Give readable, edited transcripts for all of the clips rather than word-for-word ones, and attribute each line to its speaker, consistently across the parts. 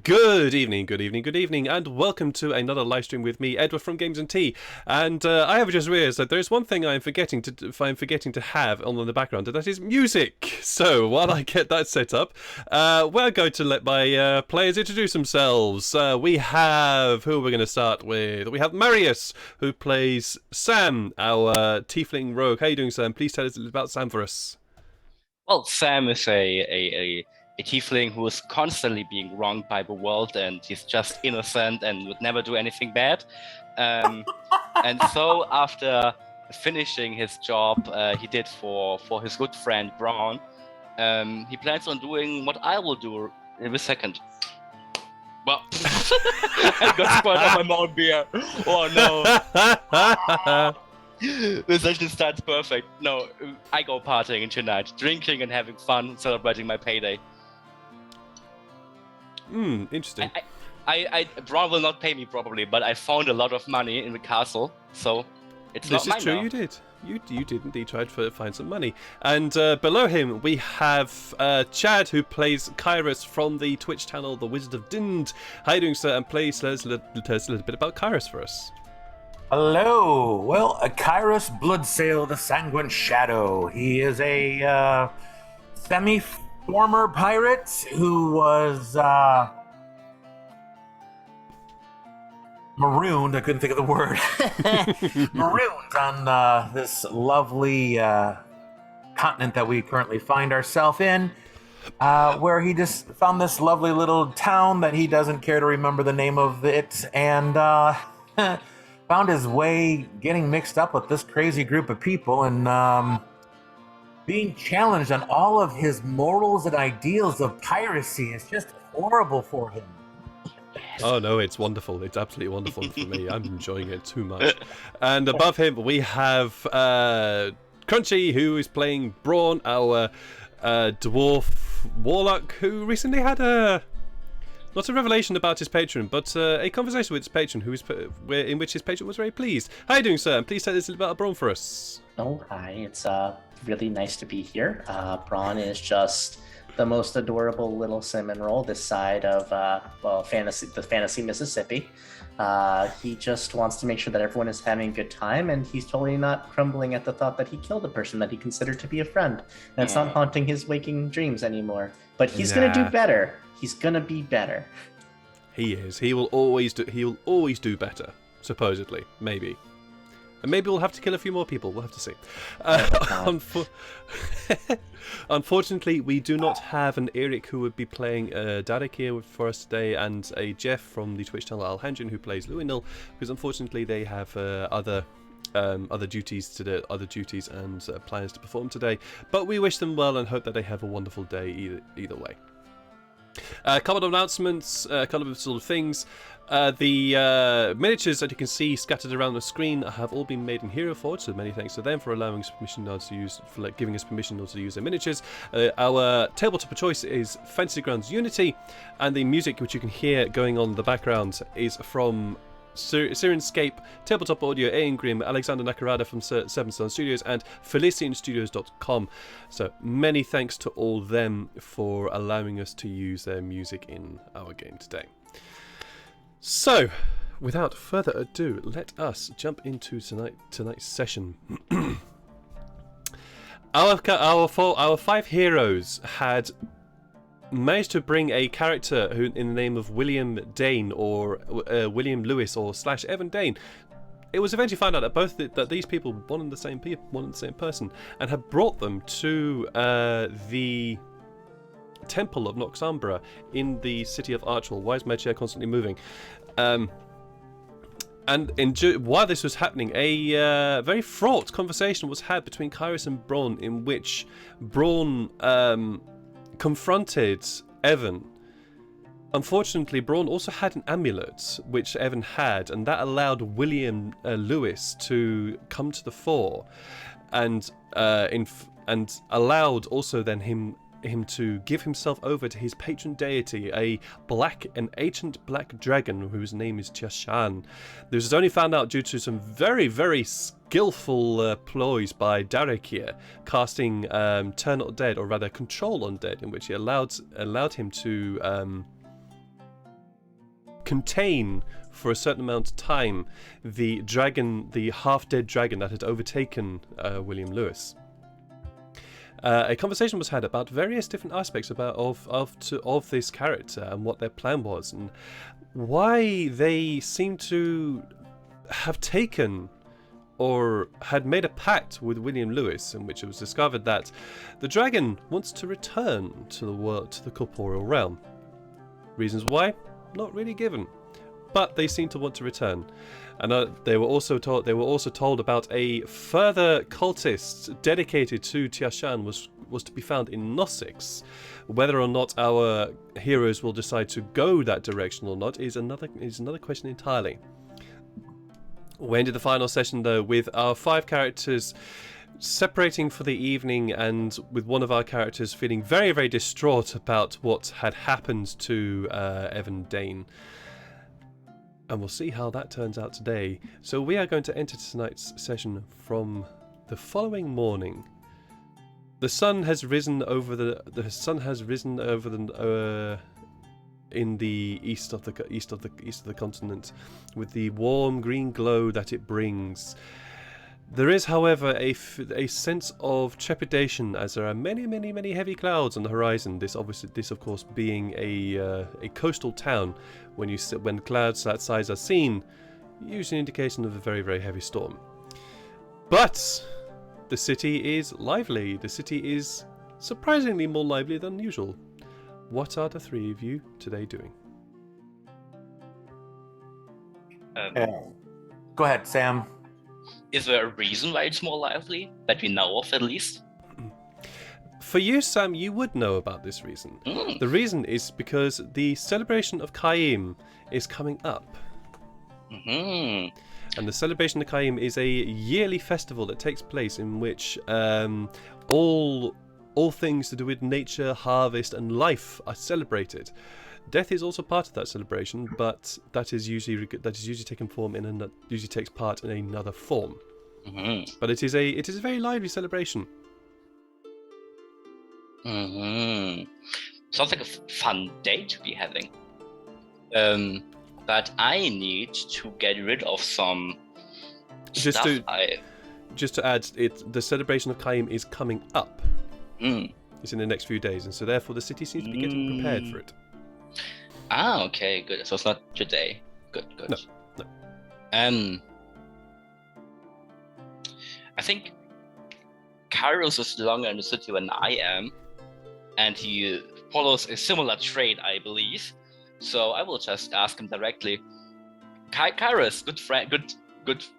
Speaker 1: Good evening, good evening, good evening, and welcome to another live stream with me, Edward from Games and Tea. And I have just realised that there's one thing I'm forgetting to have on in the background, and that is music. So while I get that set up, we're going to let my players introduce themselves. We have who we're going to start with. We have Marius, who plays Sam, our tiefling rogue. How you doing, Sam? Please tell us a little about Sam for us.
Speaker 2: Well, Sam is a tiefling who is constantly being wronged by the world, and he's just innocent and would never do anything bad. And so, after finishing his job he did for his good friend Braun, he plans on doing what I will do in a second. Well, I got spoiled on my own beer. Oh no. The session starts perfect. No, I go partying tonight, drinking and having fun, celebrating my payday.
Speaker 1: Interesting.
Speaker 2: Braun will not pay me probably, but I found a lot of money in the castle, so it's not mine now.
Speaker 1: This is true, you did. You did indeed try to find some money. And below him, we have Chad, who plays Kairos from the Twitch channel, The Wizard of DnD. How are you doing, sir? And please tell us a little bit about Kairos for us.
Speaker 3: Hello. Well, Kairos Bloodsail, the Sanguine Shadow. He is a semi-former pirate who was marooned. I couldn't think of the word. Marooned on this lovely continent that we currently find ourselves in, where he just found this lovely little town that he doesn't care to remember the name of it, and found his way getting mixed up with this crazy group of people and being challenged on all of his morals and ideals of piracy. It's just horrible for him.
Speaker 1: Oh no, it's wonderful. It's absolutely wonderful for me. I'm enjoying it too much. And above him, we have Crunchy, who is playing Braun, our dwarf warlock, who recently had not a revelation about his patron, but a conversation with his patron, in which his patron was very pleased. How are you doing, sir? And please tell us a little about Braun for us.
Speaker 4: Oh, hi. It's really nice to be here. Braun is just the most adorable little cinnamon roll this side of the fantasy Mississippi. He just wants to make sure that everyone is having a good time, and he's totally not crumbling at the thought that he killed a person that he considered to be a friend. And it's not haunting his waking dreams anymore. But he's gonna do better. He's gonna be better.
Speaker 1: He is. He will always do better. Supposedly, maybe. And maybe we'll have to kill a few more people. We'll have to see. Unfortunately, we do not have an Eric who would be playing Derek here for us today, and a Jeff from the Twitch channel Alhanjan who plays Lewinil, because unfortunately they have other duties and plans to perform today. But we wish them well and hope that they have a wonderful day either way. A couple of announcements, a couple of sort of things. The miniatures that you can see scattered around the screen have all been made in Heroforge, so many thanks to them for allowing us permission giving us permission to use their miniatures. Our tabletop of choice is Fantasy Grounds Unity, and the music which you can hear going on in the background is from Sirenscape, Tabletop Audio, Ian Grimm, Alexander Nakarada from Seven Stone Studios, and FelicianStudios.com. So many thanks to all them for allowing us to use their music in our game today. So, without further ado, let us jump into tonight's session. Our five heroes had managed to bring a character who, in the name of William Dane or William Lewis or / Evan Dane. It was eventually found out that that these people one and the same person, and had brought them to the Temple of Noxumbra in the city of Archwell. Why is my chair constantly moving? And while this was happening, a very fraught conversation was had between Kairos and Braun, in which Braun confronted Evan. Unfortunately, Braun also had an amulet, which Evan had, and that allowed William Lewis to come to the fore, and allowed also then him to give himself over to his patron deity, an ancient black dragon whose name is Chashan. This was only found out due to some very, very skillful ploys by Derek here, casting Turn Not Dead, or rather Control Undead, in which he allowed him to contain for a certain amount of time the dragon, the half-dead dragon that had overtaken William Lewis. A conversation was had about various different aspects of this character and what their plan was and why they seem to have taken or had made a pact with William Lewis, in which it was discovered that the dragon wants to return to the world, to the corporeal realm. Reasons why? Not really given, but they seem to want to return. And they were also told about a further cultist dedicated to Tiashan was to be found in Nossix. Whether or not our heroes will decide to go that direction or not is another question entirely. We ended the final session though with our 5 characters separating for the evening, and with one of our characters feeling very, very distraught about what had happened to Evan Dane. And we'll see how that turns out today. So we are going to enter tonight's session from the following morning. The sun has risen over the in the east of the continent, with the warm green glow that it brings. There is, however, a sense of trepidation as there are many heavy clouds on the horizon. This of course being a coastal town. When clouds that size are seen, usually an indication of a very, very heavy storm. But the city is lively. The city is surprisingly more lively than usual. What are the 3 of you today doing?
Speaker 3: Go ahead, Sam.
Speaker 2: Is there a reason why it's more lively that we know of, at least?
Speaker 1: For you, Sam, you would know about this reason. The reason is because the celebration of Kaim is coming up. And the celebration of Kaim is a yearly festival that takes place in which all things to do with nature, harvest, and life are celebrated. Death is also part of that celebration, but that is usually taken form usually takes part in another form. But it is a very lively celebration.
Speaker 2: Sounds like a fun day to be having. But I need to get rid of some
Speaker 1: Just
Speaker 2: stuff.
Speaker 1: to add, the celebration of Kaim is coming up. It's in the next few days, and so therefore the city seems to be getting prepared for it.
Speaker 2: Okay, good. So it's not today. Good.
Speaker 1: No.
Speaker 2: I think Kairos is longer in the city than I am, and he follows a similar trade, I believe. So I will just ask him directly. Kairos, good friend, good.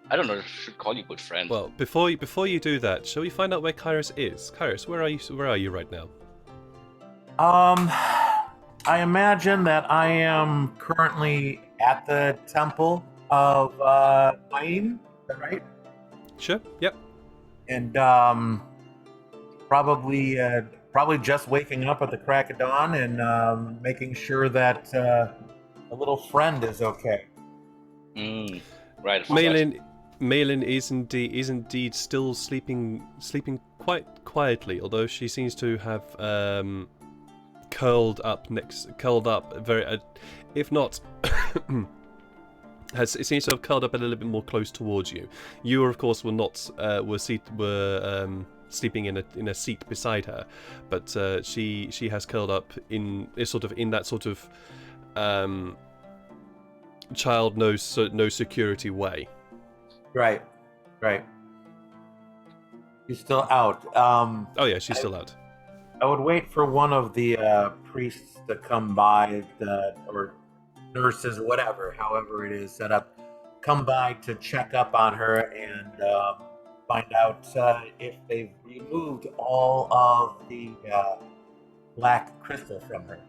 Speaker 2: I don't know if I should call you good friend.
Speaker 1: Well, before you do that, shall we find out where Kairos is? Kairos, where are you right now?
Speaker 3: I imagine that I am currently at the temple of Wayne. Is that right?
Speaker 1: Sure. Yep.
Speaker 3: And probably just waking up at the crack of dawn and making sure that a little friend is okay.
Speaker 2: Right.
Speaker 1: Malin is indeed still sleeping quite quietly, although she seems to have curled up very, if not. It seems to have curled up a little bit more close towards you. You, of course, were sleeping in a seat beside her, but she has curled up in that sort of child no security way.
Speaker 3: Right. She's still out.
Speaker 1: Oh yeah, she's still out.
Speaker 3: I would wait for one of the priests to come by, or nurses, whatever, however it is set up, come by to check up on her and find out if they've removed all of the black crystal from her.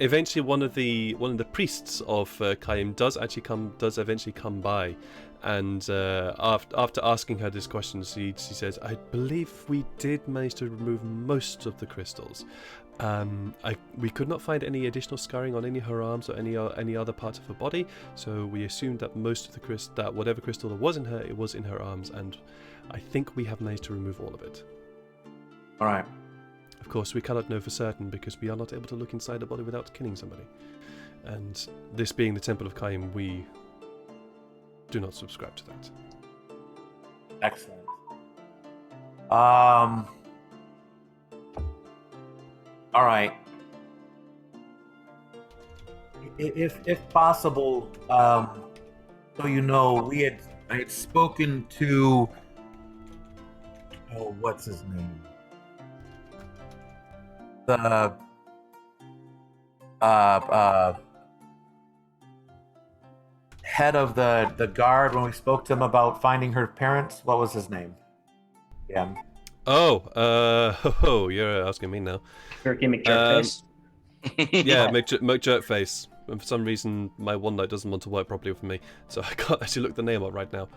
Speaker 1: Eventually, one of the priests of Kaim does eventually come by, and after asking her this question, she says, "I believe we did manage to remove most of the crystals. We could not find any additional scarring on any of her arms or any other parts of her body, so we assumed that most of that whatever crystal there was in her, it was in her arms, and I think we have managed to remove all of it."
Speaker 3: All right.
Speaker 1: Of course, we cannot know for certain because we are not able to look inside a body without killing somebody. And this being the Temple of Kaim, we do not subscribe to that.
Speaker 3: Excellent. All right. If possible, so you know, I had spoken to, what's his name? The head of the guard when we spoke to him about finding her parents. What was his name? Yeah.
Speaker 1: You're asking me now.
Speaker 4: Jerky McJerkface.
Speaker 1: Yeah, McJerkface. And for some reason, my OneNote doesn't want to work properly for me, so I can't actually look the name up right now.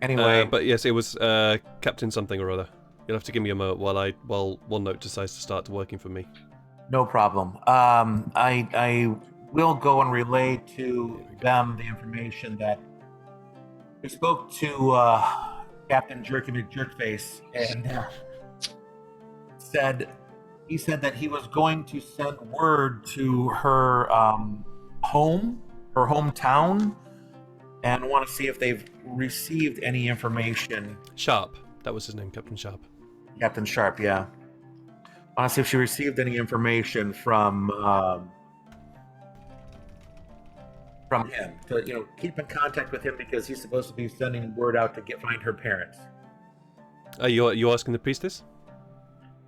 Speaker 3: Anyway,
Speaker 1: but yes, it was Captain something or other. You'll have to give me a moment while OneNote decides to start working for me.
Speaker 3: no problem. I will go and relay to them the information that we spoke to Captain Jerky McJerkface, and he said that he was going to send word to her hometown, and want to see if they've received any information.
Speaker 1: Sharp. That was his name, Captain Sharp.
Speaker 3: Captain Sharp, yeah. I want to see if she received any information from him. To keep in contact with him because he's supposed to be sending word out to find her parents.
Speaker 1: Are you asking the priestess?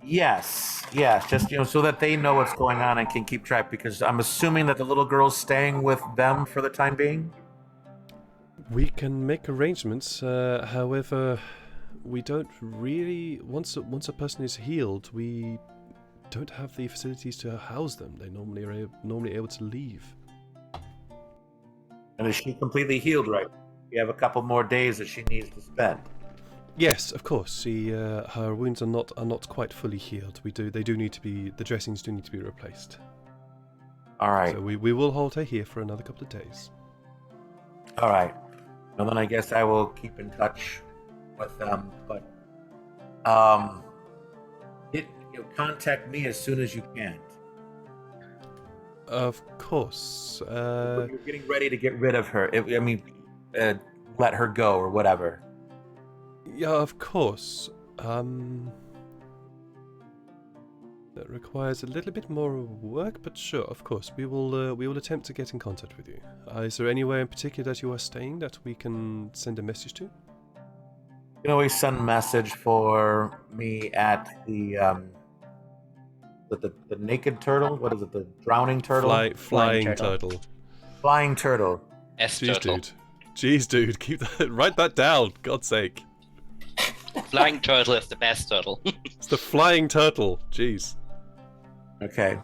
Speaker 3: Yes, just so that they know what's going on and can keep track. Because I'm assuming that the little girl's staying with them for the time being.
Speaker 1: We can make arrangements. However, we don't really. Once a person is healed, we don't have the facilities to house them. They normally are able to leave.
Speaker 3: And is she completely healed, right? We have a couple more days that she needs to spend.
Speaker 1: Yes, of course. Her wounds are not quite fully healed. They do need to be. The dressings do need to be replaced.
Speaker 3: All right.
Speaker 1: So we will hold her here for another couple of days.
Speaker 3: All right. Well, then I guess I will keep in touch with them. But contact me as soon as you can.
Speaker 1: Of course.
Speaker 3: You're getting ready to get rid of her. Let her go or whatever.
Speaker 1: Yeah, of course. That requires a little bit more work, but sure, of course, we will attempt to get in contact with you. Is there anywhere in particular that you are staying that we can send a message to?
Speaker 3: You can always send a message for me at the naked turtle. What is it? The drowning turtle.
Speaker 1: Flying turtle.
Speaker 3: Flying turtle.
Speaker 1: Jeez, dude, keep that. Write that down. God's sake.
Speaker 2: Flying turtle is the best turtle.
Speaker 1: It's the flying turtle. Jeez.
Speaker 3: Okay.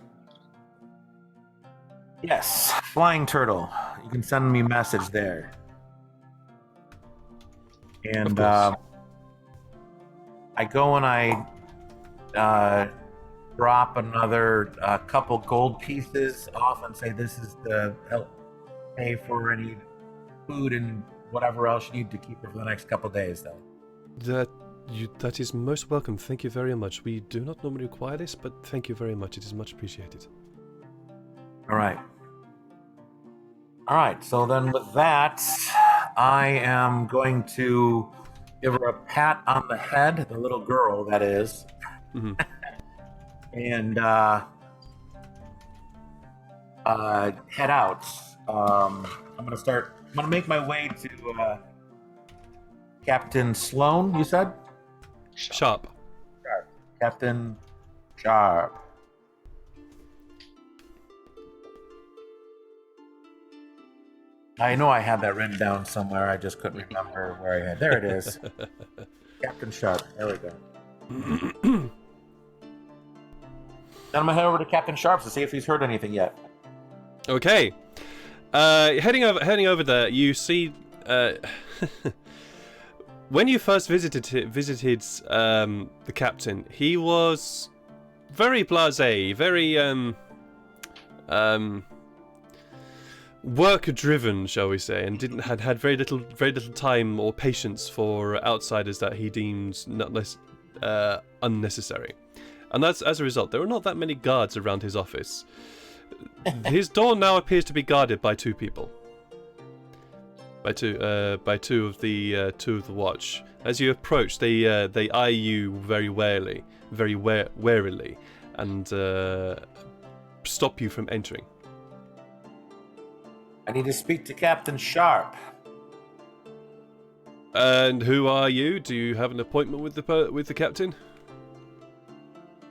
Speaker 3: Yes, flying turtle. You can send me a message there. And I go and I drop another couple gold pieces off and say this is to help pay for any food and whatever else you need to keep her for the next couple days, though.
Speaker 1: That is most welcome. Thank you very much. We do not normally require this, but thank you very much. It is much appreciated.
Speaker 3: All right. So then with that, I am going to give her a pat on the head, the little girl, that is.
Speaker 1: Mm-hmm.
Speaker 3: And head out. I'm gonna make my way to Captain Sloan, you said?
Speaker 1: Sharp.
Speaker 3: Captain Sharp. I know I had that written down somewhere. I just couldn't remember where I had. There it is. Captain Sharp. There we go. Then I'm gonna head over to Captain Sharp to see if he's heard anything yet.
Speaker 1: Okay. Heading over there, you see. When you first visited the captain, he was very blasé, very work-driven, shall we say, and had very little time or patience for outsiders that he deemed not less unnecessary. And that's as a result, there are not that many guards around his office. His door now appears to be guarded by 2 people. By two of the watch. As you approach, they eye you very warily, warily, and stop you from entering.
Speaker 3: I need to speak to Captain Sharp.
Speaker 1: And who are you? Do you have an appointment with the captain?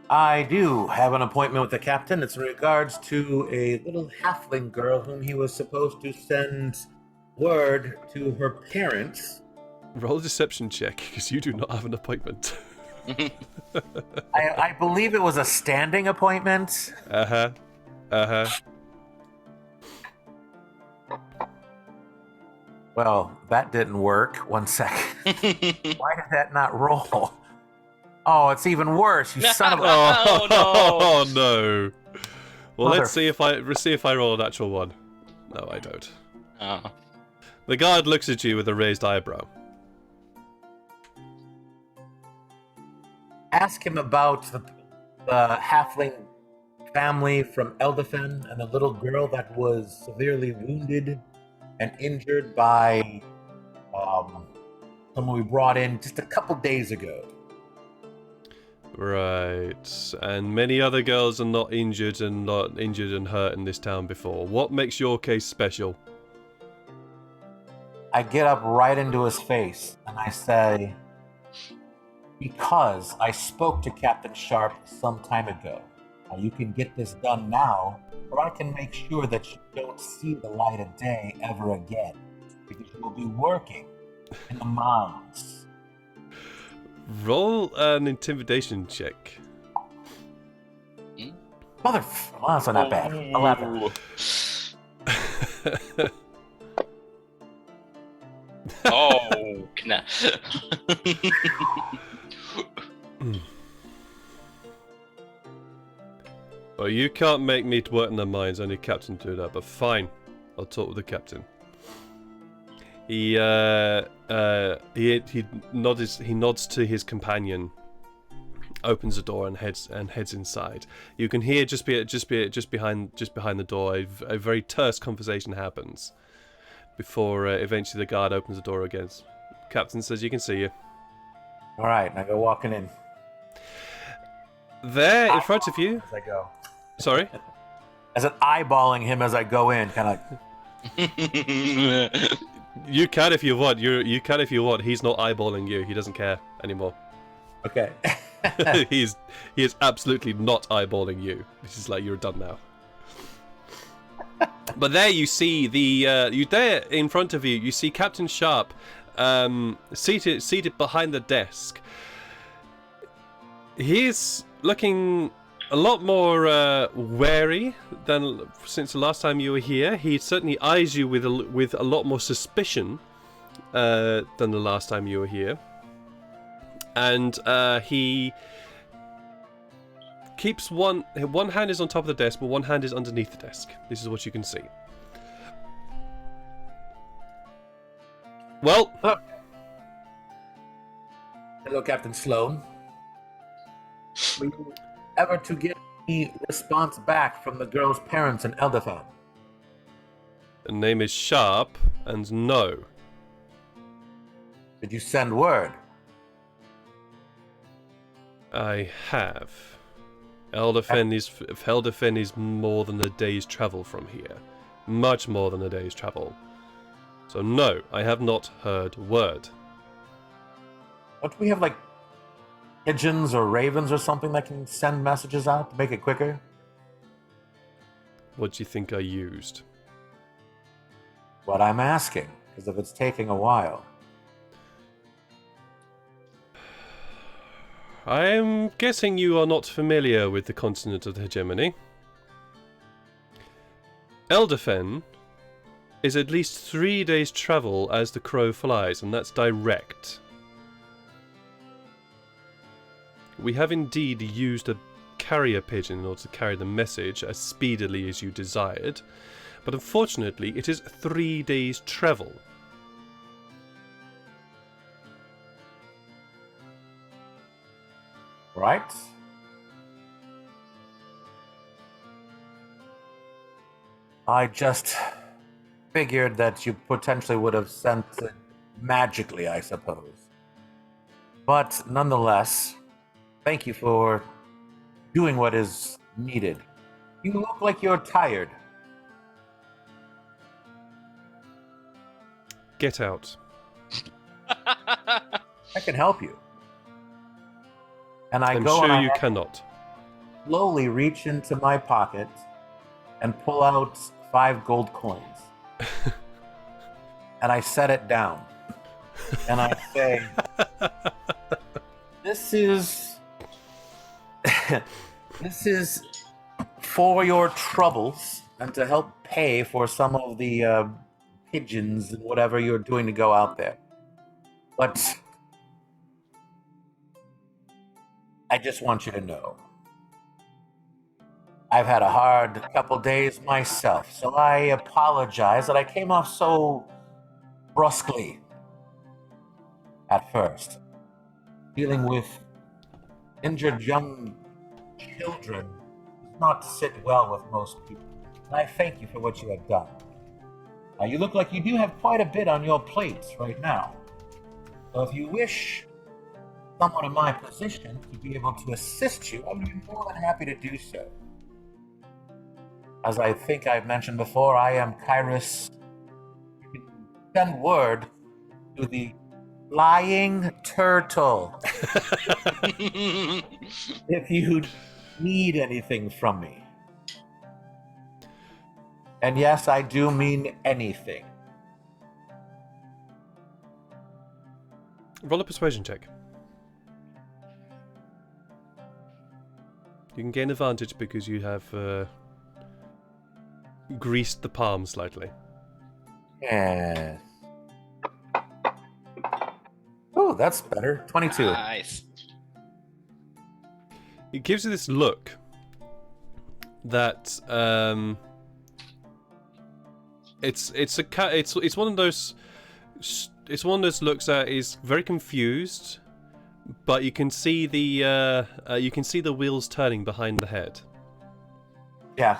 Speaker 3: I do have an appointment with the captain. It's in regards to a little halfling girl whom he was supposed to send word to her parents.
Speaker 1: Roll a deception check, because you do not have an appointment.
Speaker 3: I believe it was a standing appointment. Well, that didn't work. 1 second. Why did that not roll? Oh, it's even worse. You son of a...
Speaker 2: Oh, no.
Speaker 1: Oh no. Well,
Speaker 3: Mother-
Speaker 1: let's see if I roll a natural one. No, I don't.
Speaker 2: Oh.
Speaker 1: The guard looks at you with a raised eyebrow.
Speaker 3: Ask him about the halfling family from Eldafen and the little girl that was severely wounded and injured by someone we brought in just a couple days ago.
Speaker 1: Right. And many other girls are not injured and hurt in this town before. What makes your case special?
Speaker 3: I get up right into his face and I say, because I spoke to Captain Sharp some time ago. Now you can get this done now, or I can make sure that you don't see the light of day ever again, because you will be working in the mines.
Speaker 1: Roll an intimidation check.
Speaker 3: Well, that's not bad. 11.
Speaker 2: Oh, nah.
Speaker 1: Well, you can't make me work in the mines, only captain do that, but fine. I'll talk with the captain. He nods to his companion, opens the door and heads inside. You can hear just behind the door a very terse conversation happens before eventually the guard opens the door again. Captain says, "You can see you."
Speaker 3: All right, and I go walking in
Speaker 1: There in front of you.
Speaker 3: as I go.
Speaker 1: Sorry.
Speaker 3: As I'm eyeballing him as I go in, kind of like,
Speaker 1: You can if you want. You can if you want. He's not eyeballing you. He doesn't care anymore.
Speaker 3: okay.
Speaker 1: He is absolutely not eyeballing you. This is like, you're done now. But there you see you there in front of you. You see Captain Sharp, seated behind the desk. He's looking a lot more wary than since the last time you were here. He certainly eyes you with a lot more suspicion than the last time you were here. And he keeps one hand is on top of the desk, but one hand is underneath the desk. This is what you can see. Well,
Speaker 3: Hello, Captain Sloan. Were you ever to get any response back from the girl's parents in Eldafen?
Speaker 1: the name is Sharp, and no.
Speaker 3: Did you send word?
Speaker 1: I have. Eldafen is more than a day's travel from here. Much more than a day's travel. So no, I have not heard word.
Speaker 3: Don't we have like pigeons or ravens or something that can send messages out to make it quicker?
Speaker 1: What do you think I used?
Speaker 3: What I'm asking, because if it's taking a while.
Speaker 1: I am guessing you are not familiar with the continent of the hegemony. Eldafen is at least 3 days' travel as the crow flies, and that's direct. We have indeed used a carrier pigeon in order to carry the message as speedily as you desired, but unfortunately it is 3 days' travel.
Speaker 3: Right? I just figured that you potentially would have sent it magically, I suppose. But nonetheless, thank you for doing what is needed. You look like you're tired.
Speaker 1: Get out.
Speaker 3: I can help you. And
Speaker 1: I'm
Speaker 3: go
Speaker 1: sure
Speaker 3: and
Speaker 1: you
Speaker 3: I
Speaker 1: cannot.
Speaker 3: slowly reach into my pocket and pull out 5 gold coins. And I set it down. And I say, this is for your troubles and to help pay for some of the pigeons and whatever you're doing to go out there. But I just want you to know, I've had a hard couple days myself, so I apologize that I came off so brusquely at first. Dealing with injured young children does not sit well with most people. And I thank you for what you have done. You look like you do have quite a bit on your plate right now. So if you wish someone in my position to be able to assist you, I would be more than happy to do so. As I think I've mentioned before, I am Kyrus. You can send word to the Flying Turtle if you need anything from me. And yes, I do mean anything.
Speaker 1: Roll a persuasion check. You can gain advantage because you have greased the palm slightly.
Speaker 3: Yes. Oh, that's better. 22.
Speaker 2: Nice.
Speaker 1: It gives you this look that it's one of those looks that is very confused, but you can see the wheels turning behind the head.
Speaker 3: Yeah.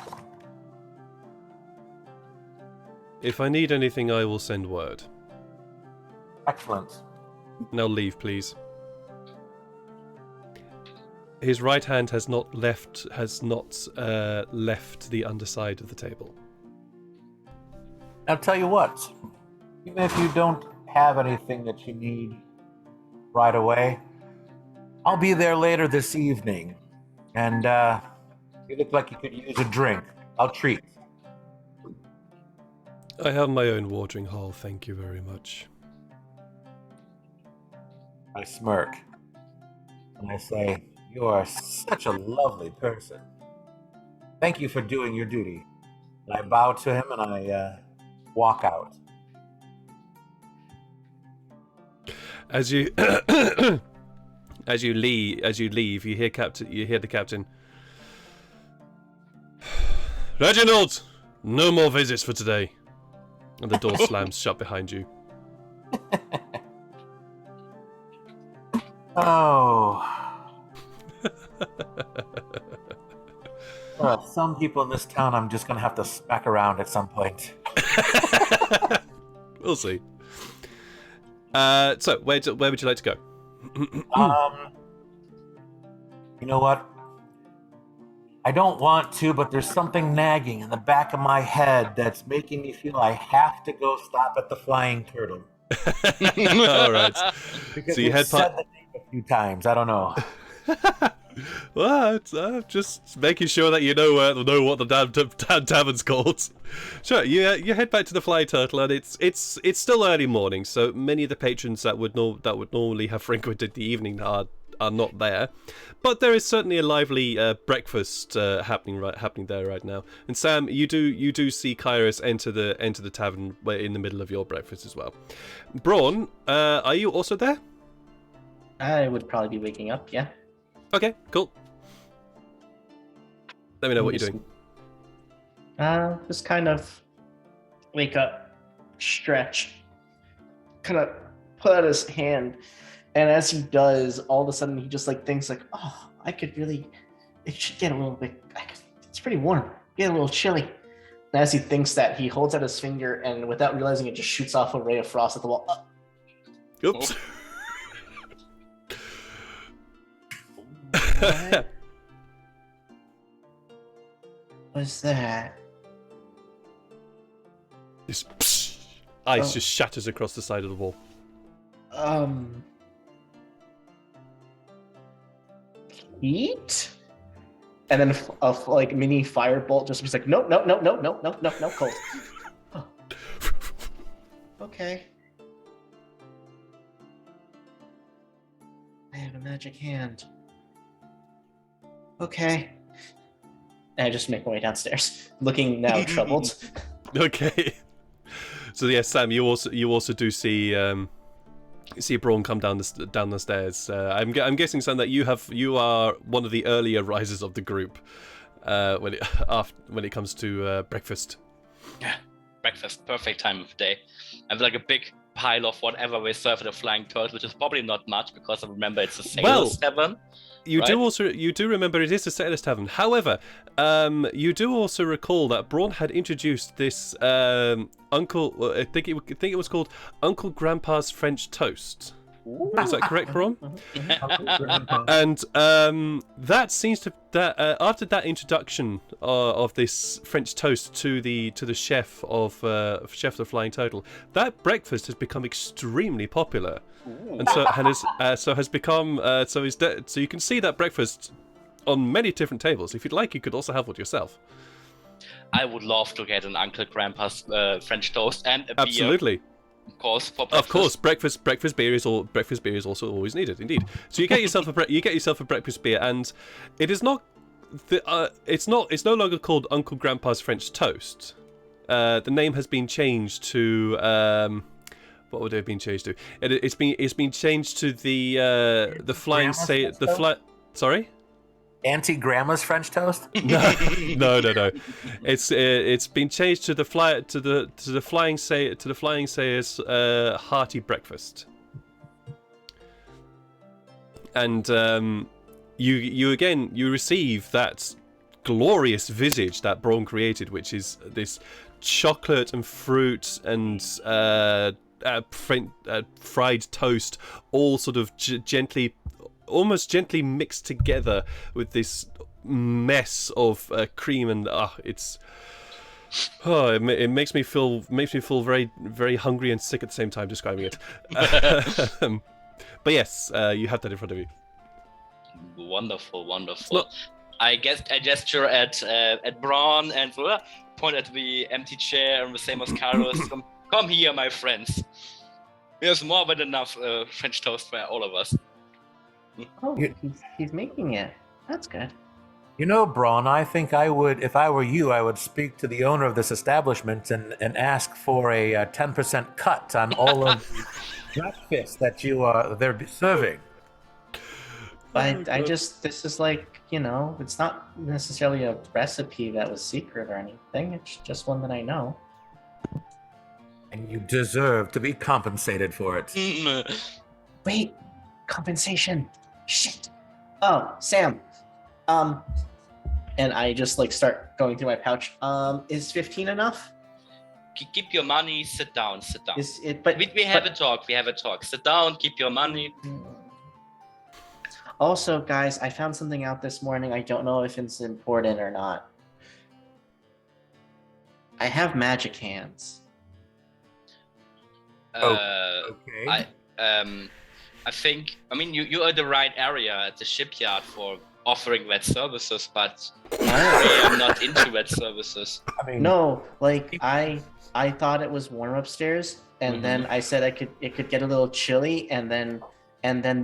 Speaker 1: If I need anything, I will send word.
Speaker 3: Excellent.
Speaker 1: Now leave, please. His right hand has not left the underside of the table.
Speaker 3: I'll tell you what. Even if you don't have anything that you need right away, I'll be there later this evening. And you look like you could use a drink. I'll treat.
Speaker 1: I have my own watering hole, thank you very much.
Speaker 3: I smirk. And I say, you are such a lovely person. Thank you for doing your duty. And I bow to him and I walk out.
Speaker 1: As you leave, you hear the captain. Reginald, no more visits for today. And the door slams shut behind you.
Speaker 3: Oh. Well, some people in this town I'm just going to have to smack around at some point.
Speaker 1: We'll see. So, where would you like to go?
Speaker 3: You know what? I don't want to, but there's something nagging in the back of my head that's making me feel I have to go stop at the Flying Turtle.
Speaker 1: All right.
Speaker 3: Because
Speaker 1: So you head
Speaker 3: said the name a few times. I don't know.
Speaker 1: Well, just making sure that you know what the damn tavern's called. Sure, you head back to the Flying Turtle, and it's still early morning, so many of the patrons that would normally have frequented the evening are not there, but there is certainly a lively breakfast happening there right now. And Sam, you do see Kyrus enter the tavern in the middle of your breakfast as well. Braun, are you also there?
Speaker 4: I would probably be waking up, yeah.
Speaker 1: Okay, cool. Let me know what you're doing.
Speaker 4: Just kind of wake up, stretch, kind of put out his hand, and as he does, all of a sudden he just thinks it should get a little bit, it's pretty warm, get a little chilly. As he thinks that, he holds out his finger, and without realizing it, just shoots off a ray of frost at the wall.
Speaker 1: Oops.
Speaker 4: What was that?
Speaker 1: This ice just shatters across the side of the wall.
Speaker 4: Heat? And then a like mini firebolt just was like, no, cold. Oh. Okay. I have a magic hand. Okay. And I just make my way downstairs, looking now troubled.
Speaker 1: Okay. So yes, Sam, you also do see Braun come down the stairs. I'm guessing, Sam, that you are one of the earlier risers of the group when it comes to breakfast.
Speaker 2: Yeah, breakfast, perfect time of day. I have like a big pile of whatever we serve at the Flying Turtle, which is probably not much because I remember it's a sailor's tavern.
Speaker 1: You
Speaker 2: right?
Speaker 1: do remember it is a sailor's tavern. However, you do also recall that Braun had introduced this uncle. I think it was called Uncle Grandpa's French Toast.
Speaker 4: Ooh.
Speaker 1: Is that correct, Braun?
Speaker 3: Grandpa.
Speaker 1: And that seems to after that introduction of this French toast to the chef of the Flying Turtle, that breakfast has become extremely popular, and so has become so you can see that breakfast on many different tables. If you'd like, you could also have it yourself.
Speaker 2: I would love to get an Uncle Grandpa's French toast and a beer.
Speaker 1: Absolutely.
Speaker 2: Of course, for breakfast.
Speaker 1: Of course, breakfast beer is also always needed. Indeed. So you get yourself a breakfast beer, and it is not. It's no longer called Uncle Grandpa's French Toast. The name has been changed to what would it have been changed to? It's been changed to the flying say the fly. Sorry.
Speaker 3: Auntie Grandma's French toast?
Speaker 1: No. It's been changed to the flying sayer's hearty breakfast. And you receive that glorious visage that Braun created, which is this chocolate and fruit and fried toast, all sort of almost gently mixed together with this mess of cream, and it makes me feel very, very hungry and sick at the same time describing it. But yes, you have that in front of you.
Speaker 2: Wonderful. I gesture at Braun and point at the empty chair and the same as Carlos. Come here, my friends. There's more than enough French toast for all of us.
Speaker 4: Oh, he's making it. That's good.
Speaker 3: You know, Braun, I think I would, if I were you, I would speak to the owner of this establishment and ask for a 10% cut on all of the breakfast that they're serving.
Speaker 4: This is like, it's not necessarily a recipe that was secret or anything. It's just one that I know.
Speaker 3: And you deserve to be compensated for it.
Speaker 4: Wait, compensation. Shit. Oh, Sam. And I just start going through my pouch. Is 15 enough?
Speaker 2: Keep your money. Sit down.
Speaker 4: Is it? But
Speaker 2: we have a talk. Sit down. Keep your money.
Speaker 4: Also, guys, I found something out this morning. I don't know if it's important or not. I have magic hands.
Speaker 2: Okay. I think, you are the right area at the shipyard for offering that services, but I am not into that services.
Speaker 4: No, I thought it was warm upstairs, and then I said it could get a little chilly, and then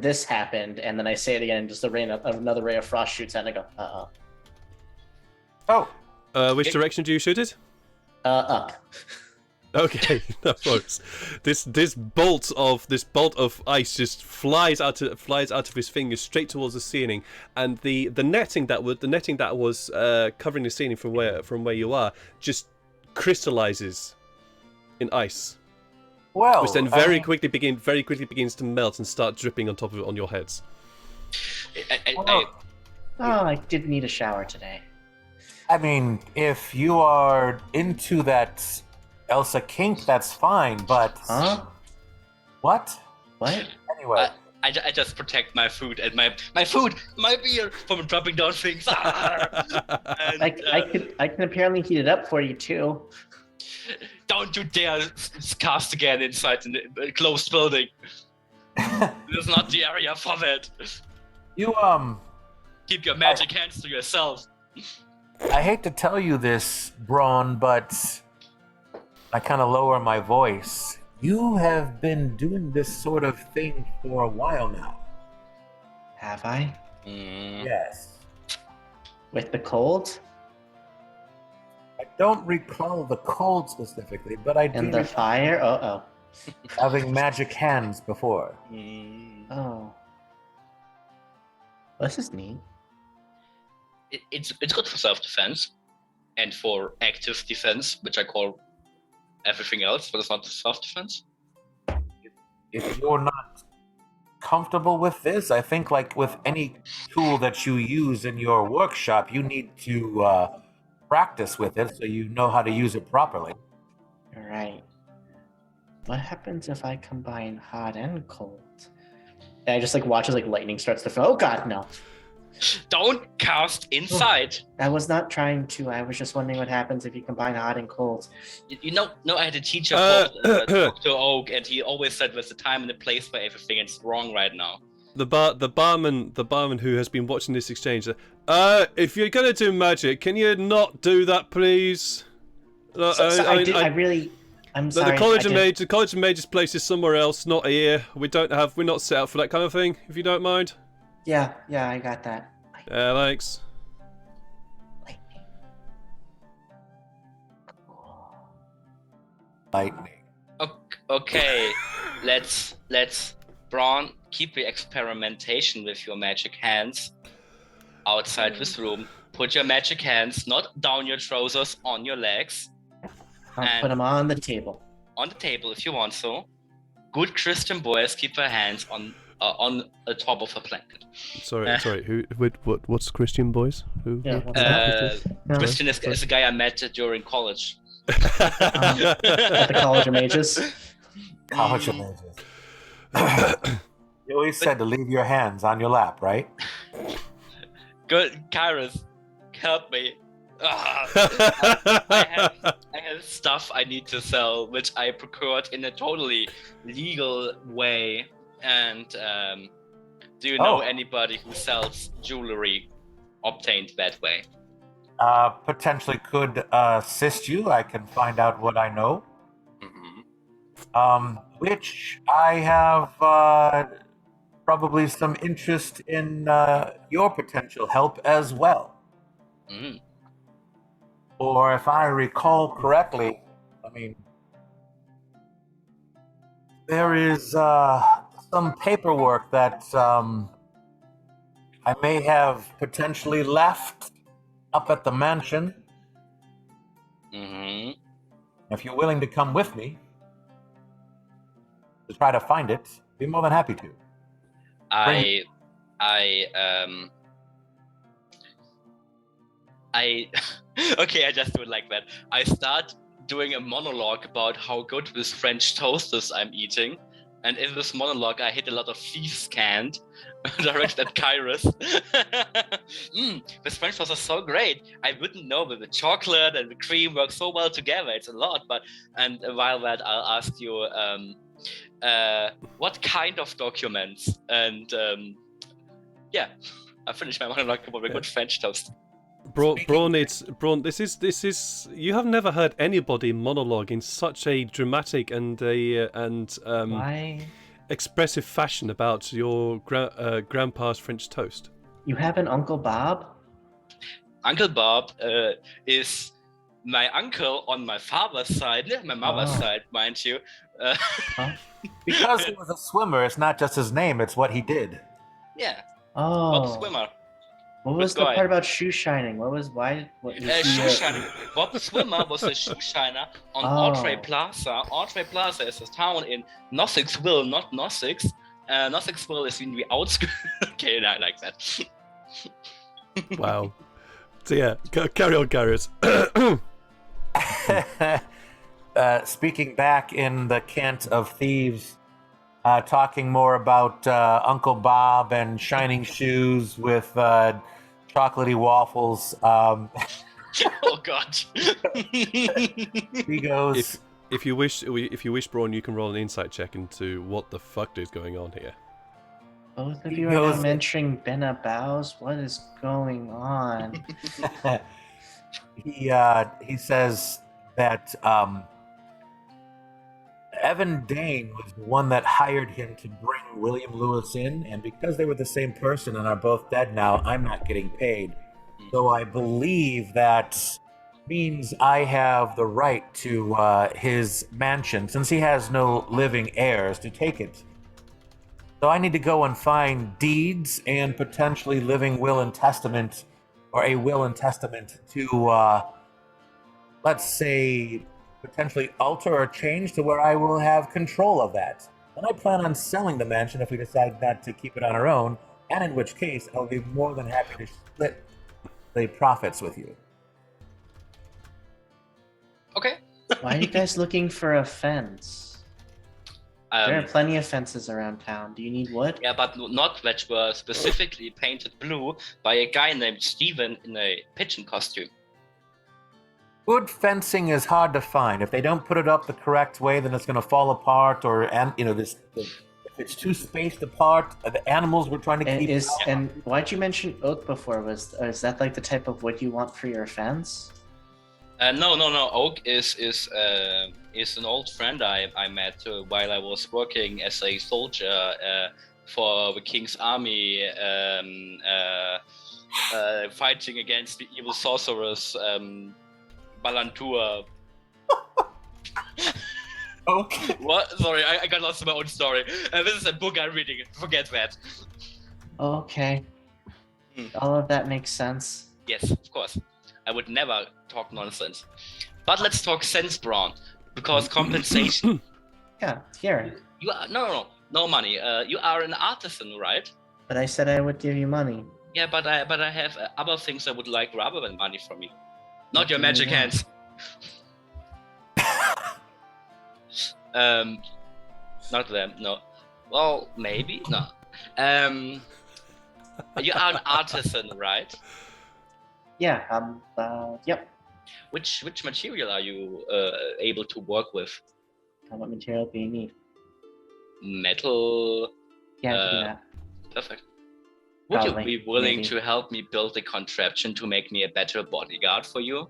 Speaker 4: this happened, and then I say it again, and just another ray of frost shoots out, and I go,
Speaker 3: Oh.
Speaker 1: Which direction do you shoot it?
Speaker 4: Up.
Speaker 1: Okay, no worries. This bolt of ice just flies out of his fingers straight towards the ceiling, and the netting that was covering the ceiling from where you are just crystallizes in ice.
Speaker 3: Well,
Speaker 1: which then very quickly begins to melt and start dripping on top of it on your heads.
Speaker 4: I did need a shower today.
Speaker 3: I mean, if you are into that Elsa kink, that's fine, but...
Speaker 4: Huh?
Speaker 3: What?
Speaker 4: What?
Speaker 3: Anyway.
Speaker 2: I just protect my food and my food, my beer from dropping down things. And,
Speaker 4: I can apparently heat it up for you too.
Speaker 2: don't you dare cast again inside the closed building. This is not the area for that.
Speaker 3: You,
Speaker 2: Keep your magic hands to yourself.
Speaker 3: I hate to tell you this, Braun, but I kind of lower my voice. You have been doing this sort of thing for a while now.
Speaker 4: Have I?
Speaker 3: Yes.
Speaker 4: With the cold?
Speaker 3: I don't recall the cold specifically, but I do
Speaker 4: And the
Speaker 3: recall
Speaker 4: fire? Uh-oh.
Speaker 3: having magic hands before.
Speaker 4: Oh. This is neat.
Speaker 2: It's good for self-defense and for active defense, which I call everything else, but it's not self-defense.
Speaker 3: If you're not comfortable with this, I think like with any tool that you use in your workshop, you need to practice with it so you know how to use it properly.
Speaker 4: All right. What happens if I combine hot and cold? And I just like watch as like lightning starts to fall. Oh god, no.
Speaker 2: Don't cast inside.
Speaker 4: I was not trying to. I was just wondering what happens if you combine hot and cold.
Speaker 2: You know, I had a teacher called Dr. Oak, and he always said there's a time and a place for everything, and it's wrong right now.
Speaker 1: The barman who has been watching this exchange. If you're gonna do magic, can you not do that, please?
Speaker 4: I'm sorry.
Speaker 1: The College of Mages place is somewhere else, not here. We're not set up for that kind of thing. If you don't mind.
Speaker 4: Yeah, I got that.
Speaker 1: Thanks.
Speaker 3: Lightning.
Speaker 2: Okay, let's Braun, keep the experimentation with your magic hands outside this room. Put your magic hands not down your trousers, on your legs.
Speaker 4: I'll put them on the table.
Speaker 2: On the table if you want so. Good Christian boys keep their hands on the top of a blanket.
Speaker 1: Sorry. What's Christian boys? Who?
Speaker 4: Yeah,
Speaker 2: Christian is a guy I met during college.
Speaker 4: At the College of Mages.
Speaker 3: College of Mages. You always said to leave your hands on your lap, right?
Speaker 2: Good, Kairos, help me. I have stuff I need to sell, which I procured in a totally legal way. And do you know anybody who sells jewelry obtained that way?
Speaker 3: Potentially could assist you. I can find out what I know. Which I have probably some interest in your potential help as well. Or if I recall correctly, I mean, there is some paperwork that I may have potentially left up at the mansion. If you're willing to come with me to try to find it, be more than happy to.
Speaker 2: Okay, I just do it like that. I start doing a monologue about how good this French toast is I'm eating. And in this monologue, I hit a lot of thieves' cant directed at Kairos. This French toast is so great. I wouldn't know that the chocolate and the cream work so well together. It's a lot, and while that, I'll ask you, what kind of documents? And I finished my monologue about a good French toast.
Speaker 1: Braun, this is. You have never heard anybody monologue in such a dramatic and expressive fashion about your grandpa's French toast.
Speaker 4: You have an Uncle Bob?
Speaker 2: Uncle Bob is my uncle on my father's side, my mother's side, mind you.
Speaker 3: Because he was a swimmer, it's not just his name; it's what he did.
Speaker 2: Yeah.
Speaker 4: Oh.
Speaker 2: Bob Swimmer.
Speaker 4: What was the part about shoe shining? Shoe
Speaker 2: shining. Bob Swimmer was a shoe shiner on Audrey Plaza. Audrey Plaza is a town in Nossexville, not Nossix. Nossexville is in the outskirts. Okay, I like that.
Speaker 1: Wow. So yeah, carry on, Garrett.
Speaker 3: Speaking back in the cant of thieves, talking more about Uncle Bob and shining shoes with chocolatey waffles.
Speaker 2: Oh God.
Speaker 3: He goes,
Speaker 1: If you wish, Braun, you can roll an insight check into what the fuck is going on here.
Speaker 4: Both of
Speaker 3: He
Speaker 4: you are now
Speaker 3: goes-
Speaker 4: mentioning Benna Bows. What is going on?
Speaker 3: he says that Evan Dane was the one that hired him to bring William Lewis in, and because they were the same person and are both dead now, I'm not getting paid. So I believe that means I have the right to his mansion, since he has no living heirs to take it. So I need to go and find deeds and potentially living will and testament, or a will and testament to, let's say, potentially alter or change to where I will have control of that. And I plan on selling the mansion if we decide not to keep it on our own, and in which case I'll be more than happy to split the profits with you.
Speaker 2: Okay.
Speaker 4: Why are you guys looking for a fence? There are plenty of fences around town. Do you need wood?
Speaker 2: Yeah, but not which were specifically painted blue by a guy named Steven in a pigeon costume.
Speaker 3: Wood fencing is hard to find. If they don't put it up the correct way, then it's going to fall apart, if it's too spaced apart, the animals we're trying to keep out.
Speaker 4: And why'd you mention oak before? Is that like the type of wood you want for your fence?
Speaker 2: No. Oak is an old friend I met while I was working as a soldier for the King's army, fighting against the evil sorceress Balantua.
Speaker 3: Okay.
Speaker 2: What? Sorry, I got lost in my own story. This is a book I'm reading. Forget that.
Speaker 4: Okay. All of that makes sense.
Speaker 2: Yes, of course. I would never talk nonsense. But let's talk sense, Braun, because compensation.
Speaker 4: Yeah, here.
Speaker 2: You are no money. You are an artisan, right?
Speaker 4: But I said I would give you money.
Speaker 2: Yeah, but I have other things I would like rather than money from you. Not
Speaker 4: What
Speaker 2: your
Speaker 4: do you
Speaker 2: magic
Speaker 4: want?
Speaker 2: hands. Not them. No. Well, maybe no. You are an artisan, right?
Speaker 4: Yeah. Yep.
Speaker 2: Which material are you able to work with?
Speaker 4: What material do you need?
Speaker 2: Metal.
Speaker 4: Yeah, I can do that.
Speaker 2: Perfect. Would you
Speaker 4: Probably,
Speaker 2: be willing
Speaker 4: maybe.
Speaker 2: to help me build a contraption to make me a better bodyguard for you?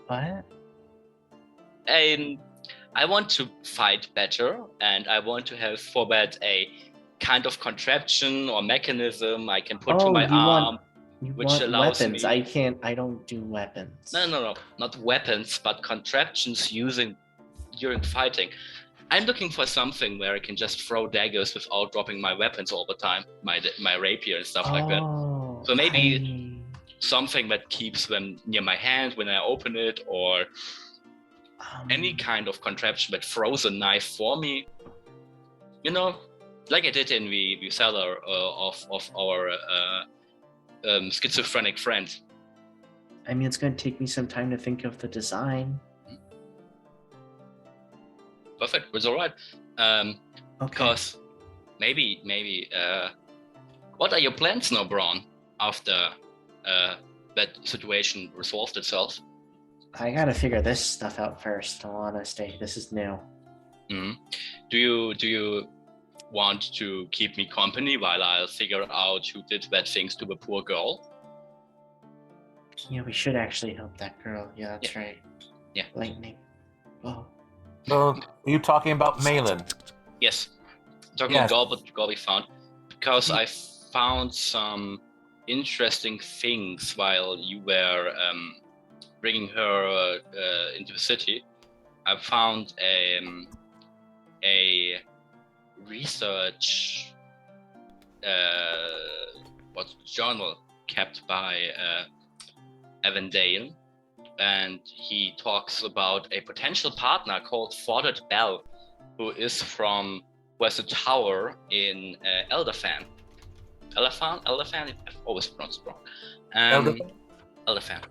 Speaker 4: What?
Speaker 2: I want to fight better, and I want to have for that a kind of contraption or mechanism I can put to my arm.
Speaker 4: You
Speaker 2: which
Speaker 4: want
Speaker 2: allows
Speaker 4: weapons?
Speaker 2: me-
Speaker 4: I don't do weapons.
Speaker 2: No, not weapons, but contraptions during fighting. I'm looking for something where I can just throw daggers without dropping my weapons all the time, my rapier and stuff like that. So maybe something that keeps them near my hand when I open it, or any kind of contraption that throws a knife for me. You know, like I did in the cellar of our schizophrenic friend.
Speaker 4: I mean, it's going to take me some time to think of the design.
Speaker 2: Perfect, it's all right.
Speaker 4: Okay.
Speaker 2: Because maybe, what are your plans now, Braun, after that situation resolved itself?
Speaker 4: I gotta figure this stuff out first. In all honesty, this is new.
Speaker 2: Mm-hmm. Do you want to keep me company while I'll figure out who did bad things to the poor girl?
Speaker 4: Yeah, we should actually help that girl. Yeah, that's right.
Speaker 2: Yeah.
Speaker 4: Lightning. Oh.
Speaker 3: So, are you talking about Malin?
Speaker 2: Yes. Talking
Speaker 3: Yes.
Speaker 2: about what we found, because I found some interesting things while you were bringing her into the city. I found a research journal kept by Evan Dale, and he talks about a potential partner called Forded Bell, who has a tower in Elderfan. Elephant? I've always pronounced it wrong. Elephant.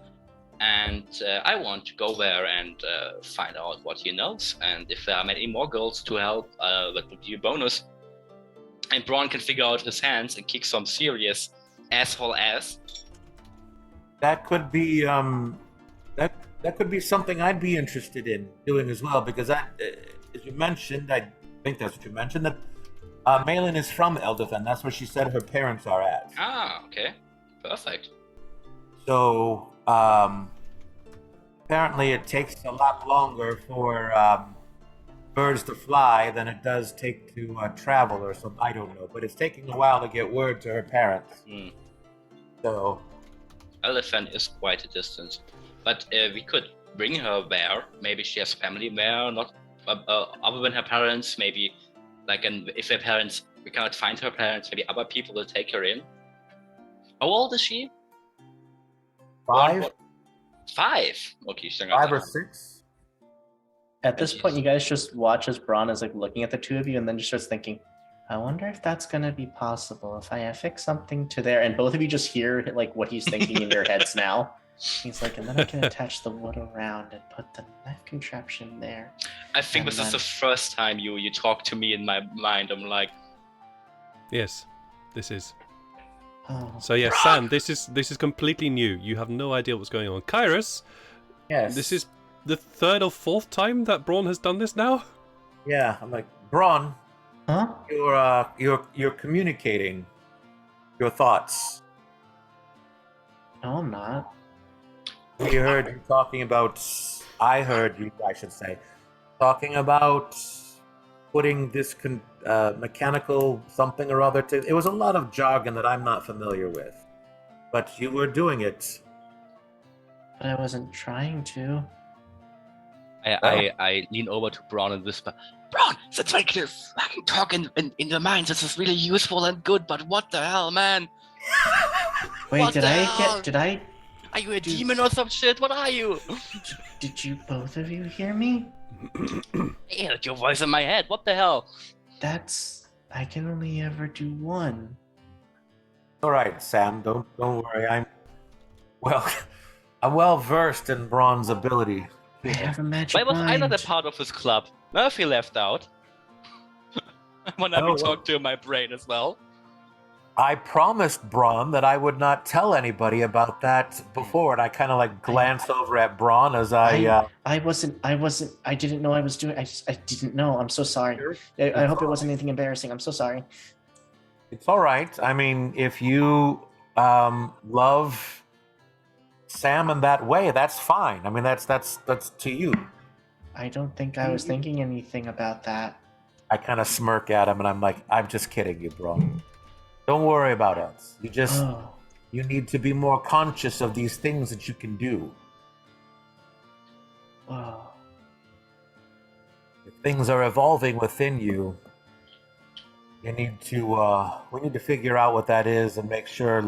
Speaker 2: And I want to go there and find out what he knows. And if there are any more girls to help, that would be a bonus. And Braun can figure out his hands and kick some serious asshole ass.
Speaker 3: That could be that could be something I'd be interested in doing as well, because as you mentioned, I think that's what you mentioned, that Malin is from Eldathan. That's where she said her parents are at.
Speaker 2: Ah, okay. Perfect.
Speaker 3: So, apparently it takes a lot longer for birds to fly than it does take to travel or something. I don't know, but it's taking a while to get word to her parents. So,
Speaker 2: Elephant is quite a distance, but we could bring her there. Maybe she has family there, not other than her parents. Maybe, if her parents, we cannot find her parents, maybe other people will take her in. How old is she?
Speaker 3: 5?
Speaker 2: 5. Okay, she's
Speaker 3: 5 or 6.
Speaker 4: At this point, you guys just watch as Braun is looking at the two of you, and then just starts thinking, I wonder if that's gonna be possible if I affix something to there. And both of you just hear what he's thinking in your heads now. He's like, and then I can attach the wood around and put the knife contraption there.
Speaker 2: I think this is the first time you talk to me in my mind. I'm like,
Speaker 1: Yes, this is.
Speaker 4: Oh.
Speaker 1: So yeah, Sam, this is completely new. You have no idea what's going on. Kairos,
Speaker 3: Yes.
Speaker 1: this is the 3rd or 4th time that Braun has done this now.
Speaker 3: Yeah, I'm like, Braun,
Speaker 4: Huh?
Speaker 3: you're communicating your thoughts.
Speaker 4: No, I'm not.
Speaker 3: We heard you talking about. I heard you, I should say, talking about putting this mechanical something or other to. It was a lot of jargon that I'm not familiar with, but you were doing it.
Speaker 4: But I wasn't trying to.
Speaker 2: I lean over to Braun and whisper, Braun, that's like this. I can talk in the mind. This is really useful and good, but what the hell, man?
Speaker 4: Wait,
Speaker 2: What
Speaker 4: did
Speaker 2: the
Speaker 4: I
Speaker 2: hell?
Speaker 4: get? Did I?
Speaker 2: Are you a demon or some shit? What are you?
Speaker 4: Did you both of you hear me?
Speaker 2: I heard your voice in my head. What the hell?
Speaker 4: That's. I can only ever do one.
Speaker 3: All right, Sam. Don't worry. I'm well versed in Braun's ability.
Speaker 4: I have a magic
Speaker 2: Why was I not a
Speaker 4: mind.
Speaker 2: part of this club? Murphy left out. When I
Speaker 3: Oh,
Speaker 2: talk to my brain as well.
Speaker 3: I promised Braun that I would not tell anybody about that before, and I kind of glance over at Braun as I
Speaker 4: wasn't. I didn't know I was doing. I didn't know. I'm so sorry. I hope it wasn't anything embarrassing. I'm so sorry.
Speaker 3: It's all right. I mean, if you love Sam in that way, that's fine. I mean, that's to you.
Speaker 4: I don't think I was thinking anything about that.
Speaker 3: I kind of smirk at him, and I'm like, I'm just kidding you, bro. Don't worry about us. You need to be more conscious of these things that you can do.
Speaker 4: Whoa.
Speaker 3: If things are evolving within you, we need to figure out what that is and make sure,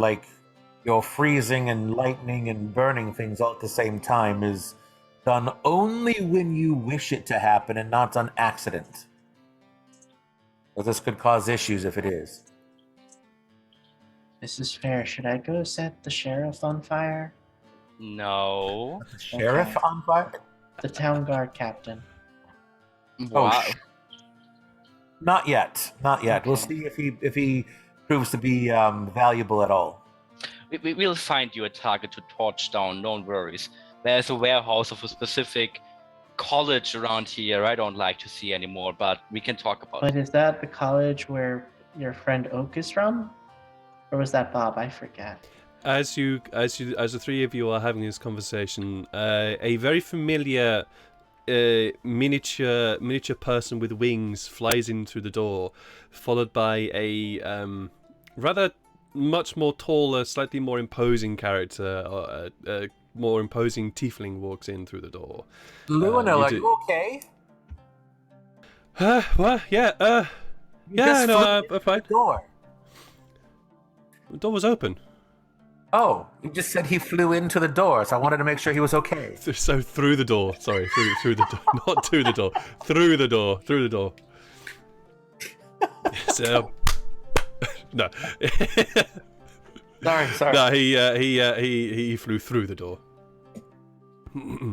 Speaker 3: you're freezing and lightning and burning things all at the same time is done only when you wish it to happen and not on accident. But this could cause issues if it is.
Speaker 4: This is fair. Should I go set the sheriff on fire?
Speaker 2: No.
Speaker 3: The sheriff on fire?
Speaker 4: The town guard captain.
Speaker 2: Wow.
Speaker 3: Not yet. Not yet.
Speaker 4: Okay.
Speaker 3: We'll see if he proves to be valuable at all.
Speaker 2: We will find you a target to torch down, no worries. There's a warehouse of a specific college around here I don't like to see anymore, but we can talk about
Speaker 4: But
Speaker 2: it.
Speaker 4: is that the college where your friend Oak is from? Or was that Bob? I forget.
Speaker 1: As the three of you are having this conversation, a very familiar miniature person with wings flies in through the door, followed by a rather much more taller, slightly more imposing character. A more imposing tiefling walks in through the door.
Speaker 3: Lewin,
Speaker 1: you
Speaker 3: are
Speaker 1: do-
Speaker 3: you okay?
Speaker 1: Well, yeah,
Speaker 3: You
Speaker 1: yeah,
Speaker 3: just
Speaker 1: no,
Speaker 3: flew
Speaker 1: I'm
Speaker 3: through
Speaker 1: fine.
Speaker 3: the door.
Speaker 1: The door was open.
Speaker 3: Oh, you just said he flew into the door, so I wanted to make sure he was okay.
Speaker 1: So through the door. Sorry, through the door. Not to the door. Through the door. Through the door. Yes, No.
Speaker 3: Sorry.
Speaker 1: No, he flew through the door.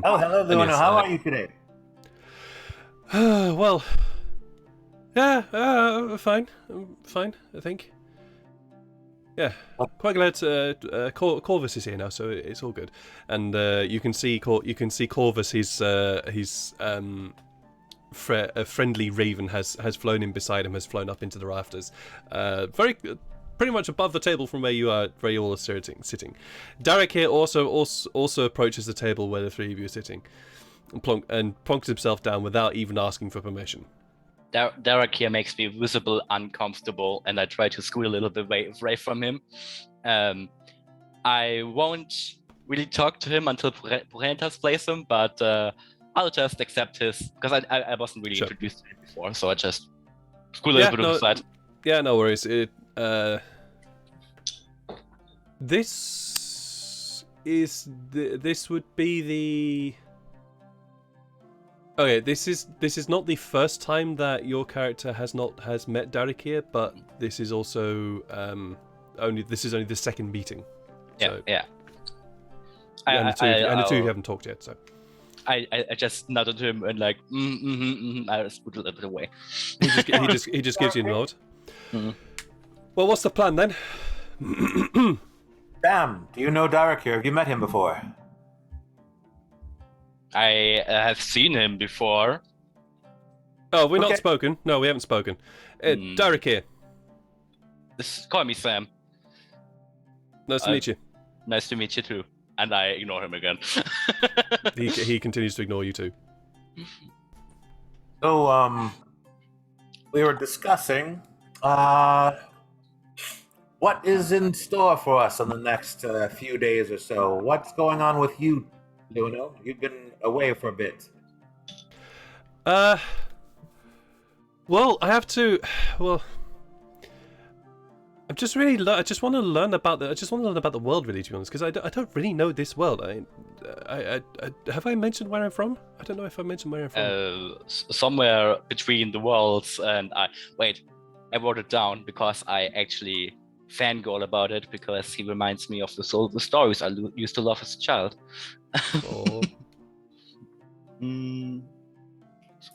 Speaker 3: Oh, hello, Luino.
Speaker 1: yes,
Speaker 3: How are you today?
Speaker 1: Well, yeah, fine, I think. Yeah, quite glad Corvus is here now, so it's all good. And you can see Corvus. His a friendly raven has flown in beside him, has flown up into the rafters, pretty much above the table from where you all are sitting. Derek here also approaches the table where the three of you are sitting, and plonks himself down without even asking for permission.
Speaker 2: Derek here makes me visible uncomfortable, and I try to scoot a little bit away from him. I won't really talk to him until Purentas plays him, but I'll just accept his, because I wasn't really introduced to him before, so I just scoot a little bit on the side.
Speaker 1: Yeah, no worries. This would be the. Okay, this is not the first time that your character has met Derek here, but this is also only the second meeting. So,
Speaker 2: yeah.
Speaker 1: And the two you haven't talked yet, so.
Speaker 2: I just nodded to him and like I scoot a little bit away.
Speaker 1: He just gives you a nod. Mm-hmm. Well, what's the plan then?
Speaker 3: Sam, do you know Derek here? Have you met him before?
Speaker 2: I have seen him before.
Speaker 1: Oh, we're not spoken. No, we haven't spoken. Derek here.
Speaker 2: Call me Sam.
Speaker 1: Nice to meet you.
Speaker 2: Nice to meet you too. And I ignore him again.
Speaker 1: he continues to ignore you too.
Speaker 3: So, we were discussing what is in store for us in the next few days or so. What's going on with you, Luino? You've been away for a bit.
Speaker 1: Well, I have to. Well, I just want to learn about the world, really, to be honest, because I don't really know this world. I have I mentioned where I'm from? I don't know if I mentioned where I'm from.
Speaker 2: Somewhere between the worlds, and I wrote it down because I actually fangirl about it, because he reminds me of the stories I used to love as a child.
Speaker 1: Oh.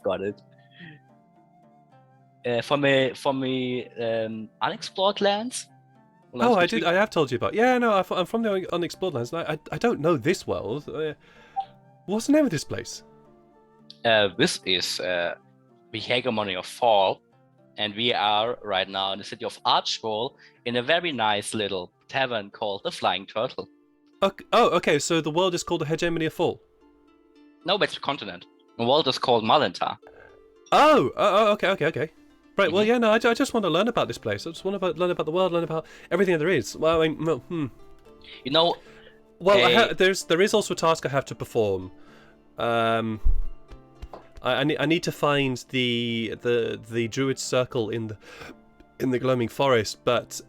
Speaker 2: Got it. For me, unexplored lands.
Speaker 1: Oh, I have told you about. Yeah, no, I'm from the unexplored lands. I don't know this world. What's the name of this place?
Speaker 2: This is the hegemony of Fall, and we are right now in the city of Archwall in a very nice little tavern called the Flying Turtle.
Speaker 1: Okay. So the world is called the hegemony of Fall.
Speaker 2: No, but it's a continent. The world is called Malintar.
Speaker 1: Oh, okay. Right, well, yeah, no, I just want to learn about this place. I just want to learn about the world, learn about everything there is. Well, I mean,
Speaker 2: You know...
Speaker 1: Well, there is also a task I have to perform. I need to find the druid circle in the glowing forest, but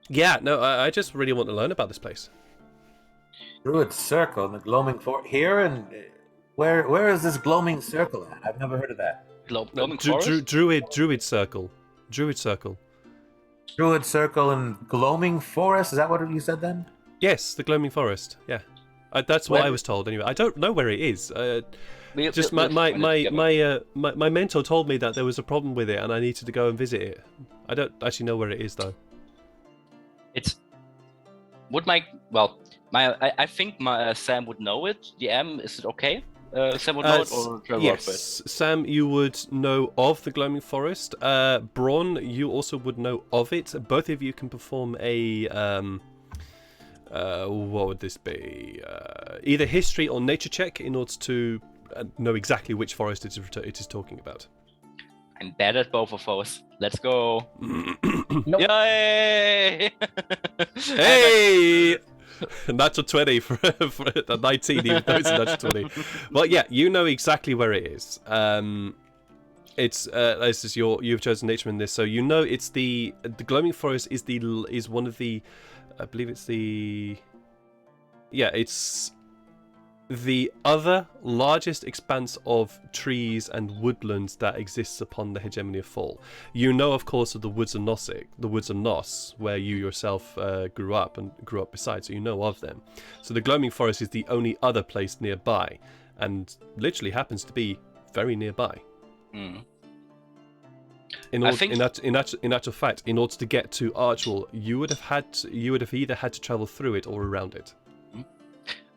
Speaker 1: yeah, no, I just really want to learn about this place.
Speaker 3: Druid circle in the glowing forest here, and where is this glowing circle at? I've never heard of that.
Speaker 2: Glowing forest?
Speaker 1: Druid circle. Druid circle
Speaker 3: in glowing forest. Is that what you said then?
Speaker 1: Yes, the glowing forest. Yeah, that's what I was told. Anyway, I don't know where it is. My mentor told me that there was a problem with it, and I needed to go and visit it. I don't actually know where it is though.
Speaker 2: I think Sam would know it. DM, is it okay? Sam would know it, or
Speaker 1: yes, Sam, you would know of the glowing forest. Braun, you also would know of it. Both of you can perform a what would this be? Either history or nature check in order to know exactly which forest it is talking about.
Speaker 2: I'm bad at both of those. Let's go.
Speaker 4: Nope.
Speaker 2: Yay!
Speaker 1: Hey! Natural 20 for the 19, even though it's a natural 20. Well, yeah, you know exactly where it is. You've chosen nature in this, so you know it's the glowing forest is one of the, I believe it's the, yeah, it's the other largest expanse of trees and woodlands that exists upon the hegemony of Fall. You know, of course, of the woods of Nos, where you yourself grew up beside, so you know of them. So the Gloaming Forest is the only other place nearby, and literally happens to be very nearby.
Speaker 2: Mm.
Speaker 1: In actual fact, in order to get to Archwell, you would have either had to travel through it or around it.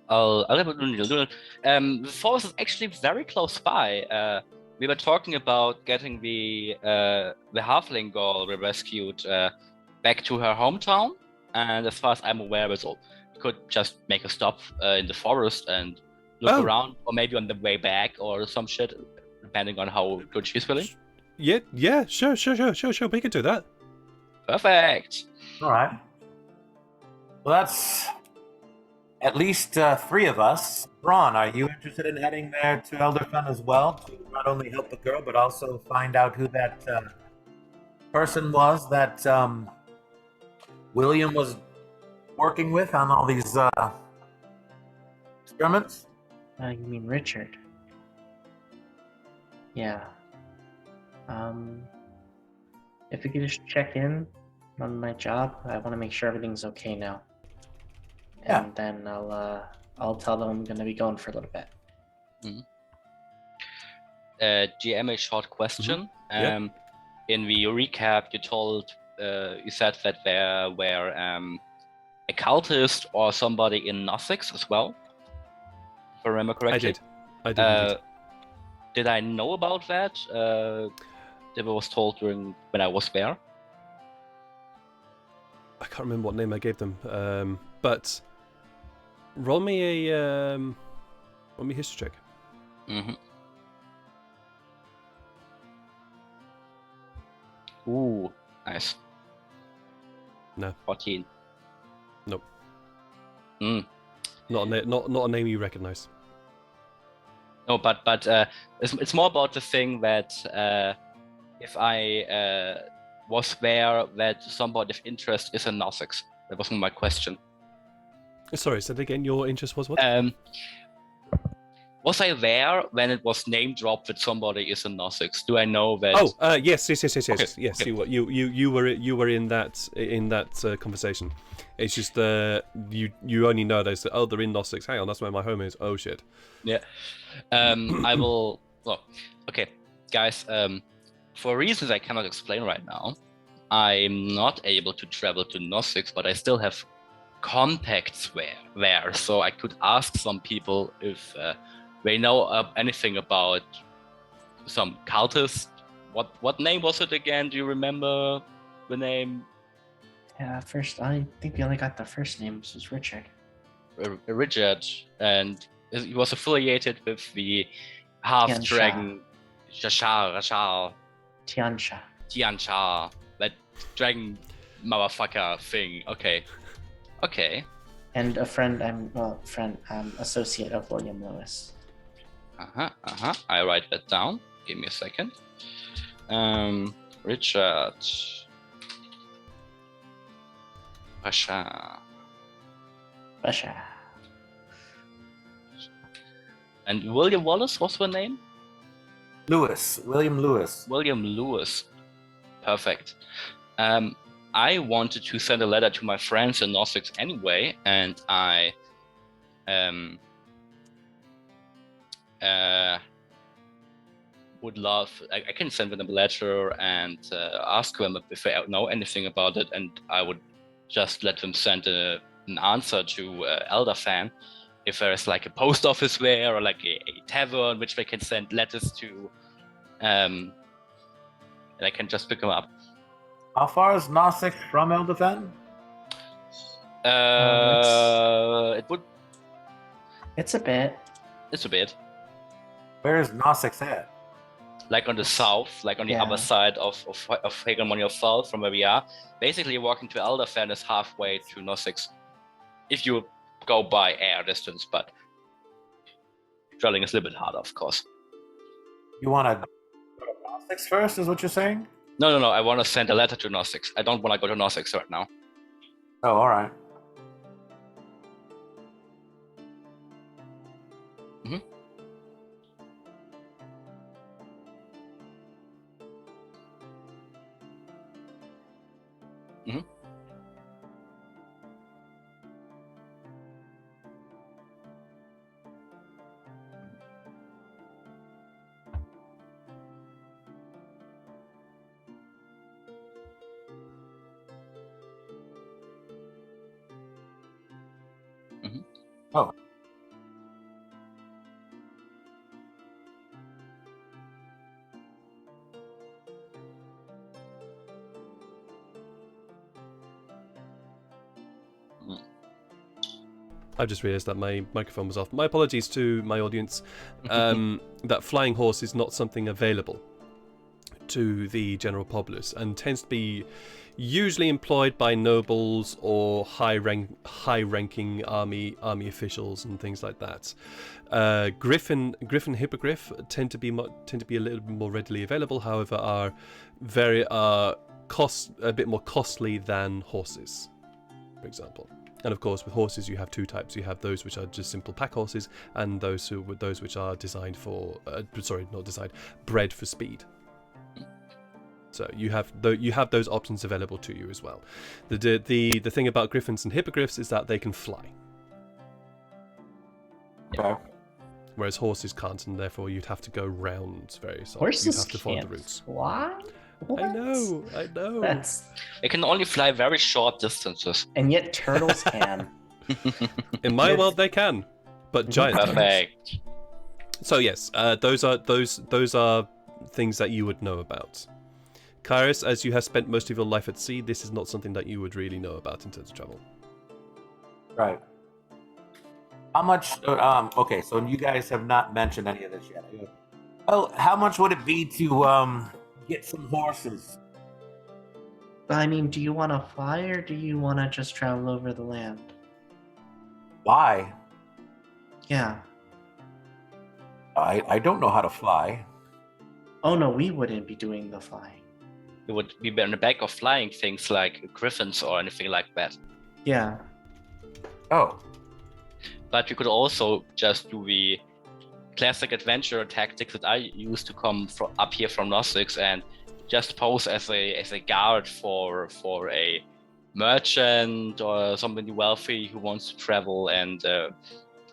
Speaker 2: The forest is actually very close by. We were talking about getting the halfling girl we rescued back to her hometown, and as far as I'm aware, we could just make a stop in the forest and look around, or maybe on the way back or some shit, depending on how good she's feeling.
Speaker 1: Yeah, sure. We can do that.
Speaker 2: Perfect.
Speaker 3: All right. Well, that's at least 3 of us. Braun, are you interested in heading there to Elderfen as well to not only help the girl but also find out who that person was that William was working with on all these experiments?
Speaker 4: You mean Richard? Yeah. If we could just check in on my job, I want to make sure everything's okay now. And then I'll tell them I'm going to be going for a little bit.
Speaker 2: GM, a short question.
Speaker 1: Yeah.
Speaker 2: In the recap, you said that there were a cultist or somebody in Nosix as well, if I remember correctly.
Speaker 1: I did indeed.
Speaker 2: Did I know about that? That was told when I was there.
Speaker 1: I can't remember what name I gave them, but roll me a history check.
Speaker 2: Mm-hmm. Ooh, nice.
Speaker 1: No.
Speaker 2: 14.
Speaker 1: Nope.
Speaker 2: Mm.
Speaker 1: Not a name you recognise.
Speaker 2: No, but it's more about the thing that if I was there, that somebody of interest is in Nosix. That was my question.
Speaker 1: Sorry, so again, your interest was what?
Speaker 2: Was I there when it was name dropped that somebody is in Nosix? Do I know that?
Speaker 1: Oh, yes.
Speaker 2: Okay.
Speaker 1: Yes, you were in that conversation. It's just you only know those. Oh, they're in Nosix. Hang on, that's where my home is. Oh shit.
Speaker 2: Yeah. I will. Well, okay, guys. For reasons I cannot explain right now, I'm not able to travel to Nosix, but I still have contacts there, so I could ask some people if they know anything about some cultist. What name was it again? Do you remember the name?
Speaker 4: Yeah, first, I think we only got the first name, which was Richard.
Speaker 2: Richard, and he was affiliated with the half-dragon Rashal. Tiancha, that dragon motherfucker thing. Okay.
Speaker 4: And a friend, associate of William Lewis.
Speaker 2: I write that down. Give me a second. Richard. Pasha. And William Wallace, what's the name?
Speaker 3: William Lewis.
Speaker 2: William Lewis. Perfect. I wanted to send a letter to my friends in Nosix anyway, and I would love. I can send them a letter and ask them if they know anything about it, and I would just let them send an answer to Elderfan if there is like a post office there or like a tavern which they can send letters to, and I can just pick them up.
Speaker 3: How far is Nosix from Elderfen?
Speaker 2: It would.
Speaker 4: It's a bit.
Speaker 2: It's a bit.
Speaker 3: Where is Nosix at?
Speaker 2: Like on the south, like on the other side of Hegemonia Fall from where we are. Basically, walking to Elderfen is halfway to Nosix. If you go by air distance, but traveling is a little bit harder, of course.
Speaker 3: You want to go to Nosix first, is what you're saying?
Speaker 2: No. I want to send a letter to Nosix. I don't want to go to Nosix right now.
Speaker 3: Oh, all right.
Speaker 2: Mhm. Mhm. Mhm.
Speaker 3: Oh.
Speaker 1: I just realised that my microphone was off. My apologies to my audience. That flying horse is not something available to the general populace and tends to be usually employed by nobles or high-ranking army officials and things like that. Griffin hippogriff tend to be a little bit more readily available. However, are a bit more costly than horses, for example. And of course, with horses, you have two types. You have those which are just simple pack horses, and those which are designed for bred for speed. So you have those options available to you as well. The thing about griffins and hippogriffs is that they can fly,
Speaker 3: Okay.
Speaker 1: whereas horses can't, and therefore you'd have to go round various. You'd
Speaker 4: Horses
Speaker 1: have to follow the
Speaker 4: can't
Speaker 1: routes.
Speaker 4: fly? What?
Speaker 1: I know.
Speaker 4: That's
Speaker 2: It can only fly very short distances.
Speaker 4: and yet turtles can.
Speaker 1: In my
Speaker 4: Yes.
Speaker 1: world, they can, but giant turtles.
Speaker 2: Perfect.
Speaker 1: So yes, those are things that you would know about. Kairos, as you have spent most of your life at sea, this is not something that you would really know about in terms of travel.
Speaker 3: Right. How much? Okay, so you guys have not mentioned any of this yet. Well, how much would it be to get some horses?
Speaker 4: I mean, do you want to fly or do you want to just travel over the land?
Speaker 3: Why?
Speaker 4: Yeah.
Speaker 3: I don't know how to fly.
Speaker 4: Oh no, we wouldn't be doing the flying.
Speaker 2: It would be on the back of flying things like griffins or anything like that.
Speaker 4: Yeah.
Speaker 3: Oh.
Speaker 2: But we could also just do the classic adventure tactics that I used to come up here from Gnostics and just pose as a guard for a merchant or somebody wealthy who wants to travel and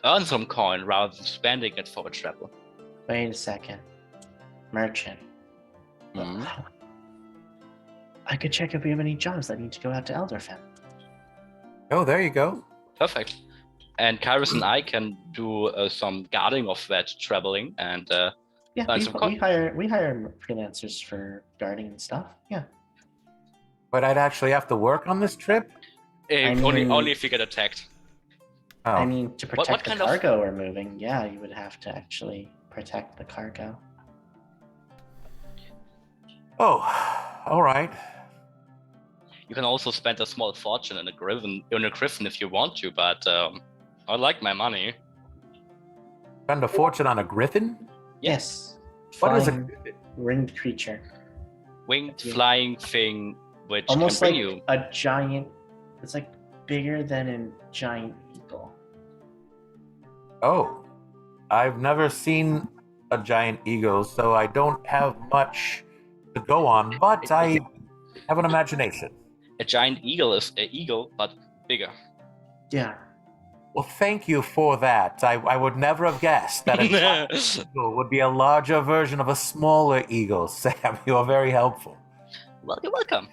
Speaker 2: earn some coin rather than spending it for a travel.
Speaker 4: Wait a second. Merchant.
Speaker 2: Mhm.
Speaker 4: I could check if we have any jobs that need to go out to Elderfen.
Speaker 3: Oh, there you go.
Speaker 2: Perfect. And Kairos and I can do some guarding of that traveling and
Speaker 4: Yeah,
Speaker 2: earn some coin.
Speaker 4: we hire freelancers for guarding and stuff. Yeah.
Speaker 3: But I'd actually have to work on this trip?
Speaker 4: I mean-
Speaker 2: Only if you get attacked.
Speaker 3: Oh.
Speaker 4: I mean, to
Speaker 2: What
Speaker 4: protect the
Speaker 2: kind of-
Speaker 4: cargo we're moving, yeah, you would have to actually protect the cargo.
Speaker 3: Oh, all right.
Speaker 2: You can also spend a small fortune in a griffin if you want to, but I like my money.
Speaker 3: Spend a fortune on a griffin?
Speaker 4: Yes.
Speaker 3: What is a
Speaker 4: Flying ringed creature.
Speaker 2: Winged
Speaker 4: Yeah.
Speaker 2: flying thing which
Speaker 4: Almost
Speaker 2: can
Speaker 4: like
Speaker 2: bring you.
Speaker 4: a giant. It's like bigger than a giant eagle.
Speaker 3: Oh, I've never seen a giant eagle, so I don't have much to go on, but I have an imagination.
Speaker 2: A giant eagle is an eagle, but bigger.
Speaker 4: Yeah.
Speaker 3: Well, thank you for that. I would never have guessed that a giant eagle would be a larger version of a smaller eagle. Sam, you are very helpful.
Speaker 2: Well, you're welcome.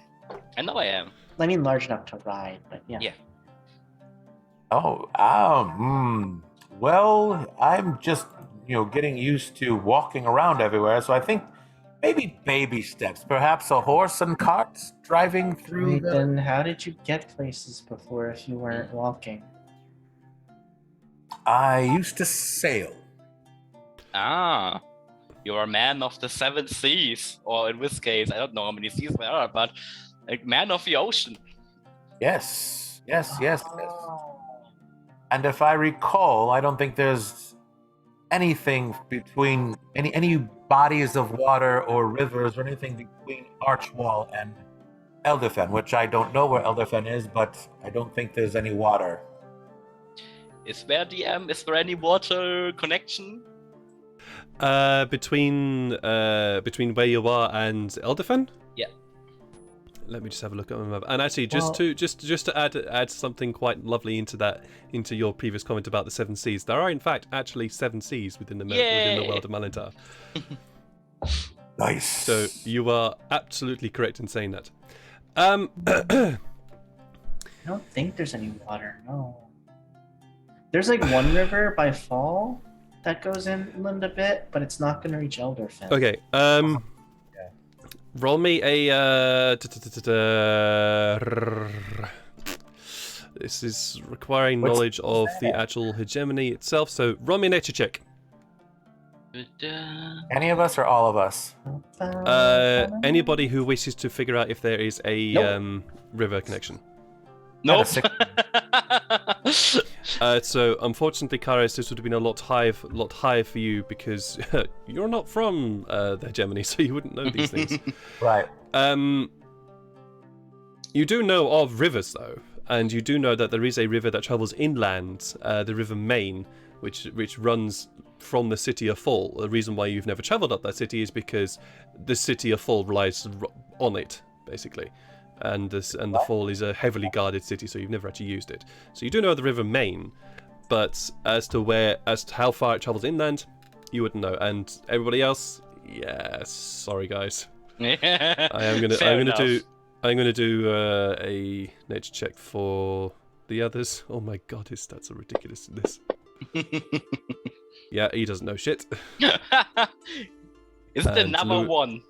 Speaker 2: I know I am.
Speaker 4: I mean, large enough to ride, but yeah.
Speaker 2: Yeah.
Speaker 3: Oh, well, I'm just, getting used to walking around everywhere, so I think maybe baby steps. Perhaps a horse and cart driving through
Speaker 4: Wait,
Speaker 3: the...
Speaker 4: then how did you get places before if you weren't walking?
Speaker 3: I used to sail.
Speaker 2: Ah, you're a man of the seven seas, or in this case, I don't know how many seas there are, but a man of the ocean.
Speaker 3: Yes. And if I recall, I don't think there's anything between any bodies of water or rivers or anything between Archwall and Elderfen, which I don't know where Elderfen is, but I don't think there's any water.
Speaker 2: Is there DM? Is there any water connection?
Speaker 1: Between where you are and Elderfen?
Speaker 2: Yeah.
Speaker 1: Let me just have a look at my map. And actually, just
Speaker 4: Well-
Speaker 1: to add something quite lovely into your previous comment about the 7 seas. There are in fact actually 7 seas within the world of Malintar.
Speaker 3: Nice.
Speaker 1: So you are absolutely correct in saying that.
Speaker 4: I don't think there's any water. No. There's like one river by Fall that goes inland a bit, but it's not going to reach Elderfen.
Speaker 1: Okay. Roll me a. This is requiring
Speaker 3: What's
Speaker 1: knowledge of the actual hegemony itself. So roll me a nature check.
Speaker 3: Any of us or all of us?
Speaker 1: Anybody who wishes to figure out if there is a
Speaker 3: Nope.
Speaker 1: river connection.
Speaker 2: Nope.
Speaker 1: So unfortunately, Kairos, this would have been a lot higher for you because you're not from the hegemony, so you wouldn't know these things.
Speaker 3: Right.
Speaker 1: You do know of rivers though, and you do know that there is a river that travels inland, the River Main, which runs from the city of Fall. The reason why you've never travelled up that city is because the city of Fall relies on it, basically. And the Fall is a heavily guarded city, so you've never actually used it. So you do know the River Main, but as to how far it travels inland, you wouldn't know. And everybody else, yeah, sorry guys. I'm gonna do a nature check for the others. Oh my god, his stats are ridiculous in this. Yeah, he doesn't know shit.
Speaker 2: Is the
Speaker 1: And
Speaker 2: number one?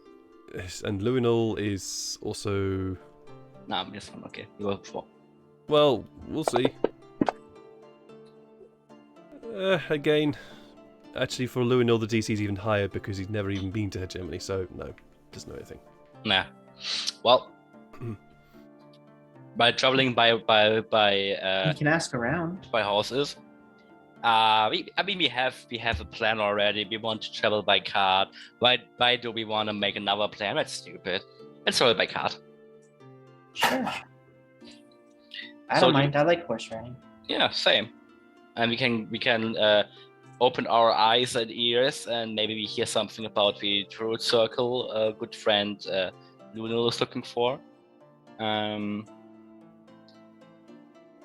Speaker 1: Yes, and Luinol is also.
Speaker 2: Nah, this one. Okay, you were 4.
Speaker 1: Well, we'll see. Again, actually, for Luinol, the DC is even higher because he's never even been to Hegemony, so no, doesn't know anything.
Speaker 2: Nah. Well, by traveling by
Speaker 4: You can ask around.
Speaker 2: by horses. We have a plan already. We want to travel by cart. Why do we want to make another plan? That's stupid. Let's travel by cart.
Speaker 4: Sure. I
Speaker 2: So
Speaker 4: don't mind. I like horse riding.
Speaker 2: Yeah, same. And we can open our eyes and ears, and maybe we hear something about the Druid Circle. A good friend Lunel is looking for.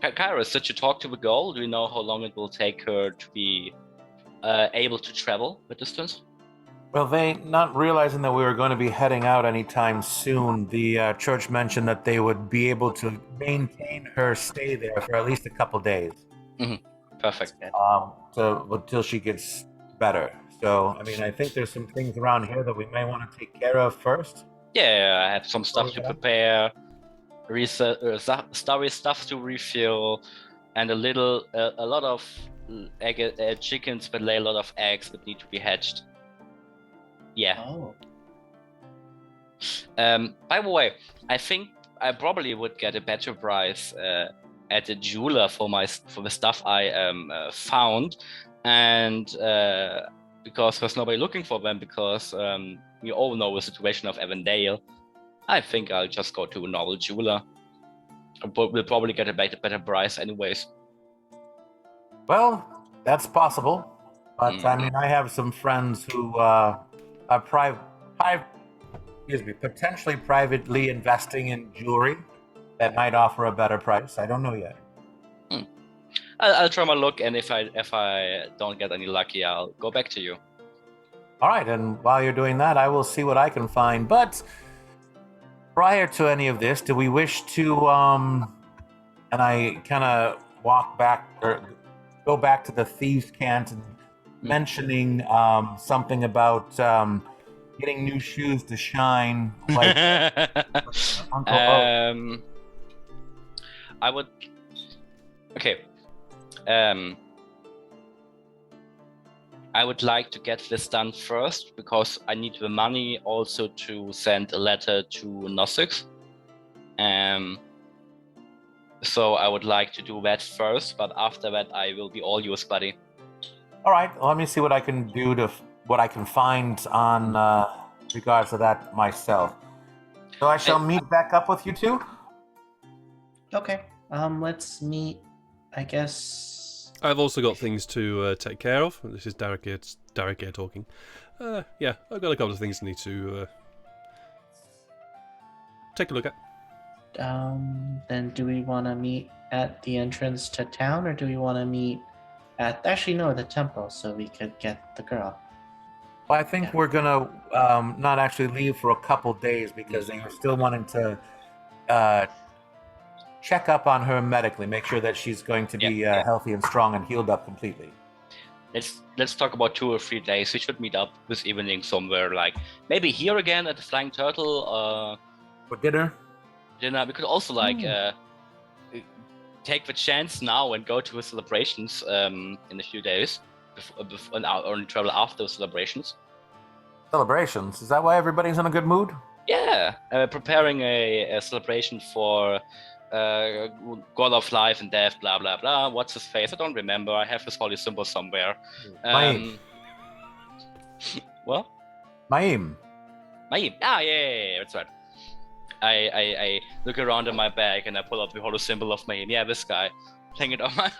Speaker 2: Kairos, did you talk to the girl? Do you know how long it will take her to be able to travel the distance?
Speaker 3: Well, they, not realizing that we were going to be heading out anytime soon, the church mentioned that they would be able to maintain her stay there for at least a couple days.
Speaker 2: Perfect.
Speaker 3: Until she gets better. So, I mean, I think there's some things around here that we may want to take care of first.
Speaker 2: Yeah, I have some stuff to prepare, stuff to refill, and a lot of chickens that lay a lot of eggs that need to be hatched. Yeah.
Speaker 4: Oh.
Speaker 2: By the way, I think I probably would get a better price at a jeweler for the stuff I found, and because there's nobody looking for them, because we all know the situation of Avondale, I think I'll just go to a normal jeweler. We'll probably get a better price anyways.
Speaker 3: Well, that's possible. But, I mean, I have some friends who are potentially privately investing in jewelry that might offer a better price. I don't know yet.
Speaker 2: I'll try my luck, and if I don't get any lucky, I'll go back to you.
Speaker 3: All right, and while you're doing that, I will see what I can find. But prior to any of this, do we wish to, and I kind of go back to the thieves' cant and mentioning something about getting new shoes to shine, like Uncle O.
Speaker 2: I would. Okay. I would like to get this done first because I need the money also to send a letter to Nosix. So I would like to do that first, but after that I will be all yours, buddy.
Speaker 3: All right, let me see what I can do what I can find on regards to that myself. So I shall meet back up with you two.
Speaker 4: Okay. Let's meet. I guess.
Speaker 1: I've also got things to take care of. This is Derek here talking. Yeah, I've got a couple of things I need to take a look at.
Speaker 4: Then do we want to meet at the entrance to town, or do we want to meet at the temple so we could get the girl?
Speaker 3: Well, I think we're gonna not actually leave for a couple days because they are still wanting to check up on her medically, make sure that she's going to be healthy and strong and healed up completely.
Speaker 2: Let's talk about 2 or 3 days. We should meet up this evening somewhere, like maybe here again at the Flying Turtle.
Speaker 3: For dinner.
Speaker 2: We could also take the chance now and go to the celebrations in a few days, or travel after the celebrations.
Speaker 3: Celebrations? Is that why everybody's in a good mood?
Speaker 2: Yeah, preparing a celebration for God of Life and Death, blah blah blah. What's his face? I don't remember. I have his holy symbol somewhere. What?
Speaker 3: Maim.
Speaker 2: Ah, yeah, that's right. I look around in my bag and I pull up the holy symbol of Maim. Yeah, this guy. Hang it on my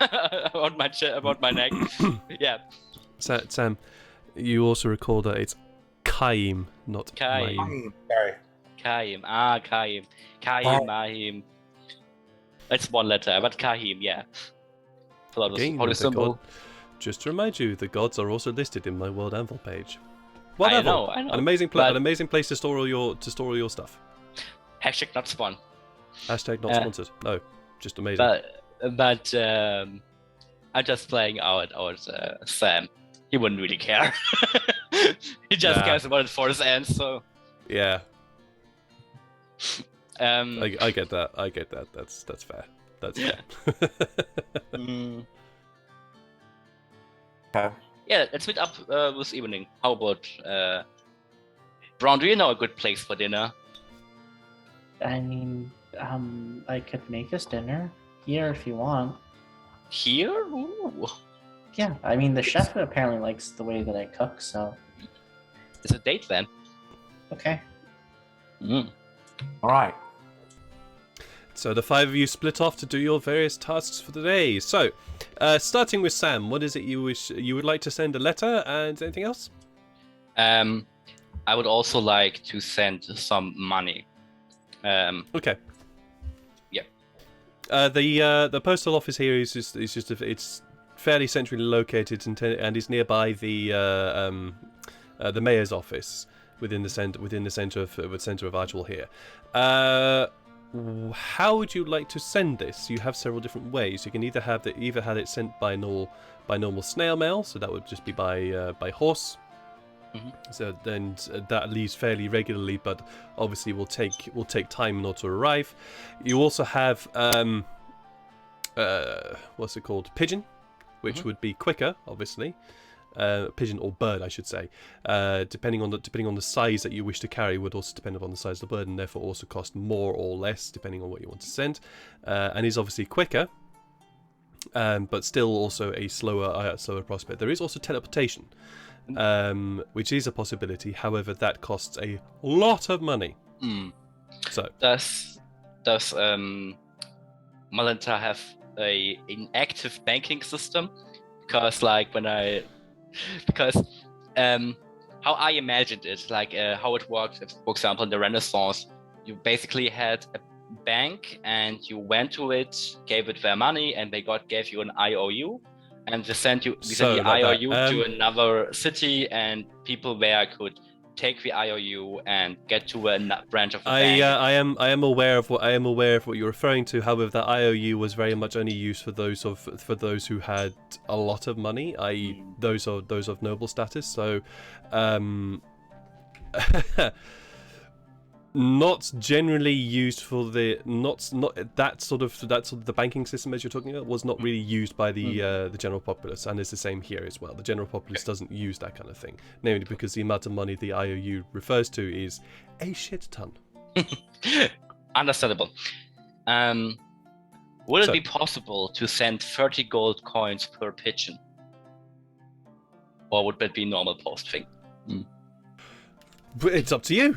Speaker 2: about my neck. Yeah.
Speaker 1: Sam, you also recall that it's Kaim, not
Speaker 2: Kaim.
Speaker 1: Maim.
Speaker 3: Sorry.
Speaker 2: Kaim. Mahim. That's one letter, but Kahim, yeah.
Speaker 1: Again,
Speaker 2: Holy symbol.
Speaker 1: Just to remind you, the gods are also listed in my World Anvil page.
Speaker 2: I know.
Speaker 1: An amazing place to store all your stuff.
Speaker 2: Hashtag not spawn.
Speaker 1: Hashtag not sponsored. No, just amazing.
Speaker 2: But I'm just playing out Sam. He wouldn't really care. He just cares about it for his ends. So
Speaker 1: yeah. I get that. That's fair. That's fair.
Speaker 3: Okay.
Speaker 2: Yeah, let's meet up this evening. How about Braun? Do you know a good place for dinner?
Speaker 4: I mean, I could make us dinner here if you want.
Speaker 2: Here? Ooh.
Speaker 4: Yeah, I mean, the chef apparently likes the way that I cook, so.
Speaker 2: It's a date then.
Speaker 4: Okay.
Speaker 3: All right.
Speaker 1: So the 5 of you split off to do your various tasks for the day. So, starting with Sam, what is it you would like to send a letter, and anything else?
Speaker 2: I would also like to send some money.
Speaker 1: Okay.
Speaker 2: Yeah.
Speaker 1: The postal office here it's fairly centrally located and is nearby the mayor's office within the center of Archwell here. How would you like to send this? You have several different ways. You can either have it sent by normal snail mail, so that would just be by horse. Mm-hmm. So then that leaves fairly regularly, but obviously will take time in order to arrive. You also have what's it called? Pigeon, which would be quicker, obviously. Pigeon or bird, I should say, depending on the size that you wish to carry, would also depend upon the size of the bird, and therefore also cost more or less depending on what you want to send, and is obviously quicker, but still also a slower prospect. There is also teleportation, which is a possibility. However, that costs a lot of money. So
Speaker 2: does Malenta have an active banking system? Because how I imagined it, how it worked, for example, in the Renaissance, you basically had a bank and you went to it, gave it their money, and they gave you an IOU, and they sent the IOU to another city, and people there could take the IOU and get to a branch of the bank.
Speaker 1: I am aware of what you're referring to. However, that IOU was very much only used for those who had a lot of money, i.e., those of noble status. So, not generally used for the that sort of the banking system as you're talking about was not really used by the general populace, and it's the same here as well. The general populace doesn't use that kind of thing, namely because the amount of money the IOU refers to is a shit ton.
Speaker 2: Understandable. Would it be possible to send 30 gold coins per pigeon, or would that be normal post thing?
Speaker 1: It's up to you.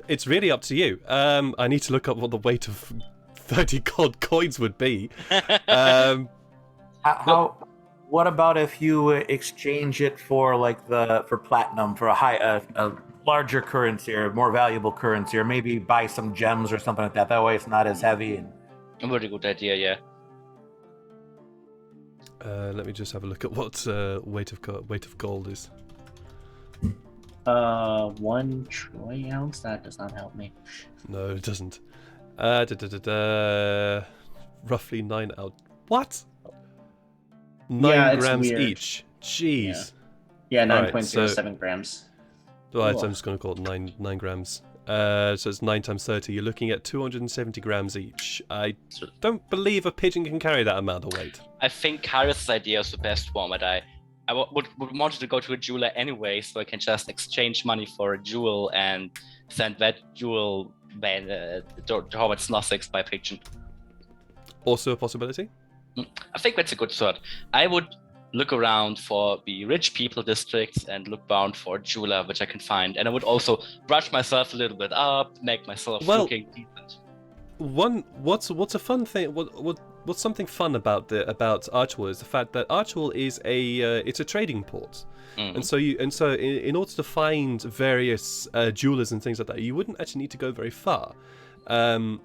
Speaker 1: It's really up to you. I need to look up what the weight of 30 gold coins would be.
Speaker 3: How What about if you exchange it for for platinum, for a larger currency or more valuable currency, or maybe buy some gems or something like that? That way, it's not as heavy. And
Speaker 2: A very good idea, yeah.
Speaker 1: Let me just have a look at what weight of gold is.
Speaker 4: 1 troy ounce. That does not help me.
Speaker 1: No, it doesn't. Roughly 9 out. What? 9
Speaker 4: it's
Speaker 1: grams
Speaker 4: weird.
Speaker 1: each. Jeez.
Speaker 4: Yeah,
Speaker 1: Alright,
Speaker 4: 9.07 grams.
Speaker 1: Right,
Speaker 4: Cool.
Speaker 1: I'm just going to call it 9 grams. So it's 9 times 30. You're looking at 270 grams each. I don't believe a pigeon can carry that amount of weight.
Speaker 2: I think Kyrus' idea is the best one, but I would want to go to a jeweler anyway, so I can just exchange money for a jewel and send that jewel towards Sussex by pigeon.
Speaker 1: Also a possibility.
Speaker 2: I think that's a good thought. I would look around for the rich people districts and look around for a jeweler which I can find, and I would also brush myself a little bit up, make myself looking decent.
Speaker 1: What's a fun thing? What's something fun about Archwell is the fact that Archwell is it's a trading port, and so in order to find various jewelers and things like that, you wouldn't actually need to go very far,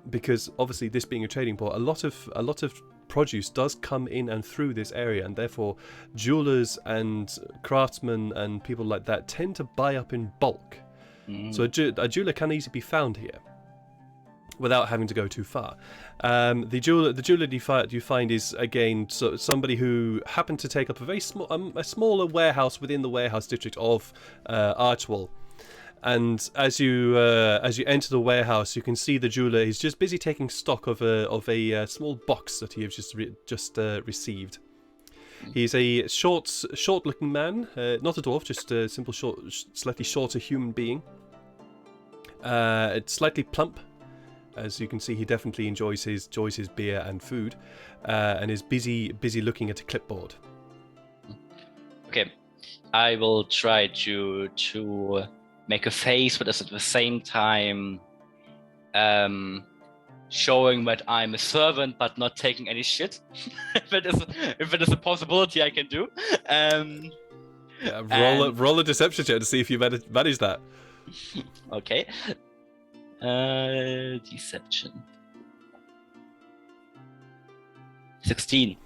Speaker 1: because obviously this being a trading port, a lot of produce does come in and through this area, and therefore jewelers and craftsmen and people like that tend to buy up in bulk. So a jeweler can easily be found here without having to go too far. The jeweler you find is again somebody who happened to take up a very a smaller warehouse within the warehouse district of Archwell. And as you enter the warehouse, you can see the jeweler is just busy taking stock of a small box that he has just received. He's a short-looking man, not a dwarf, just a simple slightly shorter human being. It's slightly plump. As you can see, he definitely enjoys his beer and food, and is busy looking at a clipboard.
Speaker 2: Okay, I will try to make a face, but at the same time, showing that I'm a servant but not taking any shit. if it is a possibility, I can do.
Speaker 1: Roll a deception check to see if you manage that.
Speaker 2: Okay. Deception. 16.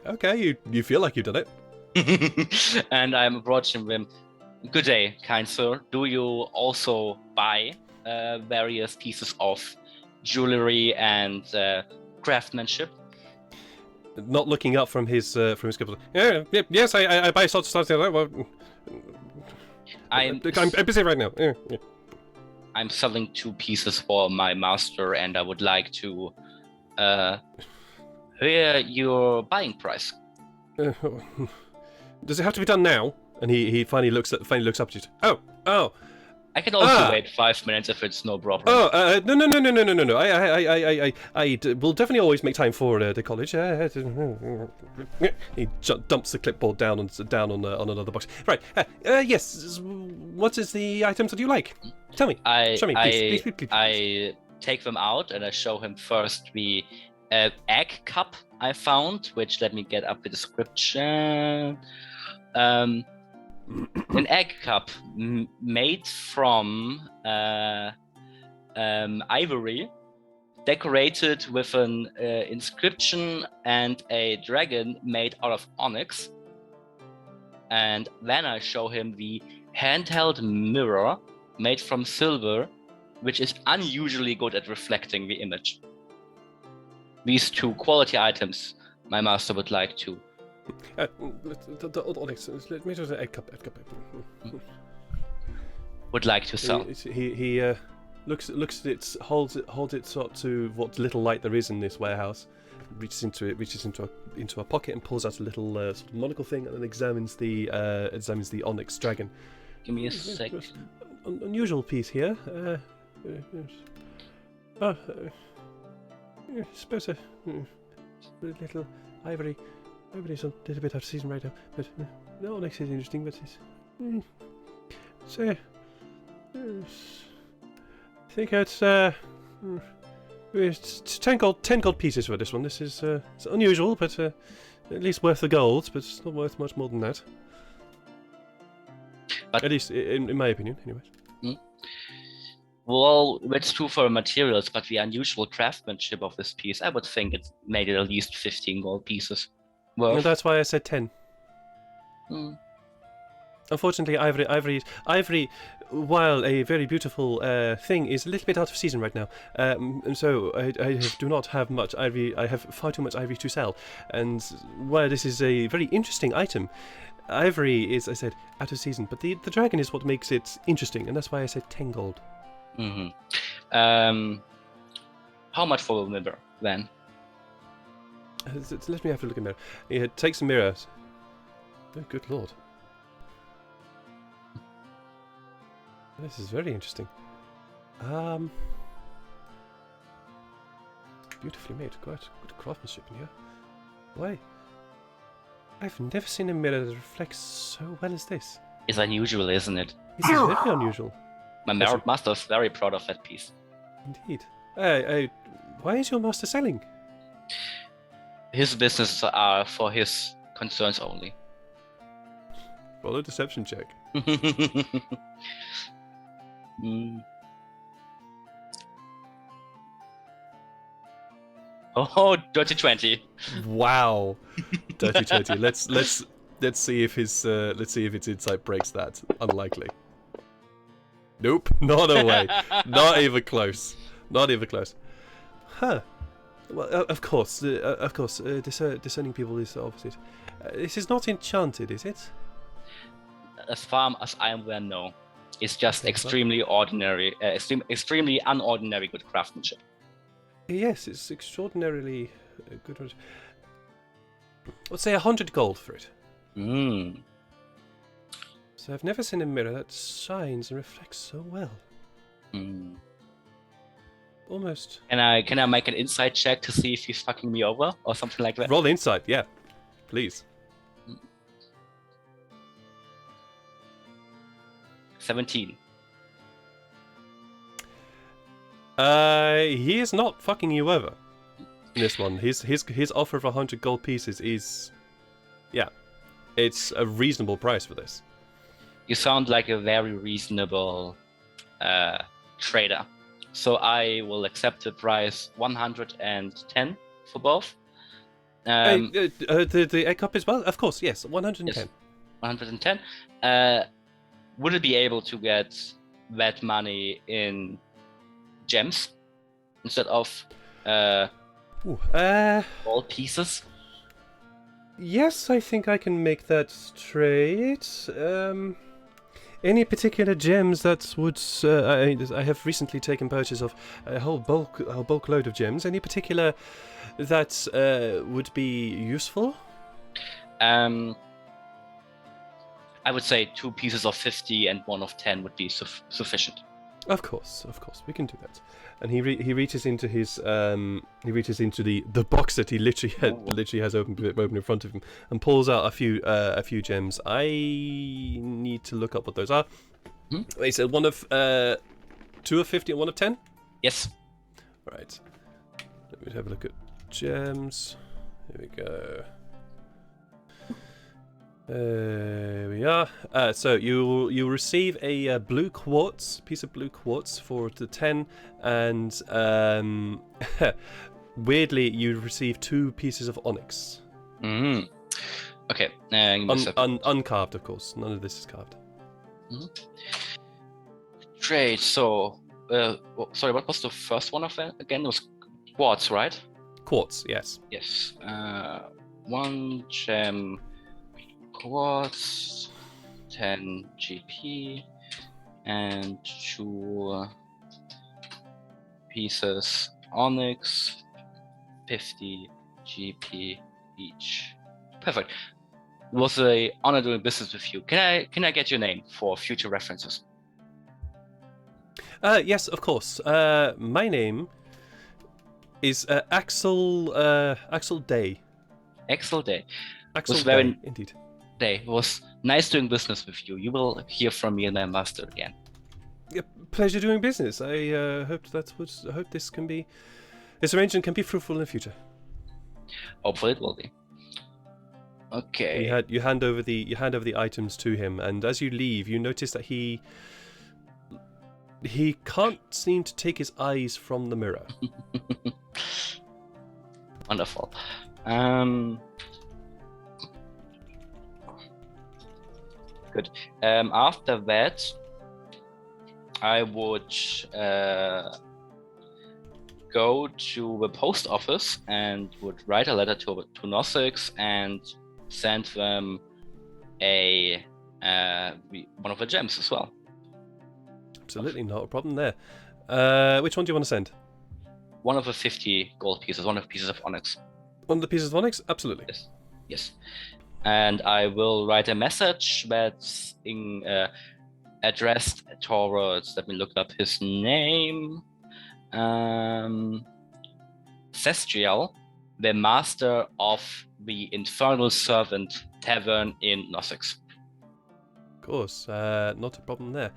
Speaker 1: Okay, you feel like you've done it.
Speaker 2: And I'm approaching him. Good day, kind sir. Do you also buy various pieces of jewelry and craftsmanship?
Speaker 1: Not looking up from his clipboard. Yes, I buy sorts of stuff. I'm busy right now. Yeah.
Speaker 2: I'm selling 2 pieces for my master, and I would like to hear your buying price.
Speaker 1: Does it have to be done now? And he finally looks up at you. Oh.
Speaker 2: I can also wait 5 minutes if it's no problem.
Speaker 1: No. I will definitely always make time for the college. He dumps the clipboard down on another box. Right. Yes. What is the items that you like? Tell me. Show me, please.
Speaker 2: I take them out and I show him first the egg cup I found, which, let me get up the description. An egg cup made from ivory, decorated with an inscription and a dragon made out of onyx. And then I show him the handheld mirror made from silver, which is unusually good at reflecting the image. These 2 quality items my master would like to.
Speaker 1: Onyx. Let me do the egg cup.
Speaker 2: Would like to sell.
Speaker 1: He looks at it, holds it sort to what little light there is in this warehouse, reaches into a pocket and pulls out a little sort of monocle thing, and then examines the onyx dragon.
Speaker 2: Give me a sec.
Speaker 1: Unusual piece here. I suppose a little ivory. Ivory's a little bit out of season right now, but the onyx is interesting. But I think it's 10 gold pieces for this one. This is it's unusual, but At least worth the gold, but it's not worth much more than that.
Speaker 2: But
Speaker 1: at least in my opinion, anyway.
Speaker 2: Well, it's true for materials, but the unusual craftsmanship of this piece, I would think it made it at least 15 gold pieces worth.
Speaker 1: And that's why I said 10. Unfortunately, ivory, while a very beautiful thing, is a little bit out of season right now. And so I do not have much ivory. I have far too much ivory to sell. And while this is a very interesting item, ivory is, I said, out of season. But the dragon is what makes it interesting, and that's why I said 10 gold.
Speaker 2: How much for the mirror then?
Speaker 1: Let me have a look at the mirror. It takes a mirror. Oh, good lord. This is very interesting. Beautifully made. Quite good craftsmanship in here. Why? I've never seen a mirror that reflects so well as this.
Speaker 2: It's unusual, isn't it?
Speaker 1: This is very unusual.
Speaker 2: My master is very proud of that piece.
Speaker 1: Indeed. Why is your master selling?
Speaker 2: His businesses are for his concerns only.
Speaker 1: Roll a deception check.
Speaker 2: Oh, dirty 20.
Speaker 1: Wow. Dirty 20. Let's see if his its insight breaks that. Unlikely. Nope, not a way. Not even close. Not even close. Huh. Well, of course, discerning people is the opposite. This is not enchanted, is it?
Speaker 2: As far as I am aware, no. It's just extremely ordinary, extremely unordinary good craftsmanship.
Speaker 1: Yes, it's extraordinarily good. Let's say 100 gold for it. So I've never seen a mirror that shines and reflects so well. Almost.
Speaker 2: Can I make an insight check to see if he's fucking me over or something like that?
Speaker 1: Roll insight, yeah, please.
Speaker 2: 17.
Speaker 1: He is not fucking you over in this one. His offer of 100 gold pieces is, yeah, it's a reasonable price for this.
Speaker 2: You sound like a very reasonable trader. So I will accept the price 110 for both.
Speaker 1: The egg cup as well? Of course, yes, 110.
Speaker 2: Yes, 110. Would it be able to get that money in gems instead of gold pieces?
Speaker 1: Yes, I think I can make that trade. Any particular gems that would... I have recently taken purchase of a whole bulk load of gems. Any particular that would be useful?
Speaker 2: I would say 2 pieces of 50 and 1 of 10 would be sufficient.
Speaker 1: Of course, we can do that. And he reaches into his the box that he literally has open in front of him and pulls out a few gems. I need to look up what those are. Wait, so 2 of 50 and 1 of 10?
Speaker 2: Yes.
Speaker 1: Right. Let me have a look at gems. Here we go. There we are. So you receive a piece of blue quartz for the 10, and weirdly you receive 2 pieces of onyx.
Speaker 2: Okay.
Speaker 1: Uncarved, of course. None of this is carved.
Speaker 2: Great. So, sorry, what was the first one of that again? It was quartz, right?
Speaker 1: Quartz, yes.
Speaker 2: Yes. 1 gem. Quartz, 10 GP, and 2 pieces onyx, 50 GP each. Perfect. It was an honor doing business with you. Can I get your name for future references?
Speaker 1: Yes, of course. My name is Axel Day.
Speaker 2: Axel Day.
Speaker 1: Axel Day, indeed.
Speaker 2: It was nice doing business with you. You will hear from me and my master again.
Speaker 1: Yeah, pleasure doing business. I hope this arrangement can be fruitful in the future.
Speaker 2: Hopefully it will be. Okay.
Speaker 1: You hand over the items to him, and as you leave, you notice that he can't seem to take his eyes from the mirror.
Speaker 2: Wonderful. Good. After that, I would go to the post office and would write a letter to Nosix and send them one of the gems as well.
Speaker 1: Absolutely not a problem there. Which one do you want to send?
Speaker 2: One of the 50 gold pieces, one of the pieces of onyx.
Speaker 1: One of the pieces of onyx? Absolutely.
Speaker 2: Yes. And I will write a message that's addressed towards, let me look up his name, Cestriel, the master of the Infernal Servant Tavern in Nosix.
Speaker 1: Of course, not a problem there.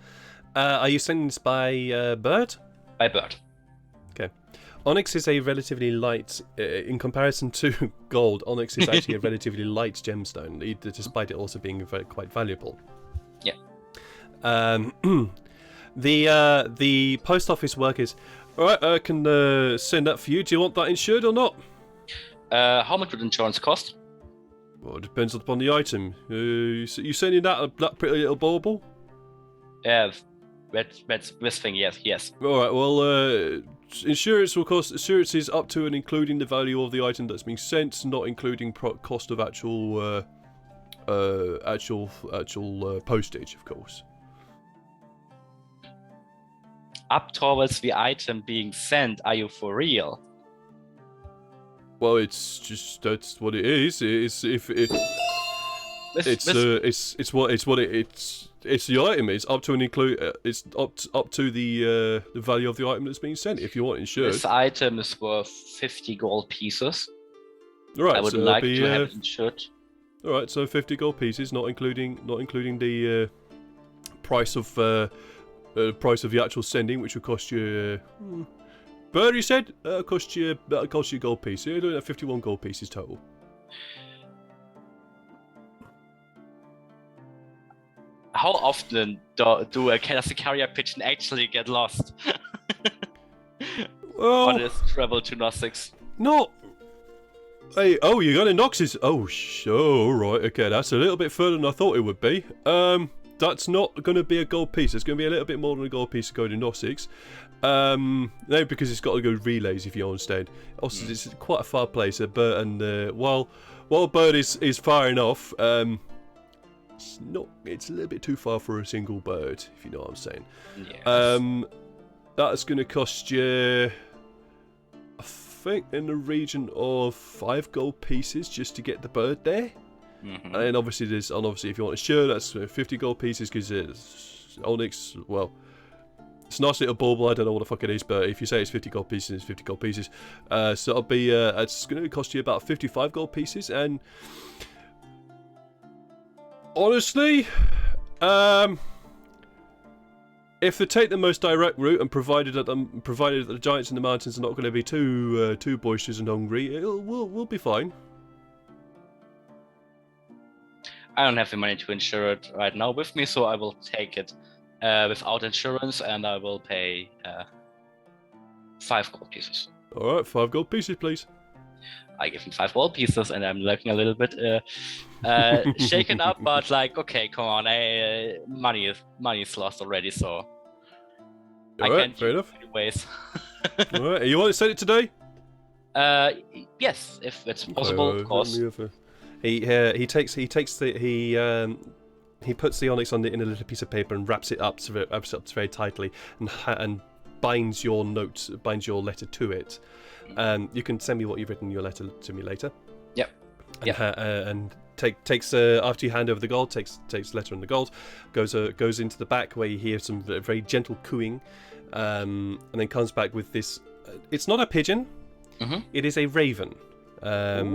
Speaker 1: Are you sending this by bird?
Speaker 2: By bird.
Speaker 1: Okay. Onyx is a relatively light, in comparison to gold, onyx is actually a relatively light gemstone, despite it also being quite valuable.
Speaker 2: Yeah.
Speaker 1: The post office workers, alright, I can send that for you. Do you want that insured or not?
Speaker 2: How much would insurance cost?
Speaker 1: Well, it depends upon the item. You sending that pretty little bauble?
Speaker 2: Yeah, that's this thing, yes.
Speaker 1: Alright, well, insurance is up to and including the value of the item that's being sent, not including cost of actual postage, of course.
Speaker 2: Up towards the item being sent, are you for real?
Speaker 1: Well, it's just that's what it is. It's the item. It's up to and include. It's up to the value of the item that's being sent. If you want insured,
Speaker 2: this item is worth 50 gold pieces.
Speaker 1: Right,
Speaker 2: I would like to have it insured.
Speaker 1: All right, so 50 gold pieces, not including the price of the actual sending, which will cost you. Bird, you said that'll cost you gold pieces. You're doing 51 gold pieces total.
Speaker 2: How often does a carrier pigeon actually get lost?
Speaker 1: Well,
Speaker 2: on his travel to Nosix?
Speaker 1: No. Hey, oh, you're going to Nox's. Oh, sure, right, okay, that's a little bit further than I thought it would be. That's not going to be a gold piece. It's going to be a little bit more than a gold piece to go to Nosix. No, because it's got to go relays, if you understand. Also, it's quite a far place. While Bird is far enough, it's a little bit too far for a single bird, if you know what I'm saying.
Speaker 2: Yes.
Speaker 1: That's going to cost you, I think, in the region of 5 gold pieces just to get the bird there.
Speaker 2: Mm-hmm.
Speaker 1: And then obviously if you want to share, that's 50 gold pieces, because it's onyx. Well, it's a nice little bauble. I don't know what the fuck it is, but if you say it's 50 gold pieces, it's 50 gold pieces. So it'll be it's going to cost you about 55 gold pieces. And honestly, if they take the most direct route, and provided that the giants in the mountains are not going to be too boisterous and hungry, we'll be fine.
Speaker 2: I don't have the money to insure it right now with me, so I will take it without insurance, and I will pay 5 gold pieces.
Speaker 1: All right, 5 gold pieces, please.
Speaker 2: I give him 5 gold pieces, and I'm looking a little bit shaken up, but like, okay, come on, money is lost already, so
Speaker 1: All right, fair enough.
Speaker 2: Anyways.
Speaker 1: All right, you want to send it today?
Speaker 2: Yes, if it's possible, of course.
Speaker 1: He puts the onyx in a little piece of paper and wraps it up very tightly, and binds your letter to it. You can send me what you've written in your letter to me later.
Speaker 2: Yep.
Speaker 1: And takes after you hand over the gold, takes the letter and the gold, goes into the back where you hear some very gentle cooing, and then comes back with this. It's not a pigeon.
Speaker 2: Mm-hmm.
Speaker 1: It is a raven. A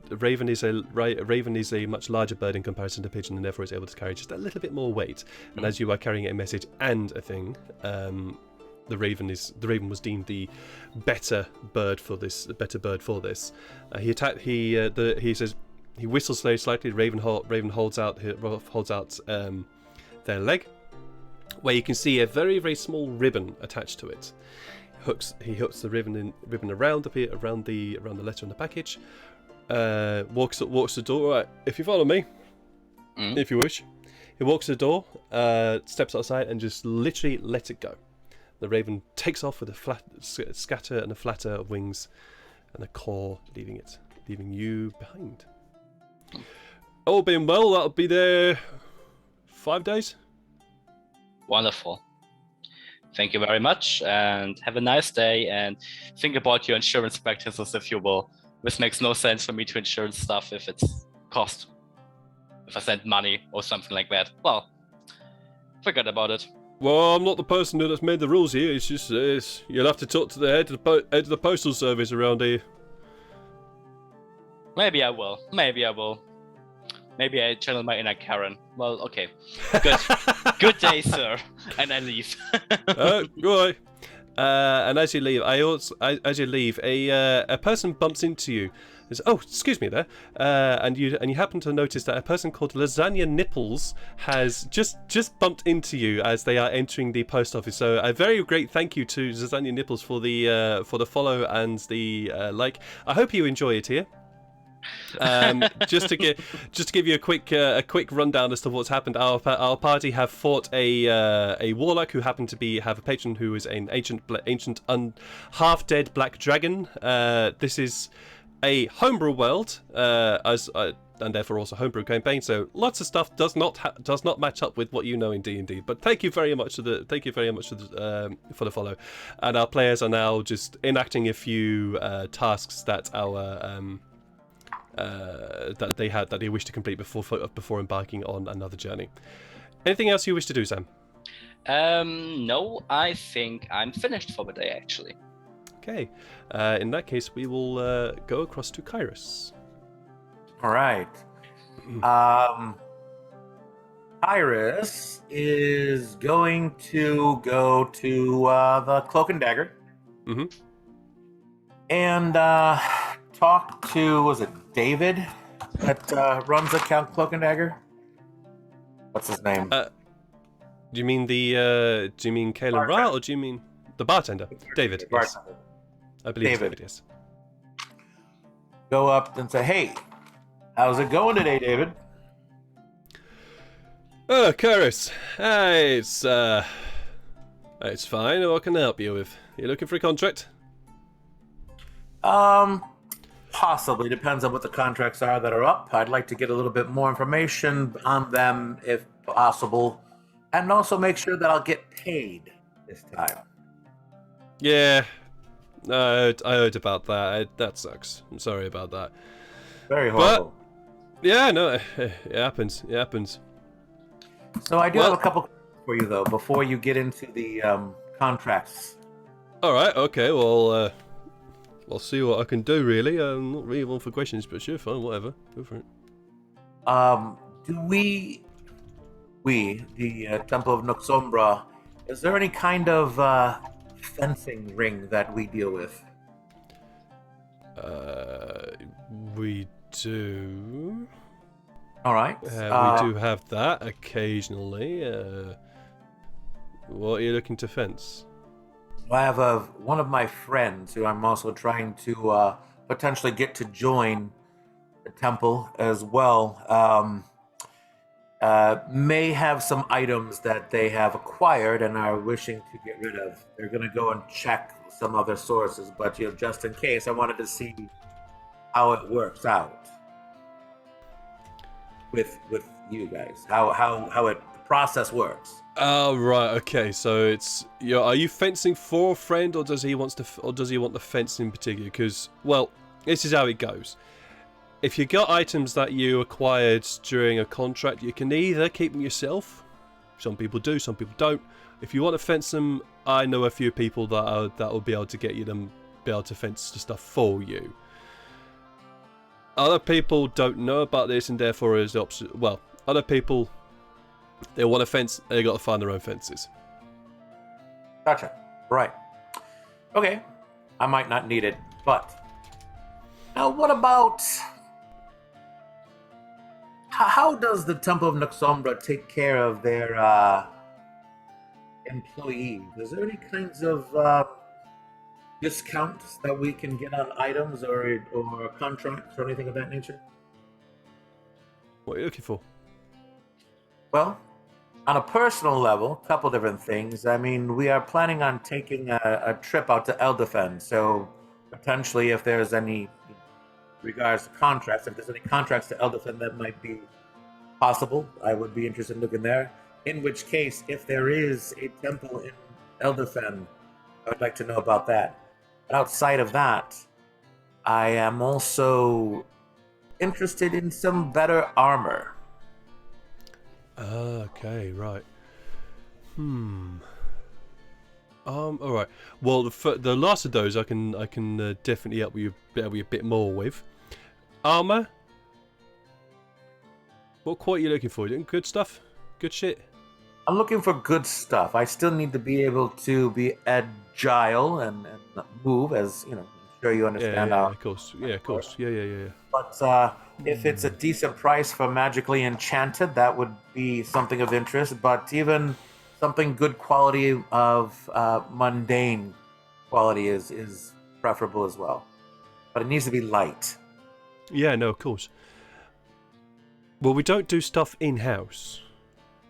Speaker 1: raven is a much larger bird in comparison to pigeon, and therefore is able to carry just a little bit more weight. And as you are carrying a message and a thing, the raven was deemed the better bird for this. He says, He whistles very slightly. Raven holds out their leg, where you can see a very, very small ribbon attached to it. He hooks the ribbon around the letter in the package. Walks the door. Right, if you follow me, if you wish. He walks to the door, steps outside, and just literally lets it go. The raven takes off with a scatter and a flatter of wings, and a core leaving you behind. All being well, that'll be there 5 days.
Speaker 2: Wonderful. Thank you very much, and have a nice day. And think about your insurance practices, if you will. This makes no sense for me to insure stuff if it's cost. If I send money or something like that, well, forget about it.
Speaker 1: Well, I'm not the person that's made the rules here. It's just you'll have to talk to the head of the postal service around here.
Speaker 2: Maybe I will. Maybe I channel my inner Karen. Well, okay. Good. Good day, sir. And I leave.
Speaker 1: Goodbye. And as you leave, a person bumps into you. Oh, excuse me there. And you happen to notice that a person called Lasagna Nipples has just bumped into you as they are entering the post office. So a very great thank you to Lasagna Nipples for the follow and the like. I hope you enjoy it here. Just to give you a quick rundown as to what's happened. Our party have fought a warlock who happened to have a patron who is an ancient half dead black dragon. This is a homebrew world, and therefore also homebrew campaign. So lots of stuff does not match up with what you know in D&D. But thank you very much for the follow. And our players are now just enacting a few tasks that that they wish to complete before embarking on another journey. Anything else you wish to do, Sam?
Speaker 2: No, I think I'm finished for the day, actually.
Speaker 1: Okay. In that case, we will go across to Kyrus.
Speaker 3: All right. Iris is going to go to the Cloak and Dagger.
Speaker 1: Mm-hmm.
Speaker 3: And talk to, was it David that runs account Cloak and Dagger? What's his name?
Speaker 1: Do you mean Kalen Ra, or do you mean the bartender? David. Yes. I believe it's David, yes.
Speaker 3: Go up and say, hey, how's it going today, David?
Speaker 1: Oh, Kyrus. Hey, it's fine. What can I help you with? You looking for a contract?
Speaker 3: Possibly. Depends on what the contracts are that are up. I'd like to get a little bit more information on them if possible. And also make sure that I'll get paid this time.
Speaker 1: Yeah. I heard about that. That sucks. I'm sorry about that.
Speaker 3: Very horrible.
Speaker 1: But, yeah, no, it happens. It happens.
Speaker 3: So I do have a couple for you, though, before you get into the contracts.
Speaker 1: All right. Okay. Well, I'll see what I can do, really. I'm not really one for questions, but sure, fine, whatever. Go for it.
Speaker 3: Do we, the Temple of Noxombra, is there any kind of fencing ring that we deal with?
Speaker 1: We do.
Speaker 3: All right.
Speaker 1: We do have that occasionally. What are you looking to fence?
Speaker 3: I have one of my friends who I'm also trying to potentially get to join the temple as well. May have some items that they have acquired and are wishing to get rid of. They're going to go and check some other sources, but just in case, I wanted to see how it works out with you guys. How the process works.
Speaker 1: Oh right, okay. So it's are you fencing for a friend, or does he want the fence in particular? Because this is how it goes. If you got items that you acquired during a contract, you can either keep them yourself. Some people do, some people don't. If you want to fence them, I know a few people that will be able to get you them, be able to fence the stuff for you. Other people don't know about this, and therefore is the option. Well, other people, they want a fence, they got to find their own fences.
Speaker 3: Gotcha. Right. Okay. I might not need it, but now what about How does the Temple of Noxombra take care of their employees? Is there any kinds of discounts that we can get on items or contracts or anything of that nature?
Speaker 1: What are you looking for?
Speaker 3: Well, on a personal level, a couple different things. I mean, we are planning on taking a trip out to Eldafen, so potentially if there's any regards to contracts, if there's any contracts to Eldafen that might be possible, I would be interested in looking there. In which case, if there is a temple in Eldafen, I would like to know about that. But outside of that, I am also interested in some better armor.
Speaker 1: Okay, right. All right. Well, the last of those I can definitely help you a bit more with. Armor. What quality are you looking for? You looking good stuff? Good shit?
Speaker 3: I'm looking for good stuff. I still need to be able to be agile and move, as you know. I'm sure you understand.
Speaker 1: Yeah, of course. Yeah, of course. Yeah.
Speaker 3: But if it's a decent price for magically enchanted, that would be something of interest. But even something good quality of mundane quality is preferable as well. But it needs to be light.
Speaker 1: Yeah, no, of course. Well, we don't do stuff in-house.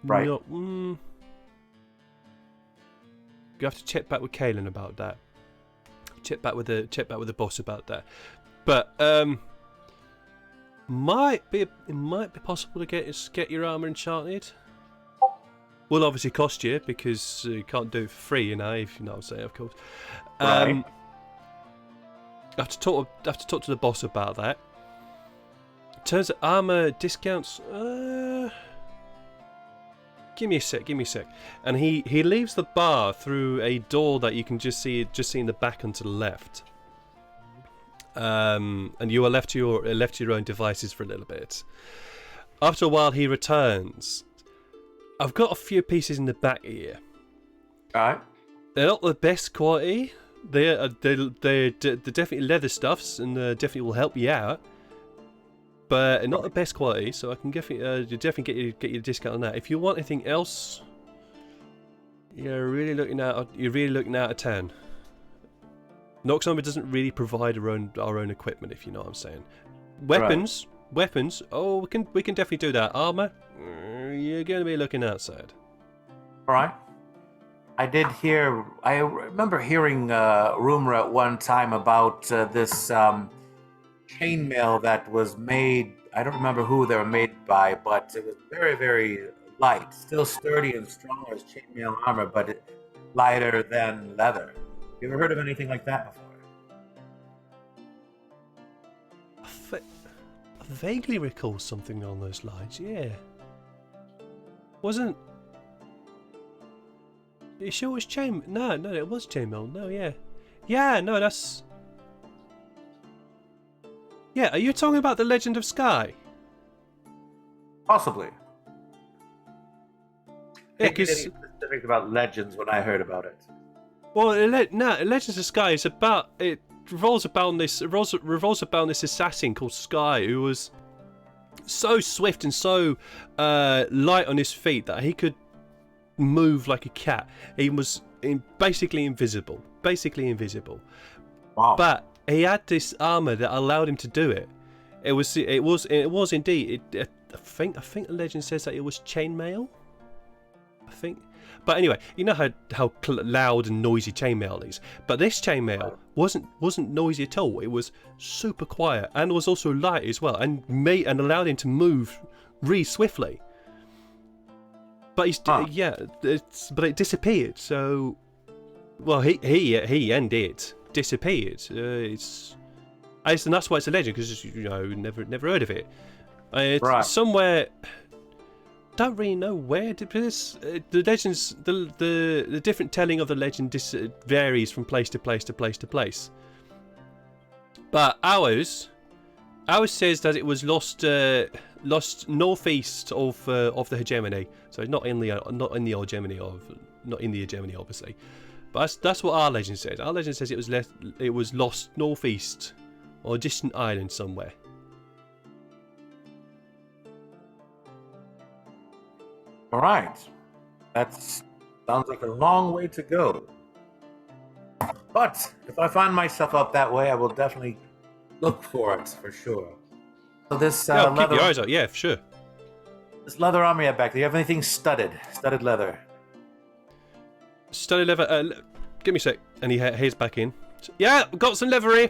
Speaker 3: Right.
Speaker 1: You have to check back with Kaelin about that. Check back with the boss about that. But it might be possible to get your armor enchanted. Will obviously cost you because you can't do it for free, if you know what I'm saying, of course.
Speaker 3: Right.
Speaker 1: I have to talk to the boss about that. In terms of armor discounts, give me a sec. And he leaves the bar through a door that you can just see in the back and to the left. And you are left to your own devices for a little bit. After a while, he returns. I've got a few pieces in the back here.
Speaker 3: Alright.
Speaker 1: They're not the best quality. They're definitely leather stuffs and definitely will help you out. But not the best quality, so I can definitely get you a discount on that. If you want anything else, you're really looking out of town. Noxombra doesn't really provide our own equipment, if you know what I'm saying. Weapons. Oh, we can definitely do that. Armor, you're going to be looking outside.
Speaker 3: All right. I remember hearing a rumor at one time about this chainmail that was made. I don't remember who they were made by, but it was very, very light, still sturdy and strong as chainmail armor, but lighter than leather. You ever heard of anything like that before?
Speaker 1: I vaguely recall something along those lines. Yeah. Wasn't. You sure it was chain? No, it was chainmail. No, yeah. Yeah, no, that's. Yeah, are you talking about the Legend of Sky?
Speaker 3: Possibly.
Speaker 1: Yeah,
Speaker 3: Can't get
Speaker 1: because
Speaker 3: any specifics about legends when I heard about it.
Speaker 1: well, Legends of Sky is about it revolves about this assassin called Sky who was so swift and so light on his feet that he could move like a cat. He was basically invisible.
Speaker 3: Wow.
Speaker 1: But he had this armor that allowed him to do it. It was indeed. I think the legend says that it was chainmail. I think. But anyway, you know how loud and noisy chainmail is. But this chainmail wasn't noisy at all. It was super quiet and was also light as well, and allowed him to move really swiftly. But but it disappeared. So, well, he and it disappeared. And that's why it's a legend, because never heard of it. It's somewhere. Don't really know where, because the legends, the different telling of the legend varies from place to place. But ours says that it was lost northeast of the hegemony, so not in the hegemony obviously. But that's what our legend says. Our legend says it was lost northeast or a distant island somewhere.
Speaker 3: All right. That sounds like a long way to go. But if I find myself up that way, I will definitely look for it for sure. So this
Speaker 1: Yeah, keep
Speaker 3: leather,
Speaker 1: your eyes out. Yeah, sure.
Speaker 3: this leather armor you have back there, do you have anything studded? Studded leather.
Speaker 1: Studded leather. Give me a sec. And he heads back in. Yeah, got some leather here.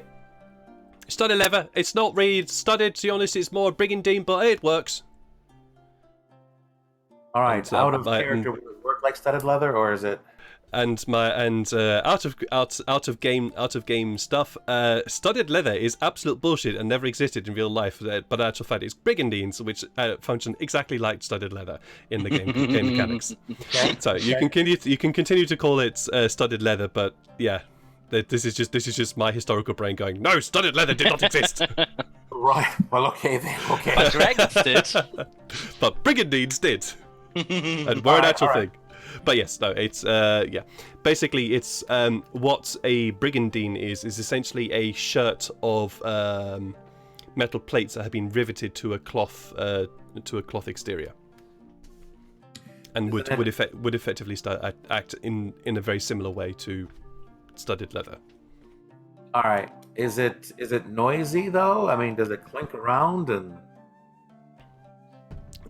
Speaker 1: Studded leather. It's not really studded, to be honest. It's more brigandine, but it works.
Speaker 3: All right.
Speaker 1: And,
Speaker 3: Out of character, would it work like studded leather, or is it?
Speaker 1: And out of game stuff. Studded leather is absolute bullshit and never existed in real life. But actual fact, it's brigandines, which function exactly like studded leather in the game mechanics.
Speaker 3: Okay.
Speaker 1: So you can continue to call it studded leather, but yeah, this is just my historical brain going, no, studded leather did not exist.
Speaker 3: Right. Well, okay then. Okay.
Speaker 2: But dragons did.
Speaker 1: But brigandines did, and were an actual thing. But yes, no, it's yeah. Basically, it's what a brigandine is essentially a shirt of metal plates that have been riveted to a cloth exterior, and would effectively act in a very similar way to studded leather.
Speaker 3: All right. Is it noisy though? I mean, does it clink around and?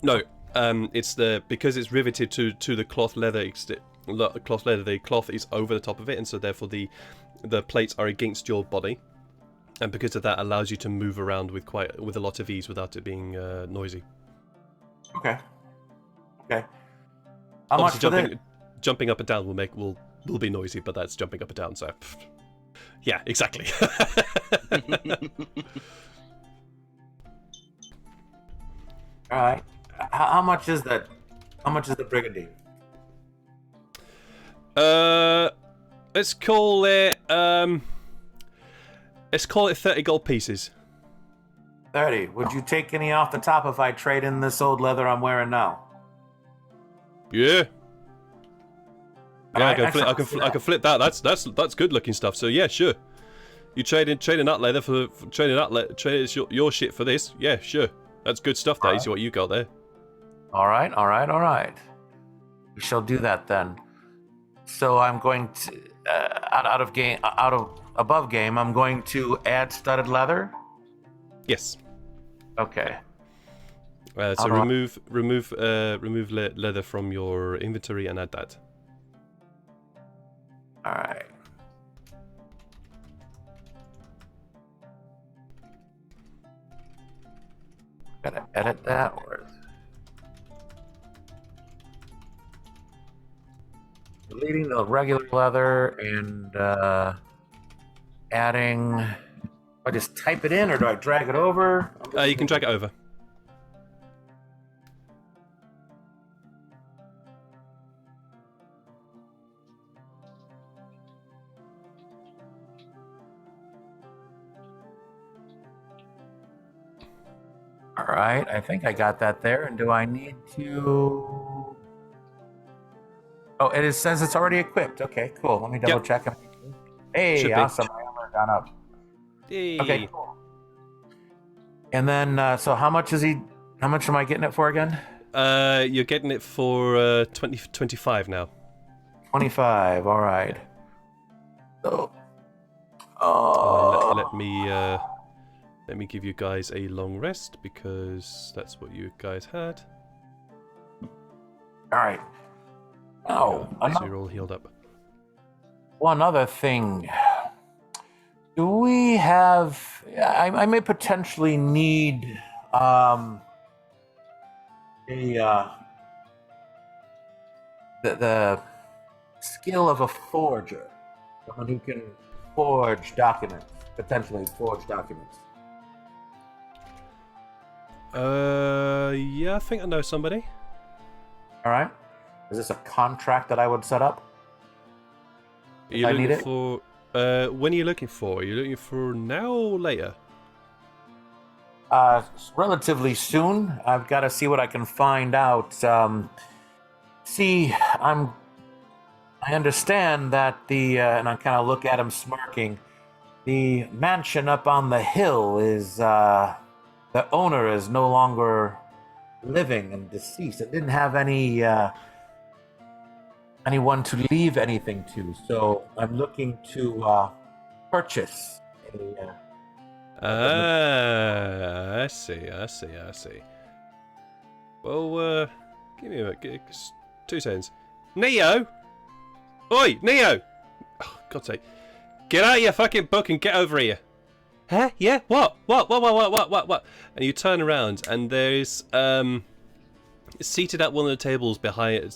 Speaker 1: No. It's because it's riveted to the cloth leather. The cloth is over the top of it, and so therefore the plates are against your body, and because of that, allows you to move around with a lot of ease without it being noisy.
Speaker 3: Okay. How much
Speaker 1: jumping up and down will be noisy, but that's jumping up and down. So, yeah, exactly.
Speaker 3: All right. How much is that? How much is the brigandine?
Speaker 1: Let's call it 30 gold pieces.
Speaker 3: 30. Would you take any off the top if I trade in this old leather I'm wearing now?
Speaker 1: Yeah. Yeah,
Speaker 3: Right,
Speaker 1: I can flip that. That's good looking stuff. So yeah, sure. You trade in that leather for trade your shit for this. Yeah, sure. That's good stuff. That is what you got there.
Speaker 3: All right. We shall do that then. So I'm going to above game. I'm going to add studded leather.
Speaker 1: Yes.
Speaker 3: Okay.
Speaker 1: So remove leather from your inventory and add that.
Speaker 3: All right. Gotta edit that or deleting the regular leather and adding. Do I just type it in or do I drag it over?
Speaker 1: You can drag it over.
Speaker 3: All right, I think I got that there. And do I need to? Oh, says it's already equipped. Okay, cool. Let me double check. Hey, awesome! My armor gone up.
Speaker 1: Yay.
Speaker 3: Okay, cool. And then, so how much is he? How much am I getting it for again?
Speaker 1: You're getting it for 25 now.
Speaker 3: 25. All right. So,
Speaker 1: let me give you guys a long rest because that's what you guys had.
Speaker 3: All right. Oh,
Speaker 1: so you're all healed up.
Speaker 3: One other thing. Do we have? I may potentially need the skill of a forger, someone who can forge documents, potentially forge documents.
Speaker 1: Yeah, I think I know somebody.
Speaker 3: All right. Is this a contract that I would set up?
Speaker 1: Are you looking for? When are you looking for? Are you looking for now or later?
Speaker 3: Relatively soon. I've got to see what I can find out. I understand that and I kind of look at him smirking. The mansion up on the hill is the owner is no longer living and deceased. It didn't have anyone to leave anything to. So I'm looking to purchase
Speaker 1: I see. Well, give me 2 seconds. Neo! Oi, Neo! Oh, God's sake. Get out of your fucking book and get over here. Huh? Yeah? What? And you turn around and there's seated at one of the tables behind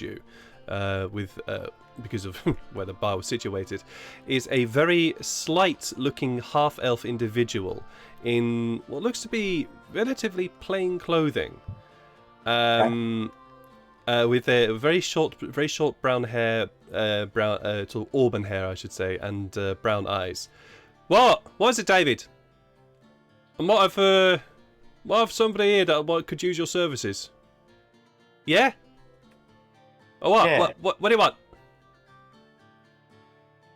Speaker 1: you, with because of where the bar was situated, is a very slight-looking half-elf individual in what looks to be relatively plain clothing, with a very short brown hair, sort of auburn hair, I should say, and brown eyes. What is it, David? I might have somebody here that could use your services. Yeah? Oh, what?
Speaker 3: Yeah.
Speaker 1: What do you want?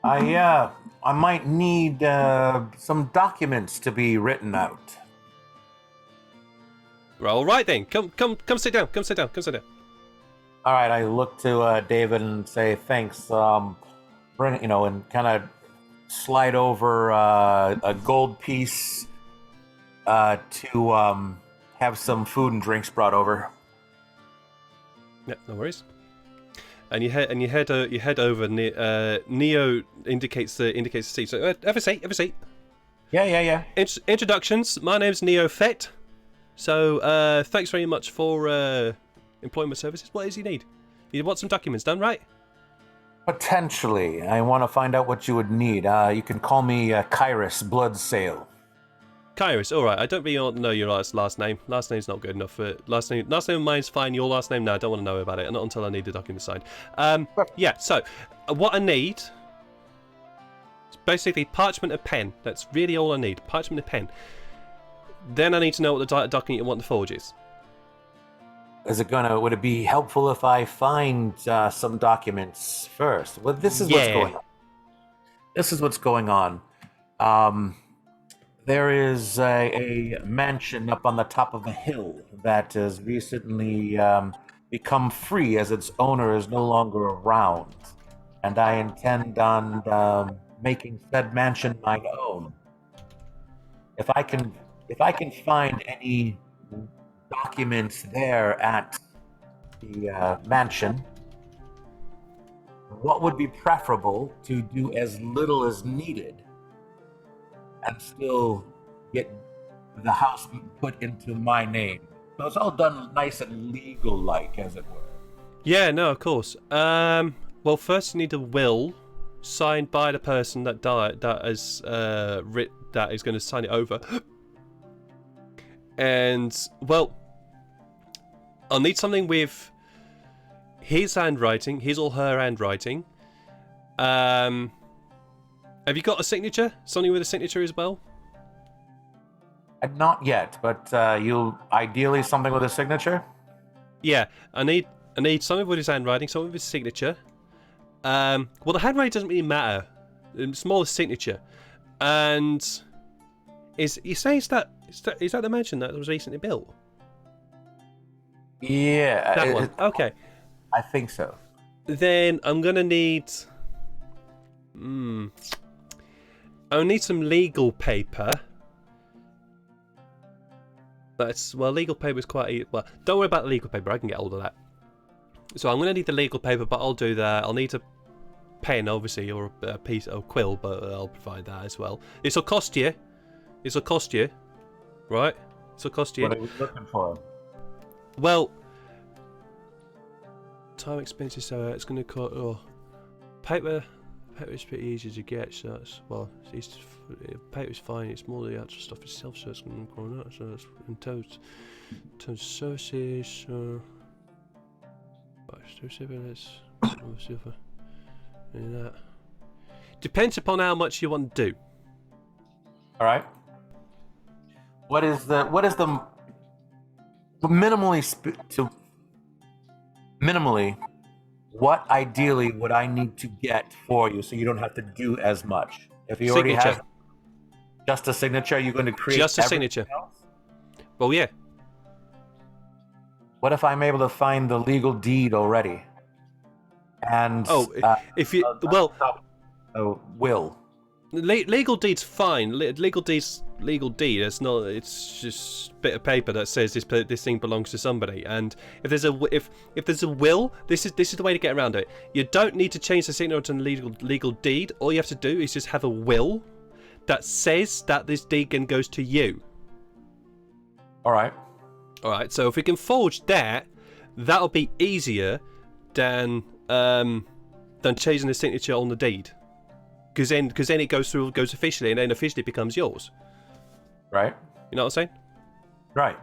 Speaker 3: I might need some documents to be written out.
Speaker 1: Well, all right then. Come sit down. Come sit down.
Speaker 3: All right, I look to David and say thanks. Bring and kind of slide over a gold piece to have some food and drinks brought over.
Speaker 1: Yeah, no worries. And you head over. Neo indicates the seat. So have a seat.
Speaker 3: Yeah.
Speaker 1: Introductions. My name's Neo Fett. So thanks very much for employing my services. What is you need? You want some documents done, right?
Speaker 3: Potentially. I want to find out what you would need. You can call me Kyrus Bloodsale.
Speaker 1: Kyrus, all right. I don't really want to know your last name. Last name's not good enough. Last name of mine's fine. Your last name, no, I don't want to know about it. Not until I need the document signed. Yeah. So, what I need is basically parchment and pen. That's really all I need. Parchment and pen. Then I need to know what the document you want the forge is.
Speaker 3: Would it be helpful if I find some documents first? Well, this is what's going on. This is what's going on. There is a mansion up on the top of a hill that has recently become free as its owner is no longer around. And I intend on making said mansion mine own. If I can find any documents there at the mansion, what would be preferable to do as little as needed and still get the house put into my name? So it's all done nice and legal-like, as it were.
Speaker 1: Yeah, no, of course. Well, first you need a will signed by the person that died, that is going to sign it over. And, well, I'll need something with his handwriting, his or her handwriting. Have you got a signature? Something with a signature as well?
Speaker 3: Not yet, but you ideally something with a signature?
Speaker 1: Yeah, I need something with his handwriting, something with his signature. Well, the handwriting doesn't really matter. It's more the signature. And is that the mansion that was recently built?
Speaker 3: Yeah.
Speaker 1: That one. Okay.
Speaker 3: I think so.
Speaker 1: Then I'm gonna need. I'll need some legal paper. Legal paper is quite. Well, don't worry about the legal paper. I can get hold of that. So I'm gonna need the legal paper, but I'll do that. I'll need a pen, obviously, or a piece of quill, but I'll provide that as well. This'll cost you, right? This'll cost you.
Speaker 3: What are you looking for?
Speaker 1: Well, time expenses, so it's going to cost. Oh, paper is pretty easy to get, so that's paper's fine. It's more the actual stuff itself, so it's going to go out. So it's in terms of services. That depends upon how much you want to do.
Speaker 3: All right. What is the minimally, what ideally would I need to get for you so you don't have to do as much? If you already have just a signature, you're going to create
Speaker 1: just a signature.
Speaker 3: else?
Speaker 1: Well, yeah.
Speaker 3: what if I'm able to find the legal deed already? And
Speaker 1: if you well,
Speaker 3: a will.
Speaker 1: legal deed's fine. Legal deed's legal deed. It's just a bit of paper that says this thing belongs to somebody. And if there's a will, this is the way to get around it. You don't need to change the signature to the legal deed. All you have to do is just have a will that says that this deed goes to you.
Speaker 3: All right.
Speaker 1: So if we can forge that, that'll be easier than changing the signature on the deed, because then it goes officially, and then officially becomes yours.
Speaker 3: Right.
Speaker 1: You know what I'm saying?
Speaker 3: Right.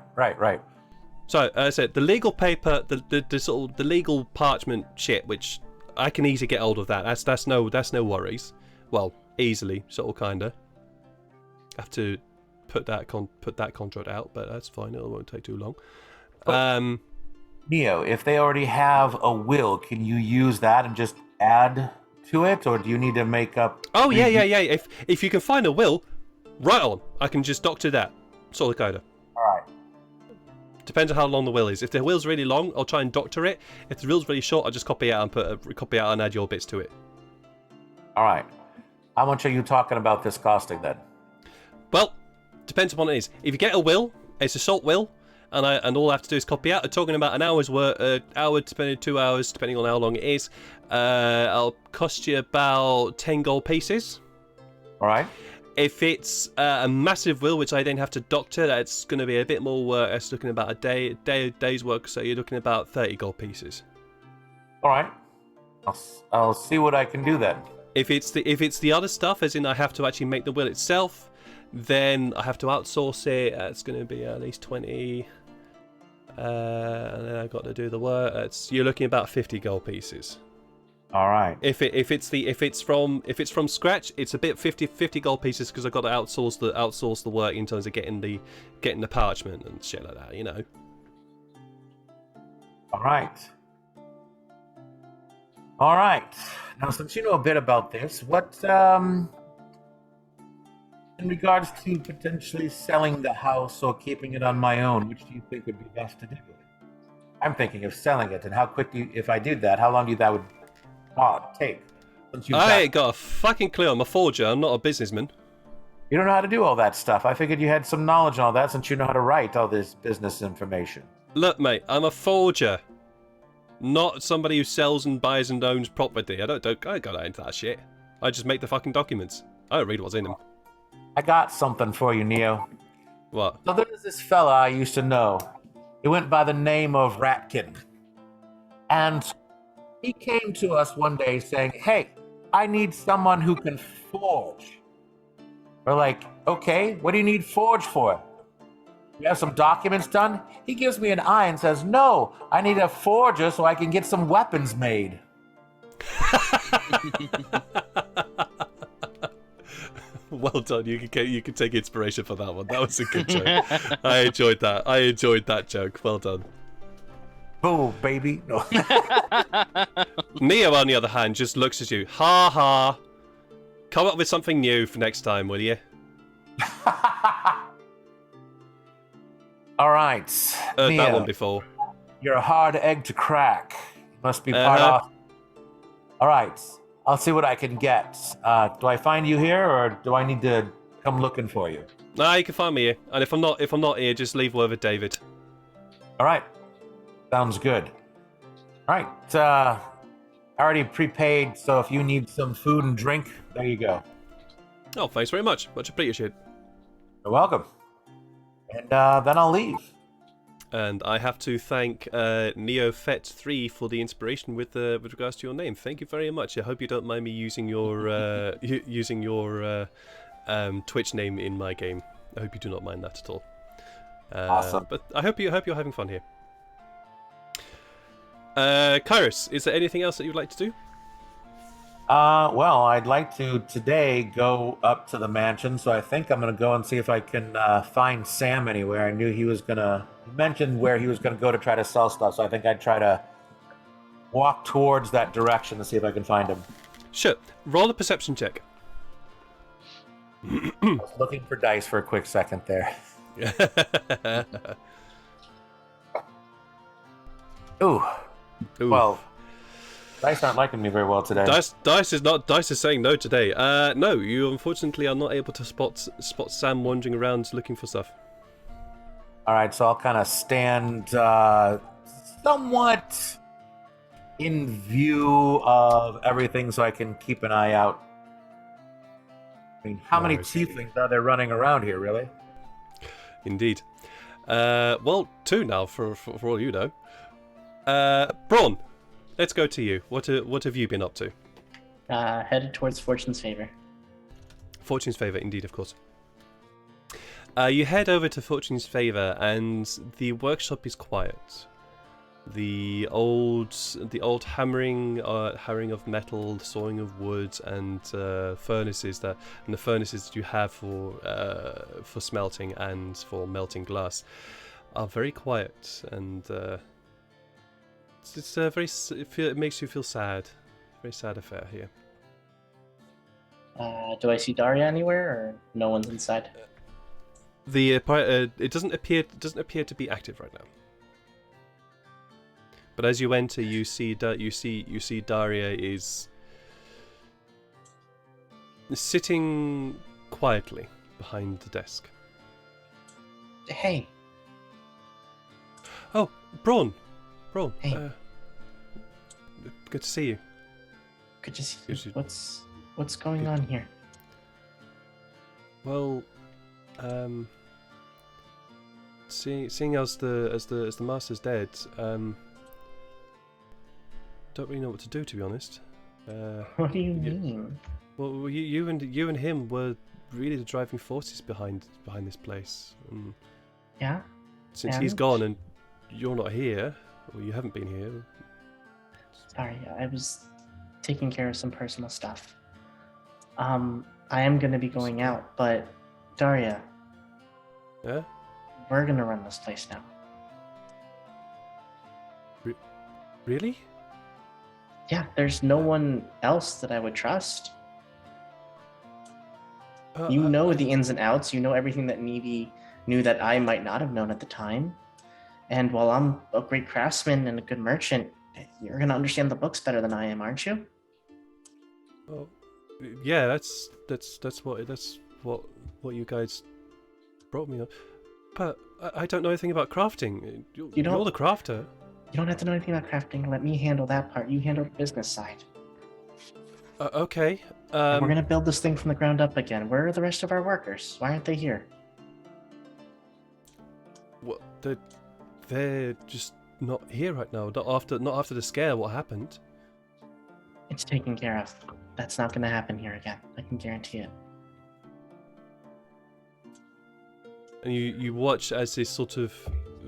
Speaker 1: So as I said, the legal paper, the sort of the legal parchment shit, which I can easily get hold of that. That's no worries. Well, easily, sort of, kinda. Have to put that contract out, but that's fine. It won't take too long.
Speaker 3: Neo, if they already have a will, can you use that and just add to it, or do you need to make up?
Speaker 1: Oh yeah. If you can find a will, right on. I can just doctor that. Sort of, kinda.
Speaker 3: All right.
Speaker 1: Depends on how long the will is. If the will's really long, I'll try and doctor it. If the will's really short, I'll just copy out and add your bits to it.
Speaker 3: All right. How much are you talking about this costing then?
Speaker 1: Well, depends upon what it is. If you get a will, it's a short will, and all I have to do is copy out. I'm talking about an hour's work, hour to 2 hours, depending on how long it is. I'll cost you about 10 gold pieces.
Speaker 3: All right.
Speaker 1: If it's a massive will, which I then have to doctor, that's going to be a bit more work. That's looking about a day's work, so you're looking about 30 gold pieces.
Speaker 3: All right. I'll see what I can do then.
Speaker 1: If it's the other stuff, as in I have to actually make the will itself, then I have to outsource it. It's going to be at least 20, and then I've got to do the work. You're looking about 50 gold pieces.
Speaker 3: All right.
Speaker 1: If it's from scratch, it's a bit 50 gold pieces, because I've got to outsource the work in terms of getting the parchment and shit like that. You know.
Speaker 3: All right. All right. Now, since you know a bit about this, what in regards to potentially selling the house or keeping it on my own, which do you think would be best to do? I'm thinking of selling it, and how quick if I did that, how long do you that would take?
Speaker 1: I ain't got a fucking clue. I'm a forger. I'm not a businessman.
Speaker 3: You don't know how to do all that stuff. I figured you had some knowledge on all that, since you know how to write all this business information.
Speaker 1: Look, mate, I'm a forger, not somebody who sells and buys and owns property. I don't go into that shit. I just make the fucking documents. I don't read what's in them.
Speaker 3: I got something for you, Neo.
Speaker 1: What?
Speaker 3: So there's this fella I used to know. He went by the name of Ratkin. And he came to us one day saying, "Hey, I need someone who can forge." We're like, "Okay, what do you need forge for? You have some documents done?" He gives me an eye and says, "No, I need a forger so I can get some weapons made."
Speaker 1: Well done. You can take inspiration for that one. That was a good joke. I enjoyed that joke. Well done.
Speaker 3: Boo, baby. No.
Speaker 1: Neo, on the other hand, just looks at you. Ha ha. Come up with something new for next time, will you?
Speaker 3: All right.
Speaker 1: Heard
Speaker 3: Neo,
Speaker 1: that one before.
Speaker 3: you're a hard egg to crack. You must be part of. All right. I'll see what I can get. Do I find you here, or do I need to come looking for you?
Speaker 1: Nah, you can find me here. And if I'm not here, just leave word with David.
Speaker 3: All right. Sounds good. All right. I already prepaid, so if you need some food and drink, there you go.
Speaker 1: Oh, thanks very much. Much appreciated.
Speaker 3: You're welcome. And then I'll leave.
Speaker 1: And I have to thank NeoFet3 for the inspiration with regards to your name. Thank you very much. I hope you don't mind me using your Twitch name in my game. I hope you do not mind that at all.
Speaker 3: Awesome.
Speaker 1: But I hope you're having fun here. Kairos, is there anything else that you'd like to do?
Speaker 3: Well, I'd like to today go up to the mansion, so I think I'm going to go and see if I can find Sam anywhere. I knew he mentioned where he was going to go to try to sell stuff, so I think I'd try to walk towards that direction to see if I can find him.
Speaker 1: Sure. Roll a perception check.
Speaker 3: I was looking for dice for a quick second there. Ooh.
Speaker 1: Ooh.
Speaker 3: Well, dice aren't liking me very well today.
Speaker 1: Dice is saying no today. No, you unfortunately are not able to spot Sam wandering around looking for stuff.
Speaker 3: All right, so I'll kind of stand somewhat in view of everything so I can keep an eye out. I mean, how many
Speaker 1: Nice.
Speaker 3: tieflings are there running around here, really?
Speaker 1: Indeed. Well, 2 now for all you know. Braun, let's go to you. What have you been up to?
Speaker 4: Headed towards Fortune's Favor.
Speaker 1: Fortune's Favour, indeed, of course. You head over to Fortune's Favour, and the workshop is quiet. The old hammering of metal, sawing of wood, and furnaces that you have for smelting and for melting glass are very quiet, and it makes you feel sad. Very sad affair here.
Speaker 4: Do I see Daria anywhere, or no one's inside?
Speaker 1: It doesn't appear to be active right now. But as you enter, you see Daria is sitting quietly behind the desk.
Speaker 4: Hey.
Speaker 1: Oh, Braun.
Speaker 4: Hey.
Speaker 1: Good to see you.
Speaker 4: Good to see you.
Speaker 1: Good to-
Speaker 4: What's going on here?
Speaker 1: Well, seeing as the master's dead, don't really know what to do, to be honest.
Speaker 4: What do you mean?
Speaker 1: Well, you and him were really the driving forces behind this place.
Speaker 4: Yeah.
Speaker 1: Since he's gone and you're not here, or you haven't been here.
Speaker 4: Sorry, I was taking care of some personal stuff. I am gonna be going out, but Daria.
Speaker 1: Yeah?
Speaker 4: We're gonna run this place now.
Speaker 1: Really?
Speaker 4: Yeah, there's no one else that I would trust. You know the ins and outs. You know everything that Nevi knew that I might not have known at the time. And while I'm a great craftsman and a good merchant, you're gonna understand the books better than I am, aren't you?
Speaker 1: Well, yeah, that's what you guys brought me on. But I don't know anything about crafting. You're the crafter.
Speaker 4: You don't have to know anything about crafting. Let me handle that part. You handle the business side.
Speaker 1: Okay.
Speaker 4: And we're gonna build this thing from the ground up again. Where are the rest of our workers? Why aren't they here?
Speaker 1: Well, they're just not here right now. Not after the scare. What happened?
Speaker 4: It's taken care of. That's not gonna happen here again. I can guarantee it.
Speaker 1: And you watch as this sort of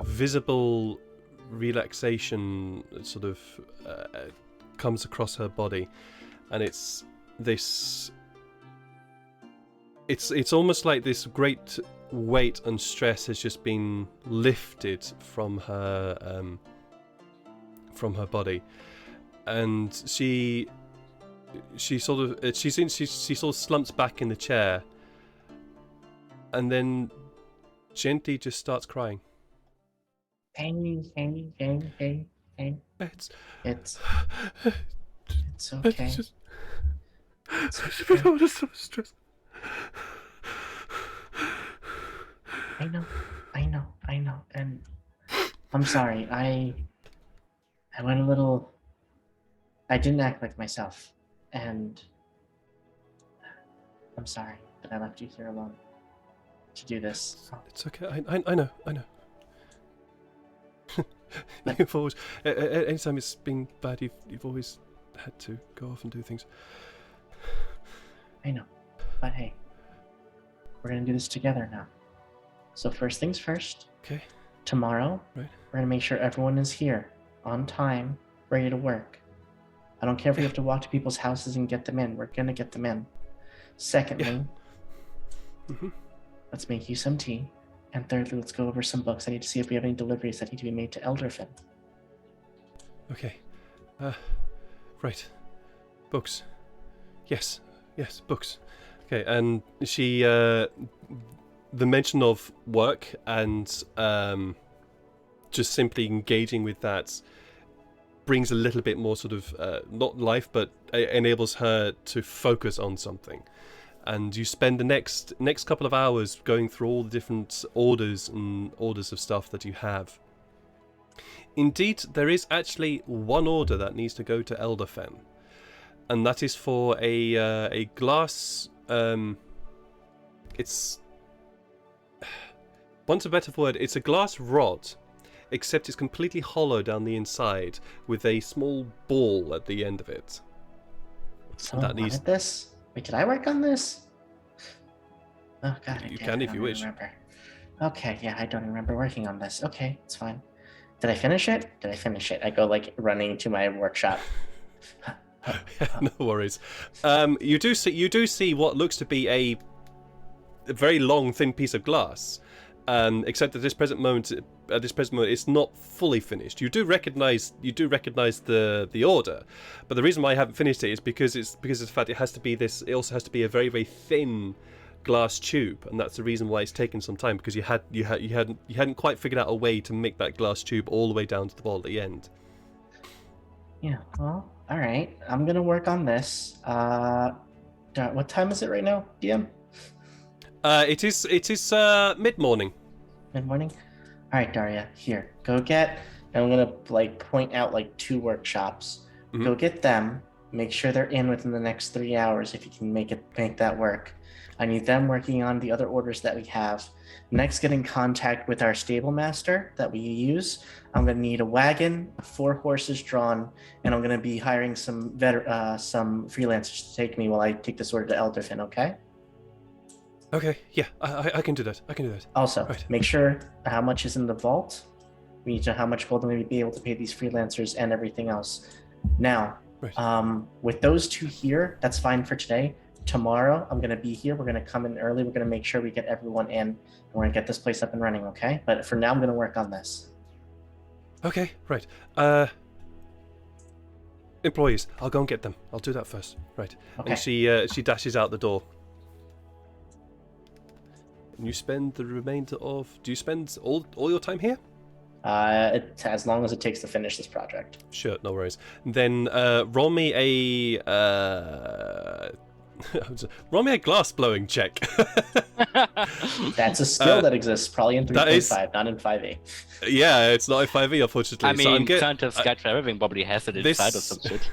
Speaker 1: visible relaxation sort of comes across her body, and it's almost like this great weight and stress has just been lifted from her body, and she sort of slumps back in the chair, and then gently just starts crying.
Speaker 4: Hey.
Speaker 1: It's
Speaker 4: okay.
Speaker 1: It's
Speaker 4: It's
Speaker 1: been
Speaker 4: okay.
Speaker 1: all this stress.
Speaker 4: I know. And I'm sorry. I went a little. I didn't act like myself, and I'm sorry that I left you here alone to do this.
Speaker 1: It's okay. I know. You've always, anytime it's been bad, you've always had to go off and do things.
Speaker 4: I know, but hey, we're gonna do this together now. So first things first.
Speaker 1: Okay.
Speaker 4: Tomorrow,
Speaker 1: Right.
Speaker 4: we're gonna make sure everyone is here on time, ready to work. I don't care if we have to walk to people's houses and get them in. We're gonna get them in. Secondly, let's make you some tea. And thirdly, let's go over some books. I need to see if we have any deliveries that need to be made to Elderfin.
Speaker 1: Okay. Right. Books. Yes, books. Okay, and she, the mention of work and just simply engaging with that brings a little bit more sort of not life, but enables her to focus on something. And you spend the next couple of hours going through all the different orders of stuff that you have. Indeed, there is actually one order that needs to go to Elderfen, and that is for a glass. It's, want a better word, it's a glass rod, except it's completely hollow down the inside with a small ball at the end of it.
Speaker 4: Someone wanted this? Wait, did I work on this? Oh god,
Speaker 1: You can if you wish.
Speaker 4: Remember. Okay, yeah, I don't remember working on this. Okay, it's fine. Did I finish it? I go like running to my workshop.
Speaker 1: No worries. You do see what looks to be a very long, thin piece of glass. Except at this present moment, it's not fully finished. You do recognize the order, but the reason why I haven't finished it is because of the fact it also has to be a very, very thin glass tube, and that's the reason why it's taken some time, because you hadn't quite figured out a way to make that glass tube all the way down to the ball at the end.
Speaker 4: Yeah, well, all right. I'm gonna work on this. What time is it right now, DM?
Speaker 1: It is mid-morning.
Speaker 4: Mid-morning. All right, Daria. Here, go get. And I'm gonna like point out like 2 workshops.
Speaker 1: Mm-hmm.
Speaker 4: Go get them. Make sure they're in within the next 3 hours if you can make that work. I need them working on the other orders that we have. Next, get in contact with our stable master that we use. I'm going to need a wagon, 4 horses drawn, and I'm going to be hiring some freelancers to take me while I take this order to Elderfin, okay?
Speaker 1: Okay, yeah, I can do that.
Speaker 4: Also,
Speaker 1: right.
Speaker 4: Make sure how much is in the vault. We need to know how much gold I'm going to be able to pay these freelancers and everything else. Now,
Speaker 1: right.
Speaker 4: With those 2 here, that's fine for today. Tomorrow, I'm going to be here. We're going to come in early. We're going to make sure we get everyone in. And we're going to get this place up and running, okay? But for now, I'm going to work on this.
Speaker 1: Okay, right. Employees, I'll go and get them. I'll do that first. Right.
Speaker 4: Okay.
Speaker 1: And she dashes out the door. And you spend the remainder of... Do you spend all your time here?
Speaker 4: As long as it takes to finish this project.
Speaker 1: Sure, no worries. Then roll me a... roll me a glass blowing check.
Speaker 4: That's a skill that exists probably in 3.5, not in 5e.
Speaker 1: Yeah, it's not in 5e, unfortunately.
Speaker 2: I mean,
Speaker 1: so
Speaker 2: kind of Sketch Everything probably has it inside or some shit.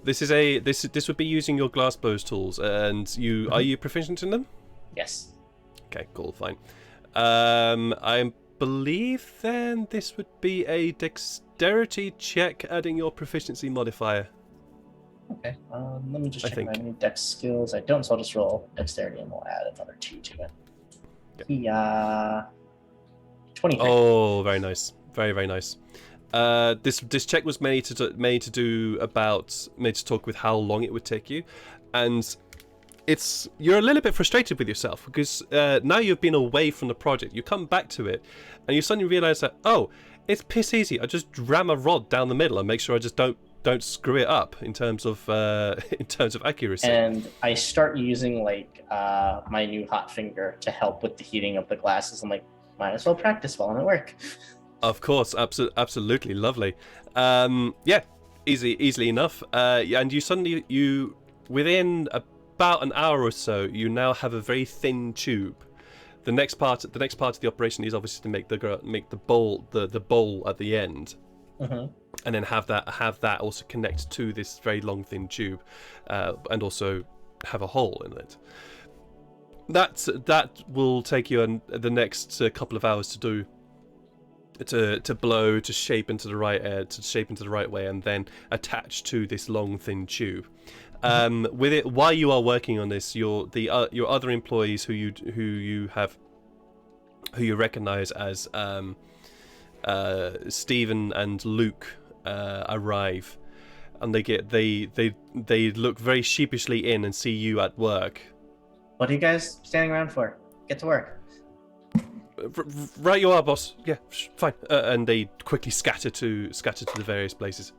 Speaker 1: This would be using your glass blows tools, and you are you proficient in them?
Speaker 4: Yes.
Speaker 1: Okay, cool, fine. I believe then this would be a dexterity check, adding your proficiency modifier.
Speaker 4: Okay, let me just check my new dex skills. I don't, so I'll just roll dexterity and we'll add another 2 to it. Yeah. 23.
Speaker 1: Oh, very nice. Very, very nice. This check was made to talk with how long it would take you, and you're a little bit frustrated with yourself because now you've been away from the project. You come back to it, and you suddenly realise that it's piss easy. I just ram a rod down the middle and make sure I just don't screw it up in terms of accuracy.
Speaker 4: And I start using my new hot finger to help with the heating of the glasses. I'm like, might as well practice while I'm at work.
Speaker 1: Of course, absolutely lovely. Yeah, easily enough. And you within about an hour or so, you now have a very thin tube. The next part of the operation is obviously to make the bowl at the end.
Speaker 4: Mm-hmm.
Speaker 1: And then have that also connect to this very long thin tube, and also have a hole in it. That will take you the next couple of hours to do. To blow, to shape into the right way, and then attach to this long thin tube. With it, while you are working on this, your other employees who you recognize as Stephen and Luke arrive, and they look very sheepishly in and see you at work.
Speaker 4: What are you guys standing around for? Get to work.
Speaker 1: Right you are, boss. Yeah, fine. And they quickly scatter to the various places.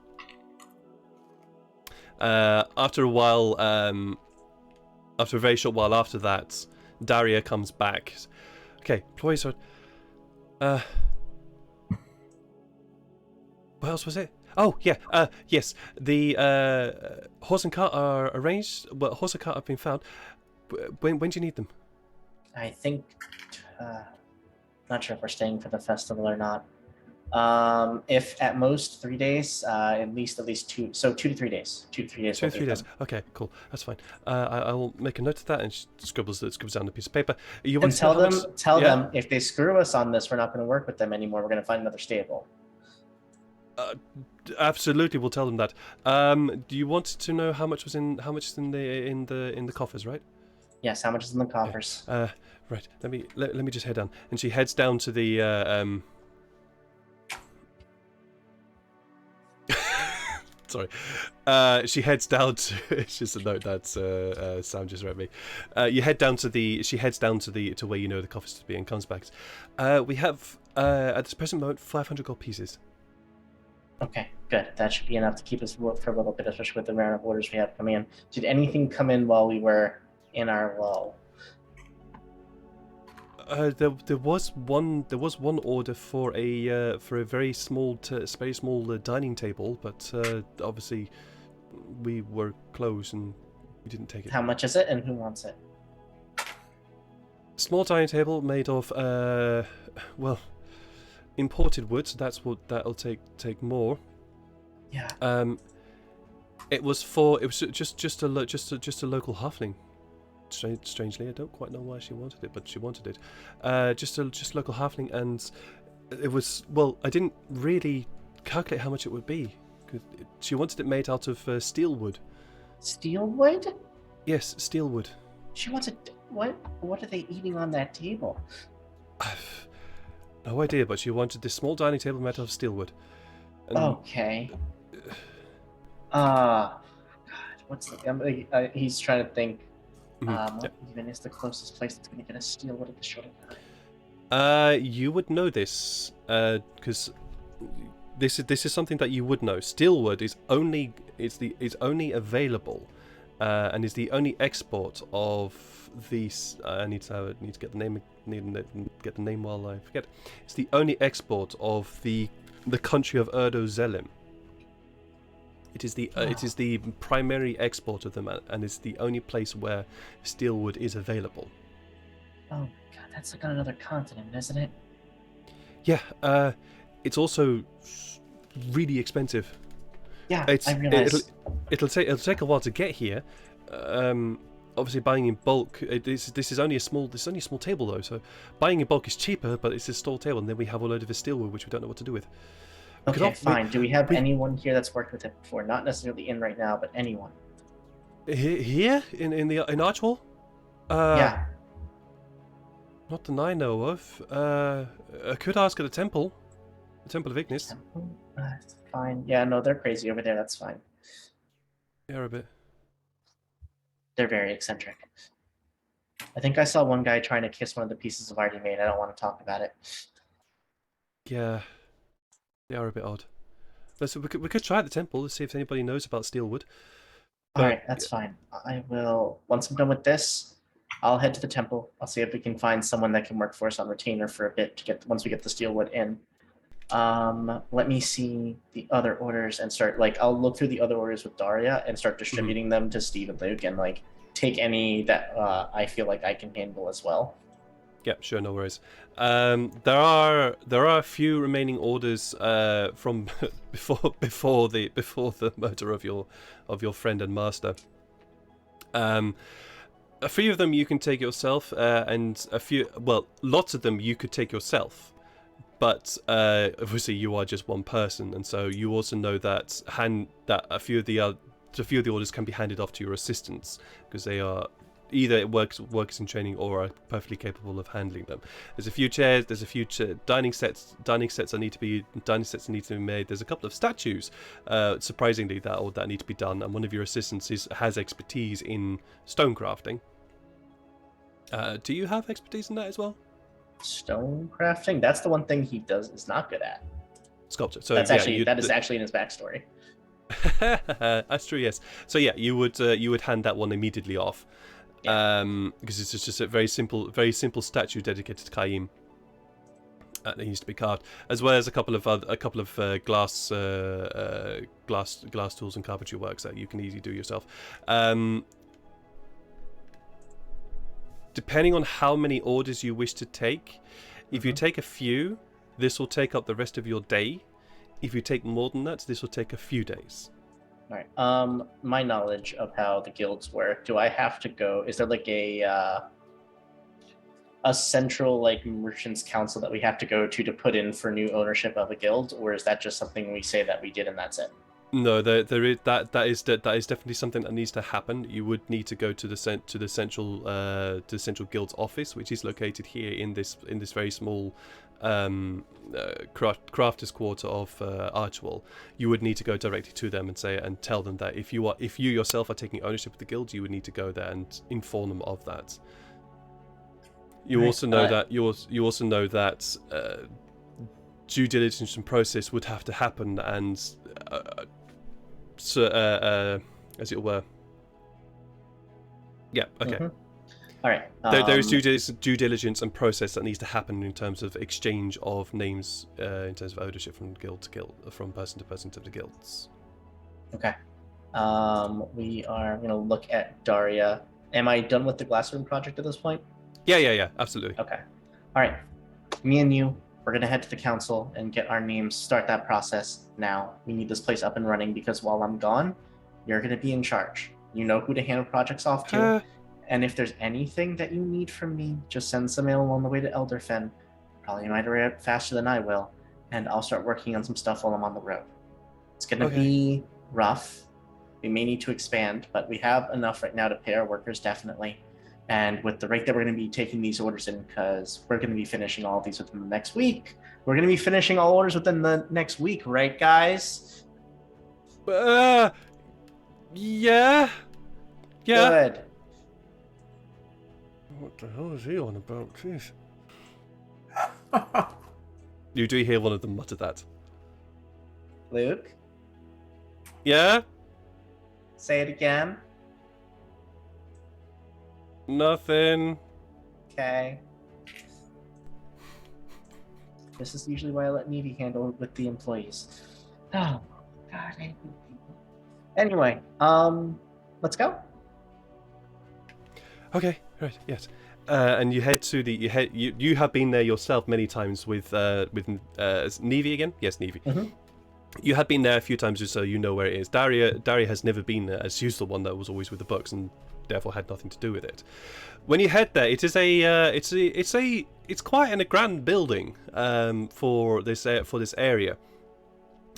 Speaker 1: After a while, after a very short while after that, Daria comes back. Okay, employees are... What else was it? Oh yeah, yes. The horse and cart are arranged. Well, horse and cart have been found. When do you need them?
Speaker 4: I think, not sure if we're staying for the festival or not. If at most 3 days, at least 2. So 2 to 3 days. 2 to 3 days.
Speaker 1: 2
Speaker 4: we'll
Speaker 1: to 3
Speaker 4: get
Speaker 1: days.
Speaker 4: them.
Speaker 1: Okay, cool. That's fine. I will make a note of that and scribbles down a piece of paper. You
Speaker 4: And
Speaker 1: want to know how much?
Speaker 4: tell
Speaker 1: Yeah?
Speaker 4: them if they screw us on this, we're not going to work with them anymore. We're going to find another stable.
Speaker 1: Absolutely, we'll tell them that. Do you want to know how much is in the coffers, right?
Speaker 4: Yes. How much is in the coffers?
Speaker 1: Right. Let me just head down. And she heads down to the Sorry. She heads down to. It's just a note that Sam just read me. She heads down to where you know the coffers to be and comes back. We have at this present moment 500 gold pieces.
Speaker 4: Okay, good. That should be enough to keep us afloat for a little bit, especially with the round of orders we have coming in. Did anything come in while we were in our lull?
Speaker 1: There was one order for a very small dining table, but obviously we were closed and we didn't take it.
Speaker 4: How much is it, and who wants it?
Speaker 1: Small dining table made of imported wood. So that'll take more.
Speaker 4: Yeah.
Speaker 1: It was just a local halfling. Strangely, I don't quite know why she wanted it, but she wanted it. Just local halfling, and it was, well, I didn't really calculate how much it would be. 'Cause she wanted it made out of steel wood.
Speaker 4: Steel wood?
Speaker 1: Yes, steel wood.
Speaker 4: She wants it. What are they eating on that table?
Speaker 1: I've no idea, but she wanted this small dining table made out of steel wood. And
Speaker 4: Okay. God, what's the? He's trying to think. What even is the closest place that's going to get a steel wood at the short time?
Speaker 1: You would know this, because this is something that you would know. Steelwood is only available, and is the only export of these. I need to get the name. Get the name while I forget. It's the only export of the country of Erdo Zelim. It is the primary export of them, and it's the only place where steelwood is available.
Speaker 4: Oh God, that's like on another continent, isn't it?
Speaker 1: Yeah, it's also really expensive.
Speaker 4: Yeah, I realize.
Speaker 1: It'll take a while to get here. Obviously, buying in bulk. This is only a small table though, so buying in bulk is cheaper, but it's a stall table, and then we have a load of steelwood which we don't know what to do with.
Speaker 4: Okay, fine. Do we have anyone here that's worked with it before? Not necessarily in right now, but anyone.
Speaker 1: Here in Archwell?
Speaker 4: Yeah.
Speaker 1: Not that I know of. I could ask at the temple of Ignis.
Speaker 4: Temple? Fine. Yeah, no, they're crazy over there. That's fine.
Speaker 1: Yeah, a bit.
Speaker 4: They're very eccentric. I think I saw one guy trying to kiss one of the pieces of art he made. I don't want to talk about it.
Speaker 1: Yeah. They are a bit odd. So we could try at the temple to see if anybody knows about steelwood.
Speaker 4: Alright, that's fine. I will, once I'm done with this, I'll head to the temple. I'll see if we can find someone that can work for us on retainer for a bit once we get the steelwood in. Let me see the other orders and start, I'll look through the other orders with Daria and start distributing them to Steve and Luke and take any that I feel like I can handle as well.
Speaker 1: Yeah, sure, no worries. There are a few remaining orders from before the murder of your friend and master. A few of them you can take yourself, and lots of them you could take yourself. But obviously you are just one person, and so you also know that a few of the orders can be handed off to your assistants because they are either works in training or are perfectly capable of handling them. There's a few chairs. There's a few dining sets. Dining sets need to be made. There's a couple of statues, surprisingly, that need to be done. And one of your assistants has expertise in stone crafting. Do you have expertise in that as well?
Speaker 4: Stone crafting? That's the one thing he is not good at.
Speaker 1: Sculpture. So
Speaker 4: that is actually in his backstory.
Speaker 1: That's true. Yes. So yeah, you would hand that one immediately off. Because it's just a very simple statue dedicated to Kaim. that needs to be carved, as well as a couple of glass tools and carpentry works that you can easily do yourself. Depending on how many orders you wish to take, if you take a few, this will take up the rest of your day. If you take more than that, this will take a few days.
Speaker 4: All right. My knowledge of how the guilds work. Do I have to go? Is there like a central like merchants council that we have to go to put in for new ownership of a guild, or is that just something we say that we did and that's it?
Speaker 1: No, there is that is definitely something that needs to happen. You would need to go to the central guild's office, which is located here in this very small crafters quarter of Archwell. You would need to go directly to them and tell them that if you yourself are taking ownership of the guild, you would need to go there and inform them of that. You also know that due diligence and process would have to happen, and as it were. Yeah. Okay.
Speaker 4: Mm-hmm. All right.
Speaker 1: There is due diligence and process that needs to happen in terms of exchange of names, in terms of ownership from guild to guild, from person to person to the guilds.
Speaker 4: Okay. We are going to look at Daria. Am I done with the Glassroom project at this point?
Speaker 1: Yeah, absolutely.
Speaker 4: Okay. All right. Me and you, we're going to head to the council and get our names, start that process now. We need this place up and running because while I'm gone, you're going to be in charge. You know who to hand projects off to. And if there's anything that you need from me, just send some mail on the way to Elderfen. Probably might arrive faster than I will. And I'll start working on some stuff while I'm on the road. It's going to be rough. We may need to expand, but we have enough right now to pay our workers, definitely. And with the rate that we're going to be taking these orders in, because we're going to be finishing all of these within the next week. We're going to be finishing all orders within the next week, right, guys?
Speaker 1: Yeah.
Speaker 4: Good.
Speaker 1: What the hell is he on about? Jeez. You do hear one of them mutter that.
Speaker 4: Luke?
Speaker 1: Yeah?
Speaker 4: Say it again.
Speaker 1: Nothing.
Speaker 4: Okay. This is usually why I let Needy handle it with the employees. Oh, God, I hate people. Anyway, let's go.
Speaker 1: Okay, right, yes. And you head to you have been there yourself many times with Nevi again? Yes, Nevi.
Speaker 4: Mm-hmm.
Speaker 1: You have been there a few times, so you know where it is. Daria has never been there, as she's the one that was always with the books and therefore had nothing to do with it. When you head there, it is it's quite a grand building for this area.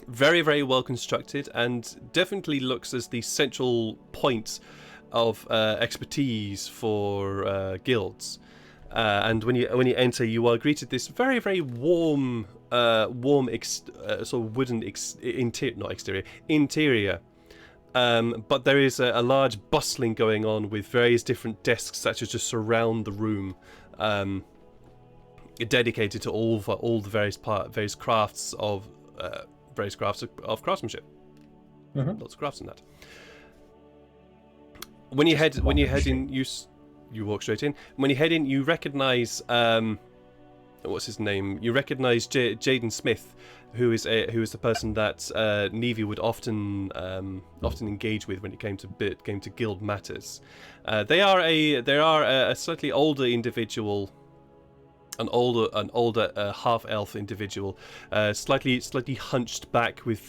Speaker 1: Very, very well constructed, and definitely looks as the central point of expertise for guilds. And when you enter, you are greeted this very, very warm sort of wooden interior. But there is a large bustling going on with various different desks that just surround the room, dedicated to all the various crafts of craftsmanship.
Speaker 4: Mm-hmm.
Speaker 1: Lots of crafts in that. When you head in, you walk straight in. When you head in, you recognise what's his name? You recognise Jaden Smith, who is the person that Nevi would often engage with when it came to guild matters. They are a slightly older individual, an older half-elf individual, slightly hunched back with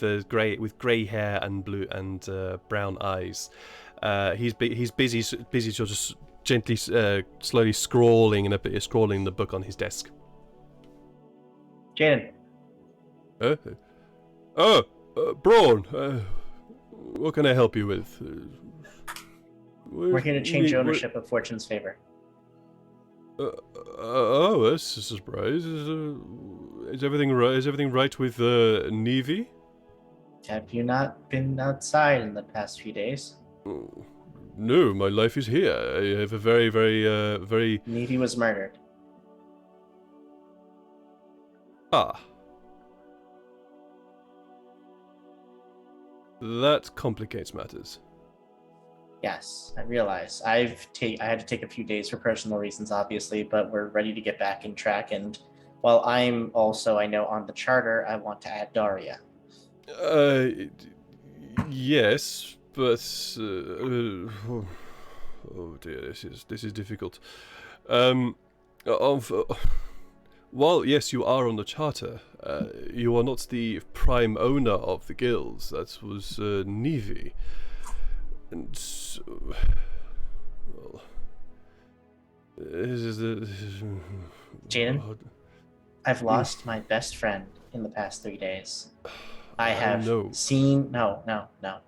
Speaker 1: grey hair and blue and brown eyes. He's busy just gently, slowly scrawling the book on his desk.
Speaker 4: Jaden.
Speaker 1: Braun, what can I help you with?
Speaker 4: We're here to change ownership of Fortune's favor.
Speaker 1: That's a surprise. Is everything right? Is everything right with Nevi?
Speaker 4: Have you not been outside in the past few days?
Speaker 1: No, my life is here. I have a very, very, very...
Speaker 4: Nevi was murdered.
Speaker 1: Ah. That complicates matters.
Speaker 4: Yes, I realize. I had to take a few days for personal reasons, obviously, but we're ready to get back in track, and Well, I'm also, I know on the charter, I want to add Daria.
Speaker 1: Yes, but oh dear, this is difficult. Of While yes, you are on the charter, you are not the prime owner of the guilds. That was Nivi, and so, well, this is
Speaker 4: Jaden, I've lost my best friend in the past 3 days. I have seen no.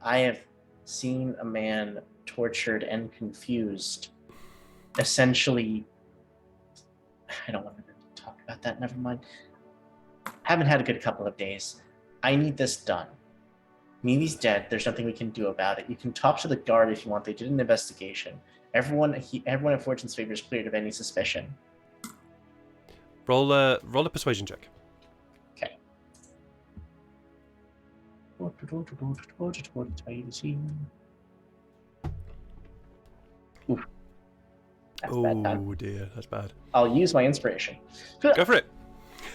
Speaker 4: I have seen a man tortured and confused. Essentially, I don't want to talk about that. Never mind. Haven't had a good couple of days. I need this done. Mimi's dead. There's nothing we can do about it. You can talk to the guard if you want. They did an investigation. Everyone in Fortune's favor is cleared of any suspicion.
Speaker 1: Roll a persuasion check.
Speaker 4: Okay. Oof. That's bad time.
Speaker 1: Oh dear, that's bad.
Speaker 4: I'll use my inspiration.
Speaker 1: Go for it.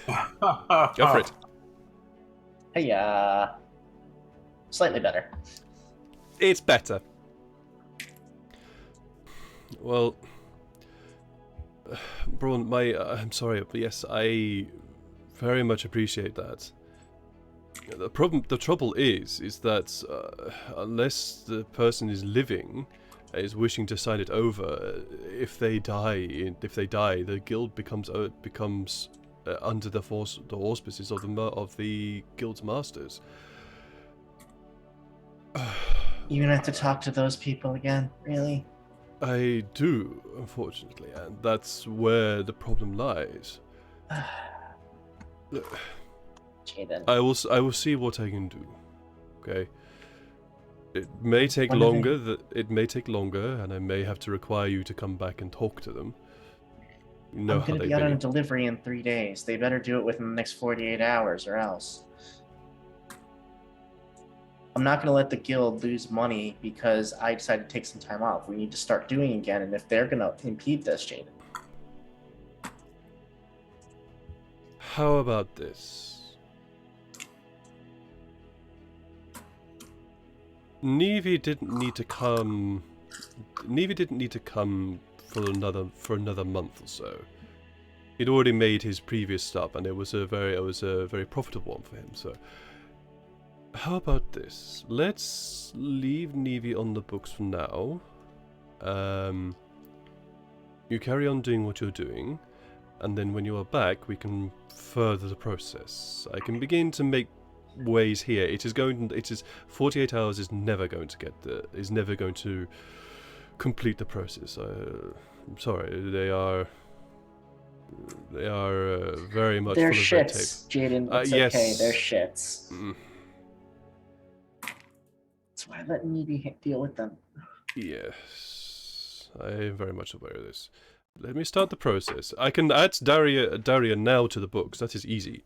Speaker 1: Go for it.
Speaker 4: Hey, slightly better.
Speaker 1: It's better. Well, Braun, I'm sorry, but yes, I very much appreciate that. The trouble is that unless the person is living, is wishing to sign it over, if they die, the guild becomes under the auspices of the guild's masters.
Speaker 4: You're gonna have to talk to those people again, really?
Speaker 1: I do, unfortunately, and that's where the problem lies.
Speaker 4: Jaden.
Speaker 1: I will see what I can do. Okay. It may take longer. It may take longer, and I may have to require you to come back and talk to them. You know
Speaker 4: I'm gonna be out on a delivery in 3 days. They better do it within the next 48 hours, or else. I'm not gonna let the guild lose money because I decided to take some time off. We need to start doing again, and if they're gonna impede this, Jaden.
Speaker 1: How about this? Nivi didn't need to come for another month or so. He'd already made his previous stop, and it was a very profitable one for him. So, how about this? Let's leave Nivi on the books for now. You carry on doing what you're doing, and then when you are back, we can further the process. I can begin to make ways here. It is 48 hours is never going to complete the process. I'm sorry, they are very much
Speaker 4: they're
Speaker 1: full of red tape.
Speaker 4: shits, Jaden. It's
Speaker 1: yes.
Speaker 4: okay. They're shits. That's why I let me deal with them.
Speaker 1: Yes, I am very much aware of this. Let me start the process. I can add Daria now to the books. That is easy.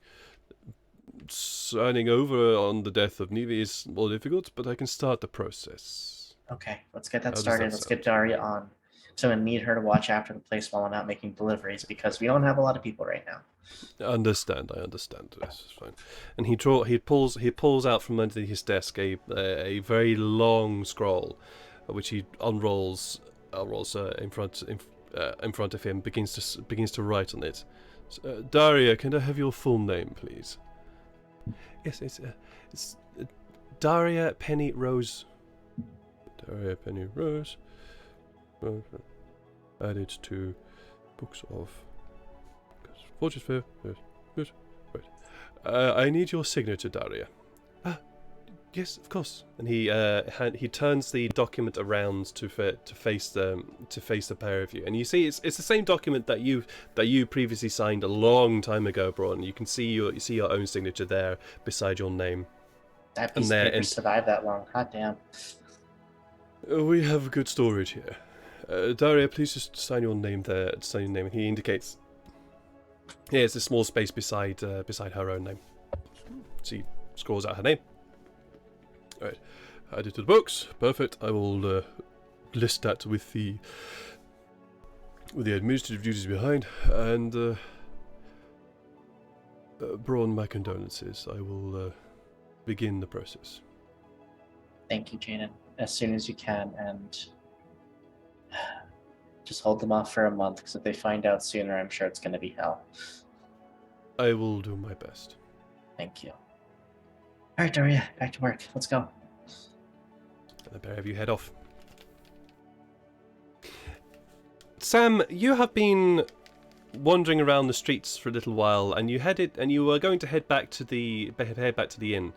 Speaker 1: Signing over on the death of Nivi is more difficult, but I can start the process.
Speaker 4: Okay, let's get that started. Let's get Daria on. So I need her to watch after the place while I'm out making deliveries because we don't have a lot of people right now.
Speaker 1: I understand. This is fine. And he pulls out from under his desk a very long scroll, which he unrolls in front of him. Begins to write on it. Daria, can I have your full name, please? Yes, it's Daria Penny Rose. Daria Penny Rose. Added to books of Fortune's Fair. Yes, right. I need your signature, Daria. Yes, of course. And he turns the document around to face the pair of you, and you see it's the same document that you previously signed a long time ago, Braun. You can see your own signature there beside your name.
Speaker 4: That piece of paper survived that long. Hot damn.
Speaker 1: We have good storage here. Daria, please just sign your name there. Sign your name, and he indicates. Here's a small space beside her own name. She scrawls out her name. Alright, add it to the books. Perfect. I will list that with the administrative duties behind, and Braun, my condolences. I will begin the process.
Speaker 4: Thank you, Jaden. As soon as you can, and just hold them off for a month, because if they find out sooner, I'm sure it's going to be hell.
Speaker 1: I will do my best.
Speaker 4: Thank you. All right, Daria, back to work. Let's go.
Speaker 1: And the pair of you head off. Sam, you have been wandering around the streets for a little while, and you were going to head back to the inn.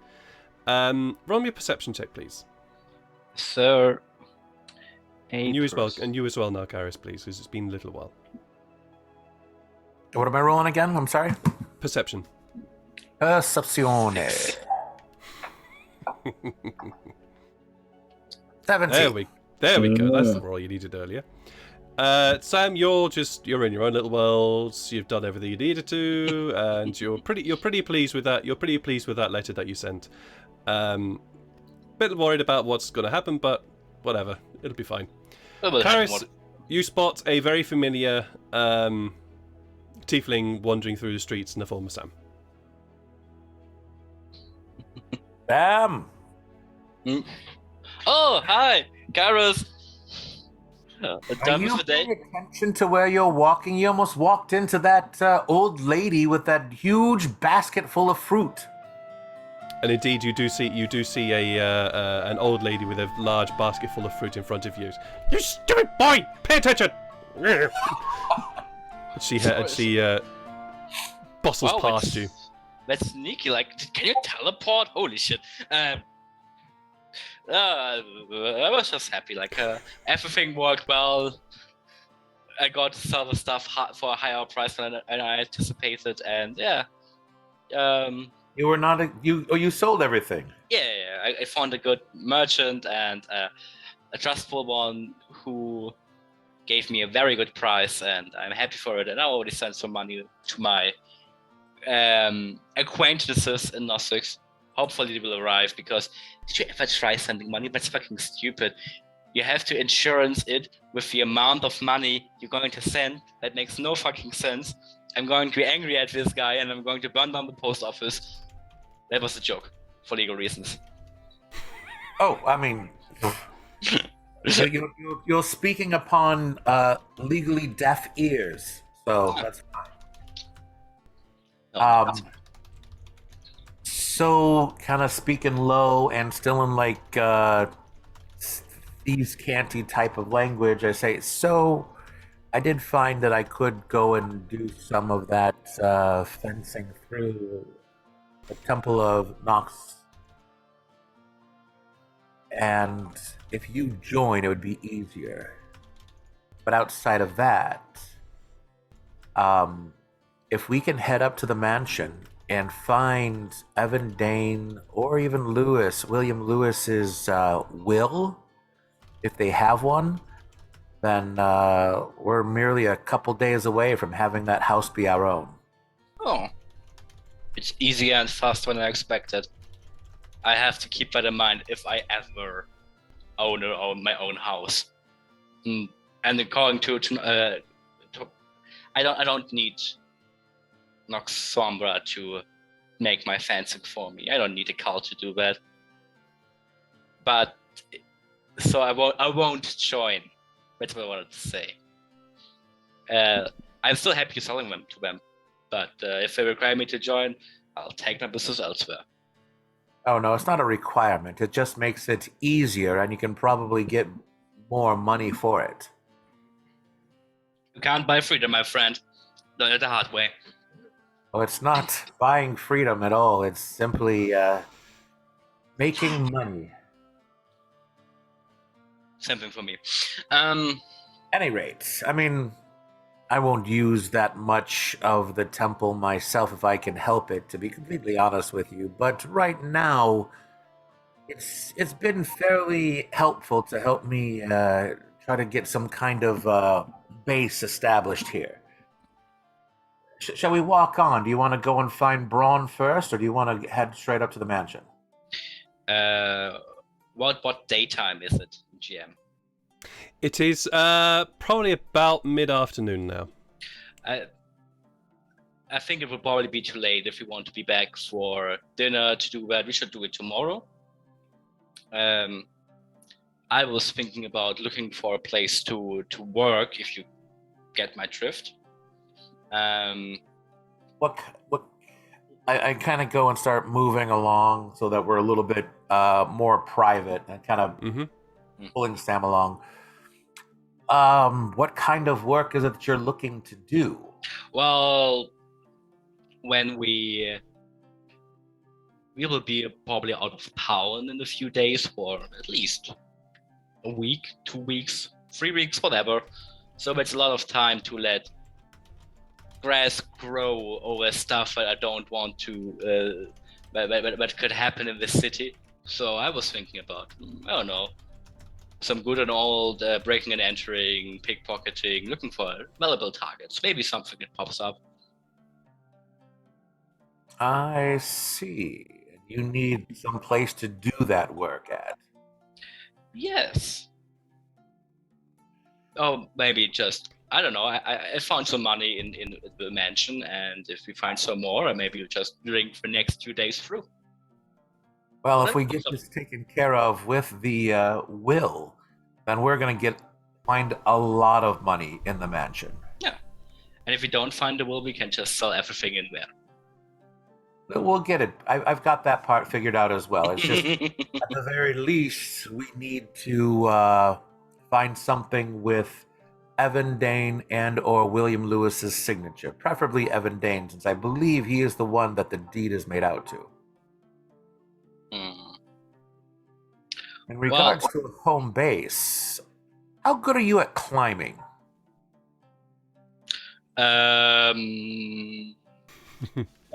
Speaker 1: Roll me a perception check, please.
Speaker 2: Sir.
Speaker 1: And you as well, Narcaris, please, because it's been a little while.
Speaker 3: What am I rolling again? I'm sorry.
Speaker 1: Perception.
Speaker 3: Percepzione. 17.
Speaker 1: There we go. That's the roll you needed earlier. Sam, you're in your own little world. You've done everything you needed to, and you're pretty pleased with that. You're pretty pleased with that letter that you sent. Bit worried about what's going to happen, but whatever, it'll be fine. Paris, you spot a very familiar tiefling wandering through the streets in the form of Sam.
Speaker 3: Bam!
Speaker 2: Oh, hi, Garrus.
Speaker 3: Are you paying attention to where you're walking? You almost walked into that old lady with that huge basket full of fruit.
Speaker 1: And indeed, you do see an old lady with a large basket full of fruit in front of you. You stupid boy! Pay attention! she bustles past you.
Speaker 2: That's sneaky. Like, can you teleport? Holy shit! I was just happy. Like, everything worked well. I got to sell the stuff for a higher price than I anticipated, and yeah.
Speaker 3: You were not you sold everything.
Speaker 2: Yeah. I found a good merchant and a trustful one who gave me a very good price, and I'm happy for it. And I already sent some money to my acquaintances in Sussex. Hopefully they will arrive, because did you ever try sending money? That's fucking stupid. You have to insurance it with the amount of money you're going to send. That makes no fucking sense. I'm going to be angry at this guy, and I'm going to burn down the post office. That was a joke, for legal reasons.
Speaker 3: Oh, I mean, you're speaking upon legally deaf ears, so that's fine. So, kind of speaking low and still in like thieves' canty type of language, I say, so I did find that I could go and do some of that fencing through the Temple of Nox. And if you join, it would be easier. But outside of that, if we can head up to the mansion and find Evan Dane or even William Lewis's will, if they have one, then we're merely a couple days away from having that house be our own.
Speaker 2: Oh. It's easier and faster than I expected. I have to keep that in mind if I ever own my own house. And according to I don't need Nox Sombra to make my fencing for me. I don't need a cult to do that. But so I won't join. That's what I wanted to say. I'm still happy selling them to them. But if they require me to join, I'll take my business elsewhere.
Speaker 3: Oh, no, it's not a requirement. It just makes it easier, and you can probably get more money for it.
Speaker 2: You can't buy freedom, my friend. Learn it the hard way.
Speaker 3: Oh, it's not buying freedom at all. It's simply making money.
Speaker 2: Something for me.
Speaker 3: Any rate, I mean, I won't use that much of the temple myself if I can help it, to be completely honest with you. But right now, it's been fairly helpful to help me try to get some kind of base established here. Shall we walk on? Do you want to go and find Braun first, or do you want to head straight up to the mansion?
Speaker 2: What daytime is it, GM?
Speaker 1: It is probably about mid-afternoon now.
Speaker 2: I think it would probably be too late if we want to be back for dinner to do that. We should do it tomorrow. I was thinking about looking for a place to work, if you get my drift.
Speaker 3: What I kind of go and start moving along so that we're a little bit more private and kind of pulling Sam along. What kind of work is it that you're looking to do?
Speaker 2: Well, when we will be probably out of town in a few days for at least a week, 2 weeks, 3 weeks, whatever. So it's a lot of time to let grass grow over stuff that I don't want to, that could happen in the city. So I was thinking about, I don't know, some good and old breaking and entering, pickpocketing, looking for valuable targets. Maybe something that pops up.
Speaker 3: I see. You need some place to do that work at.
Speaker 2: Yes. Oh, maybe just, I don't know. I found some money in the mansion, and if we find some more, maybe we'll just drink the next 2 days through.
Speaker 3: Well, if we get this taken care of with the will, then we're going to find a lot of money in the mansion.
Speaker 2: Yeah. And if we don't find the will, we can just sell everything in there.
Speaker 3: We'll get it. I've got that part figured out as well. It's just, at the very least, we need to find something with Evan Dane and or William Lewis's signature. Preferably Evan Dane, since I believe he is the one that the deed is made out to. In regards to a home base, how good are you at climbing?
Speaker 2: That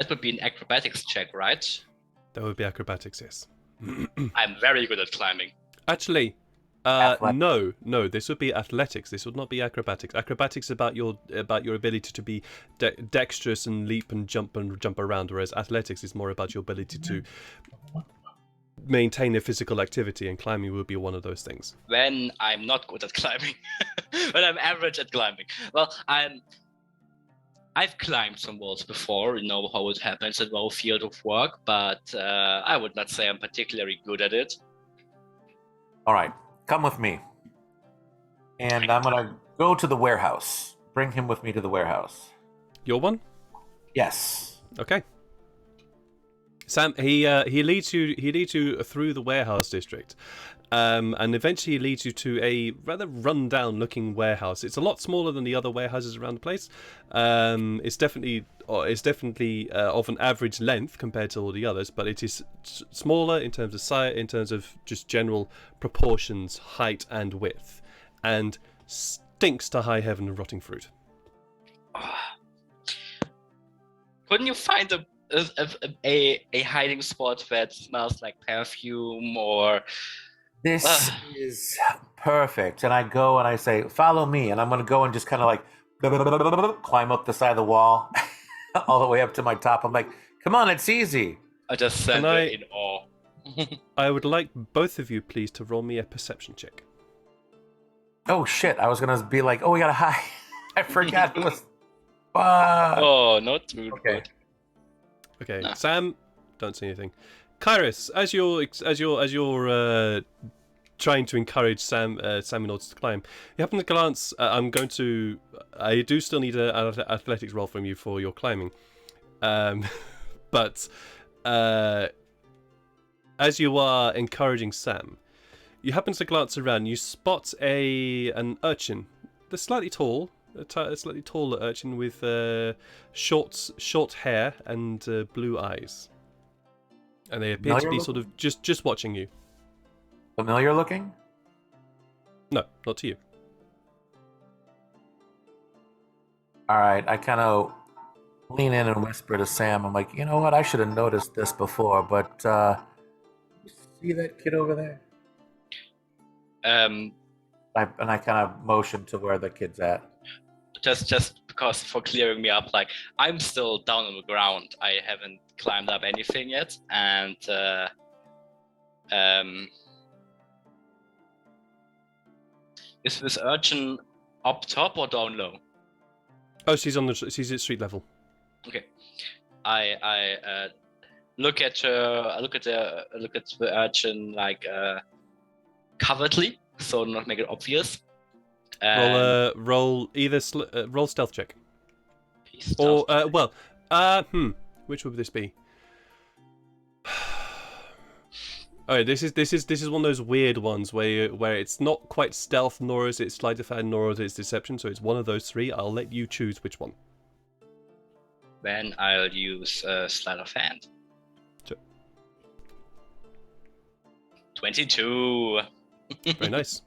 Speaker 2: would be an acrobatics check, right?
Speaker 1: That would be acrobatics, yes.
Speaker 2: I'm very good at climbing.
Speaker 1: Actually, no. This would be athletics. This would not be acrobatics. Acrobatics is about your ability to be dexterous and leap and jump around, whereas athletics is more about your ability to maintain a physical activity, and climbing would be one of those things.
Speaker 2: Then I'm not good at climbing, but I'm average at climbing. Well, I've climbed some walls before, you know how it happens in our field of work, but I would not say I'm particularly good at it.
Speaker 3: All right, come with me. And I'm going to go to the warehouse. Bring him with me to the warehouse.
Speaker 1: Your one?
Speaker 3: Yes.
Speaker 1: Okay. Sam, he leads you through the warehouse district, and eventually he leads you to a rather run-down-looking warehouse. It's a lot smaller than the other warehouses around the place. It's definitely of an average length compared to all the others, but it is smaller in terms of size, in terms of just general proportions, height, and width, and stinks to high heaven of rotting fruit.
Speaker 2: Couldn't you find a hiding spot that smells like perfume or...
Speaker 3: This is perfect. And I go and I say, follow me. And I'm going to go and just kind of like climb up the side of the wall all the way up to my top. I'm like, come on, it's easy.
Speaker 2: I just stand there in awe.
Speaker 1: I would like both of you, please, to roll me a perception check.
Speaker 3: Oh, shit. I was going to be like, oh, we got to hide. I forgot it was...
Speaker 2: Oh, not too good.
Speaker 1: Okay, no. Sam, don't say anything. Kairos, as you're trying to encourage Sam in order to climb, you happen to glance. I do still need an athletics roll from you for your climbing, but as you are encouraging Sam, you happen to glance around. You spot an urchin. They're slightly tall. A slightly taller urchin with short hair and blue eyes, and they appear to be sort of just watching you.
Speaker 3: Familiar looking?
Speaker 1: No, not to you.
Speaker 3: All right, I kind of lean in and whisper to Sam. I'm like, you know what? I should have noticed this before, but see that kid over there? I kind of motion to where the kid's at.
Speaker 2: Just because for clearing me up, like I'm still down on the ground. I haven't climbed up anything yet, and is this urchin up top or down low?
Speaker 1: Oh, she's at street level.
Speaker 2: Okay. I look at the urchin like covertly, so not make it obvious.
Speaker 1: Roll either roll stealth check or which would this be? Alright, this is one of those weird ones where it's not quite stealth, nor is it sleight of hand, nor is it deception. So it's one of those three. I'll let you choose which one.
Speaker 2: Then I'll use sleight of hand.
Speaker 1: Sure.
Speaker 2: 22.
Speaker 1: Very nice.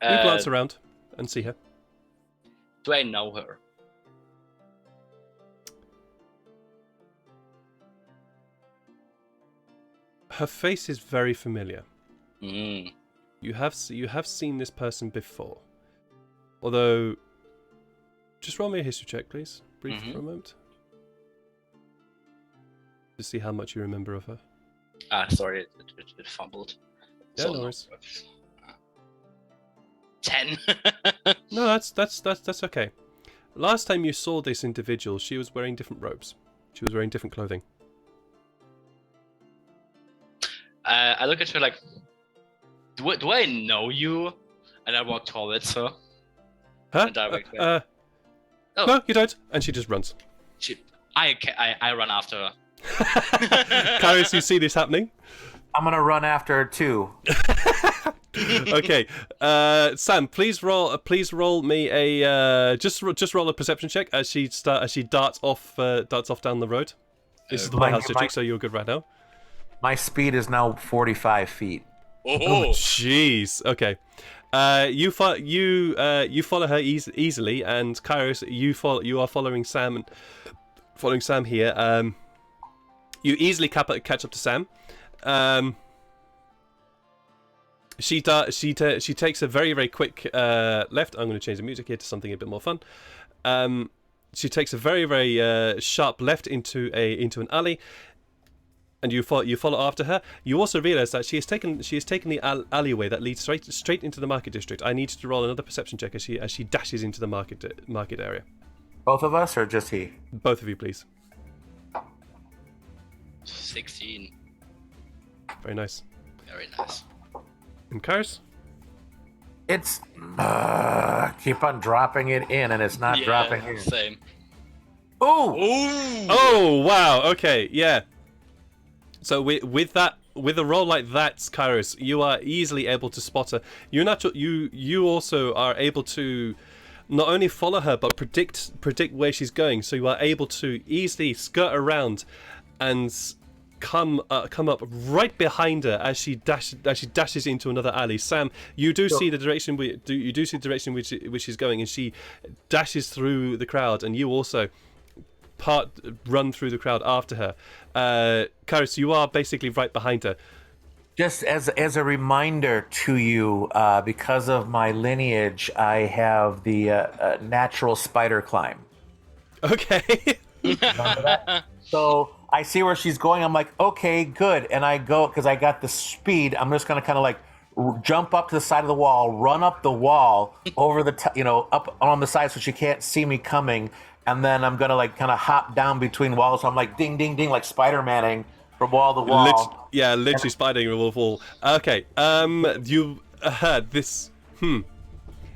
Speaker 1: You glance around and see her.
Speaker 2: Do I know her?
Speaker 1: Her face is very familiar.
Speaker 2: Mm.
Speaker 1: You have seen this person before. Although, just roll me a history check, please. Briefly for a moment. To see how much you remember of her.
Speaker 2: Sorry, it fumbled.
Speaker 1: Yeah,
Speaker 2: So
Speaker 1: no worries.
Speaker 2: 10.
Speaker 1: No, that's okay. Last time you saw this individual, she was wearing different robes. She was wearing different clothing.
Speaker 2: I look at her like, do I know you? And I walk towards her.
Speaker 1: Huh?
Speaker 2: Oh.
Speaker 1: No, you don't. And she just runs.
Speaker 2: I run after her.
Speaker 1: Kairos, you see this happening?
Speaker 3: I'm gonna run after her too.
Speaker 1: Okay, Sam, please roll me a just roll a perception check as she darts off down the road. This is the lighthouse district, so you're good right now.
Speaker 3: My speed is now 45 feet.
Speaker 1: Oh, jeez. Okay. You follow her easily, and Kairos, you are following Sam. Following Sam here. You easily catch up to Sam. She takes a very, very quick left. I'm going to change the music here to something a bit more fun. She takes a very, very sharp left into an alley, and you follow after her. You also realise that she has taken the alleyway that leads straight into the market district. I need you to roll another perception check as she dashes into the market area.
Speaker 3: Both of us, or just he?
Speaker 1: Both of you, please.
Speaker 2: 16.
Speaker 1: Very nice.
Speaker 2: Very nice.
Speaker 1: And Kairos?
Speaker 3: It's keep on dropping it in, and it's not dropping in.
Speaker 2: Same.
Speaker 3: Ooh!
Speaker 1: Oh wow! Okay, yeah. So with a roll like that, Kairos, you are easily able to spot her. You also are able to not only follow her but predict where she's going. So you are able to easily skirt around and come up right behind her as she dashes into another alley. Sam, you do see the direction which she's going, and she dashes through the crowd, and you also run through the crowd after her. Kairos, you are basically right behind her.
Speaker 3: Just as a reminder to you, because of my lineage, I have the natural spider climb.
Speaker 1: Okay.
Speaker 3: Remember that? So I see where she's going. I'm like, okay, good. And I go, because I got the speed, I'm just going to kind of like jump up to the side of the wall, run up the wall over up on the side so she can't see me coming. And then I'm going to like kind of hop down between walls. So I'm like ding, ding, ding, like Spider-Manning from wall to wall.
Speaker 1: Literally spidering a wall. Okay, you heard this. I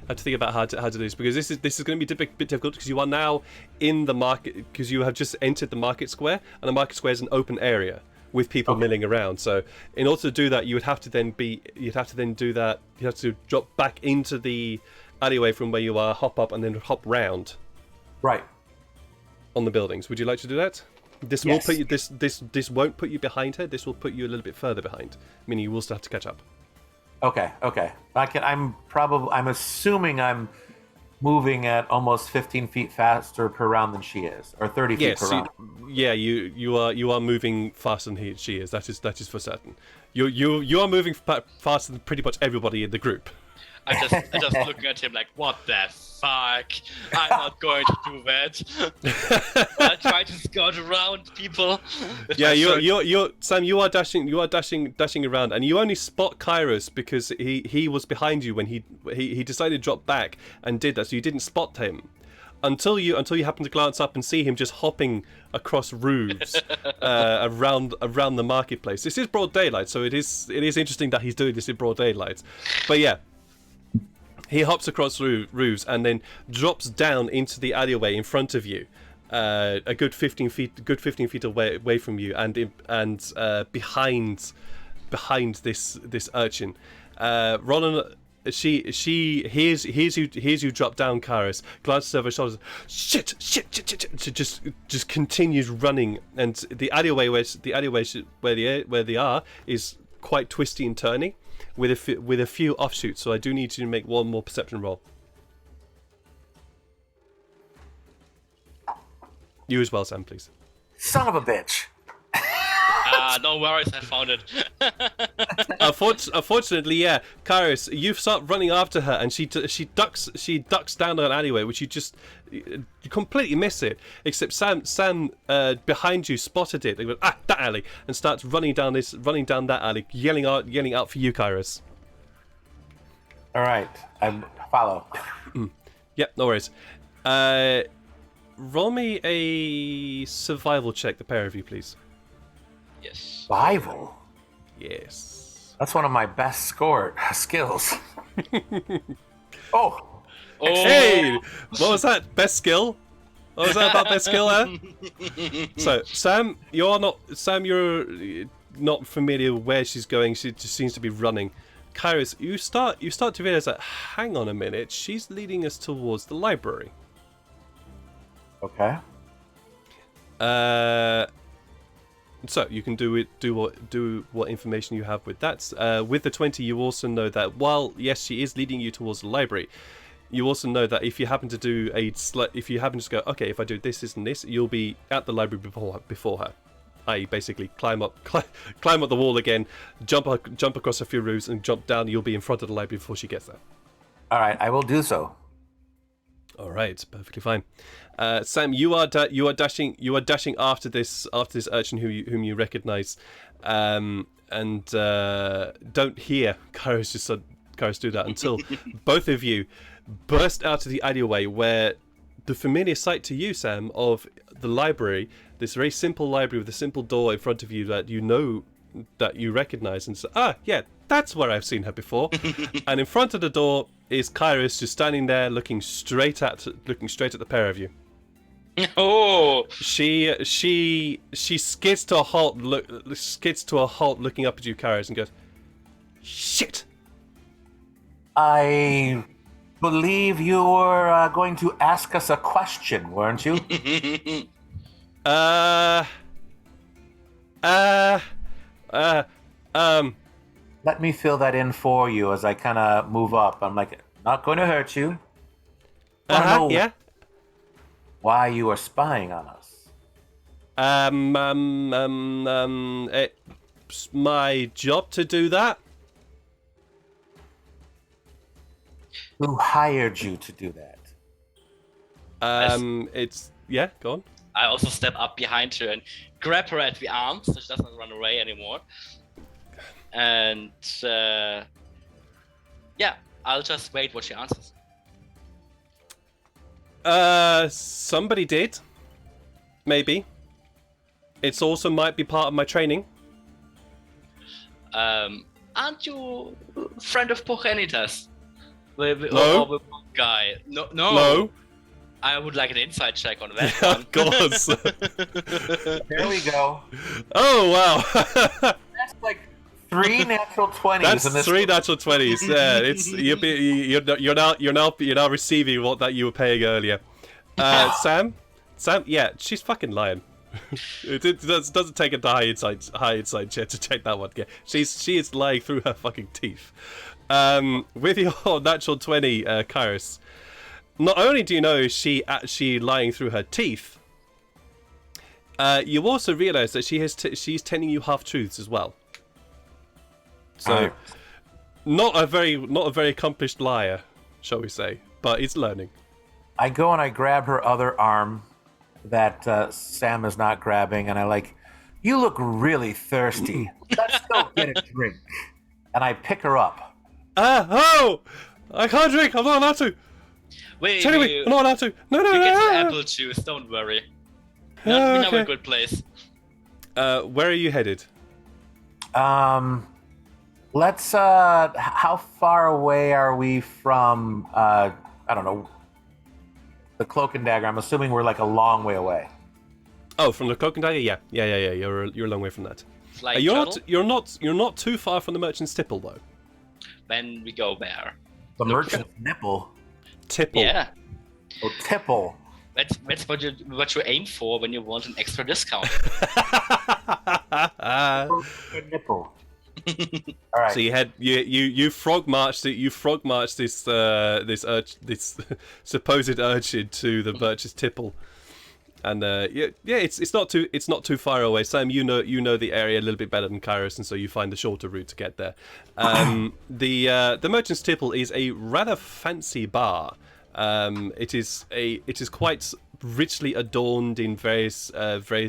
Speaker 1: have to think about how to do this, because this is going to be a bit difficult, because you are now in the market, because you have just entered the market square, and the market square is an open area with people milling around. So in order to do that, you'd have to drop back into the alleyway from where you are, hop up, and then hop round.
Speaker 3: Right.
Speaker 1: On the buildings. Would you like to do that? This will put you. This won't put you behind her. This will put you a little bit further behind, meaning you will still have to catch up.
Speaker 3: Okay. I'm assuming I'm moving at almost 15 feet faster per round than she is, or 30 feet per round.
Speaker 1: You are moving faster than she is. That is for certain. You are moving faster than pretty much everybody in the group.
Speaker 2: I'm just looking at him like, what the fuck? I'm not going to do that. I try to skirt around people.
Speaker 1: Sam, you are dashing around, and you only spot Kairos because he was behind you when he decided to drop back and did that, so you didn't spot him. until you happen to glance up and see him just hopping across roofs around the marketplace. This is broad daylight, so it is interesting that he's doing this in broad daylight. But yeah, he hops across roofs and then drops down into the alleyway in front of you, a good 15 feet away from you, and behind this urchin. Ronan, she hears you drop down, Kairos, glances over her shoulders, shit, just continues running, and the alleyway where they are is quite twisty and turny, with a few offshoots. So I do need to make one more perception roll. You as well, Sam, please.
Speaker 3: Son of a bitch.
Speaker 2: No worries, I found it.
Speaker 1: Unfortunately, yeah, Kairos, you start running after her, and she ducks down an alleyway, which you completely miss it. Except Sam behind you spotted it. They went, that alley, and starts running down that alley, yelling out for you, Kairos.
Speaker 3: All right, I follow.
Speaker 1: Yep, no worries. Roll me a survival check, the pair of you, please.
Speaker 2: Yes.
Speaker 3: Survival?
Speaker 1: Yes.
Speaker 3: That's one of my best skills. Oh.
Speaker 1: Hey! What was that? Best skill? What was that about best skill there? So, Sam, you're not familiar with where she's going. She just seems to be running. Kairos, you start to realize that, hang on a minute, she's leading us towards the library.
Speaker 3: Okay.
Speaker 1: So you can do what information you have with that. With the 20, you also know that while yes, she is leading you towards the library, you also know that if you happen to go, okay, if I do this and this, you'll be at the library before her. I.e., basically climb up the wall again, jump across a few roofs, and jump down. You'll be in front of the library before she gets there.
Speaker 3: All right, I will do so.
Speaker 1: All right, perfectly fine. Sam, you are dashing after this urchin whom you recognise, and don't hear Kairos do that until both of you burst out of the alleyway, where the familiar sight to you, Sam, of the library, this very simple library with a simple door in front of you that you recognise, and say, yeah, that's where I've seen her before. And in front of the door is Kairos, just standing there, looking straight at the pair of you.
Speaker 2: Oh!
Speaker 1: She skids to a halt, looking up at you, Kairos, and goes, "Shit!
Speaker 3: I believe you were going to ask us a question, weren't you?" Let me fill that in for you as I kind of move up. I'm like, not going to hurt you.
Speaker 1: Yeah.
Speaker 3: Why you are spying on us?
Speaker 1: It's my job to do that.
Speaker 3: Who hired you to do that?
Speaker 1: It's yeah. Go on.
Speaker 2: I also step up behind her and grab her at the arms so she doesn't run away anymore. And yeah, I'll just wait what she answers.
Speaker 1: Somebody did. Maybe. It's also might be part of my training.
Speaker 2: Aren't you a friend of Pochenitas?
Speaker 1: No.
Speaker 2: Or the guy? No.
Speaker 1: No.
Speaker 2: I would like an inside check on that
Speaker 1: Yeah,
Speaker 2: one.
Speaker 1: of course.
Speaker 3: There we go.
Speaker 1: Oh wow.
Speaker 3: That's like 3 natural 20s.
Speaker 1: That's
Speaker 3: in this
Speaker 1: 3 natural 20s. Yeah, it's you're now receiving what that you were paying earlier. Sam, yeah, she's fucking lying. It doesn't take a high insight check to check that one. Yeah, she is lying through her fucking teeth. With your natural 20, Kairos, not only do you know she actually lying through her teeth, you also realise that she's telling you half truths as well. So, not a very accomplished liar, shall we say? But it's learning.
Speaker 3: I go and I grab her other arm that Sam is not grabbing, and I like, you look really thirsty. Let's go get a drink. And I pick her up.
Speaker 1: Oh! I can't drink. I'm not allowed to.
Speaker 2: We
Speaker 1: Anyway, we're not allowed to. No,
Speaker 2: we get
Speaker 1: no.
Speaker 2: apple juice. Don't worry. We know
Speaker 1: Okay.
Speaker 2: a good place.
Speaker 1: Where are you headed?
Speaker 3: Let's. How far away are we from? I don't know. The cloak and dagger. I'm assuming we're like a long way away.
Speaker 1: Oh, from the cloak and dagger? Yeah. You're a long way from that.
Speaker 2: Like
Speaker 1: You're not too far from the merchant's tipple though.
Speaker 2: When we go there.
Speaker 3: The merchant's nipple.
Speaker 1: Tipple.
Speaker 2: Yeah.
Speaker 3: Oh, tipple.
Speaker 2: That's what you aim for when you want an extra discount.
Speaker 3: Good nipple. All right.
Speaker 1: So you frog marched this supposed urchin to the merchant's tipple, and it's not too far away. Sam, you know the area a little bit better than Kairos, and so you find the shorter route to get there. The merchant's tipple is a rather fancy bar. It is quite richly adorned in various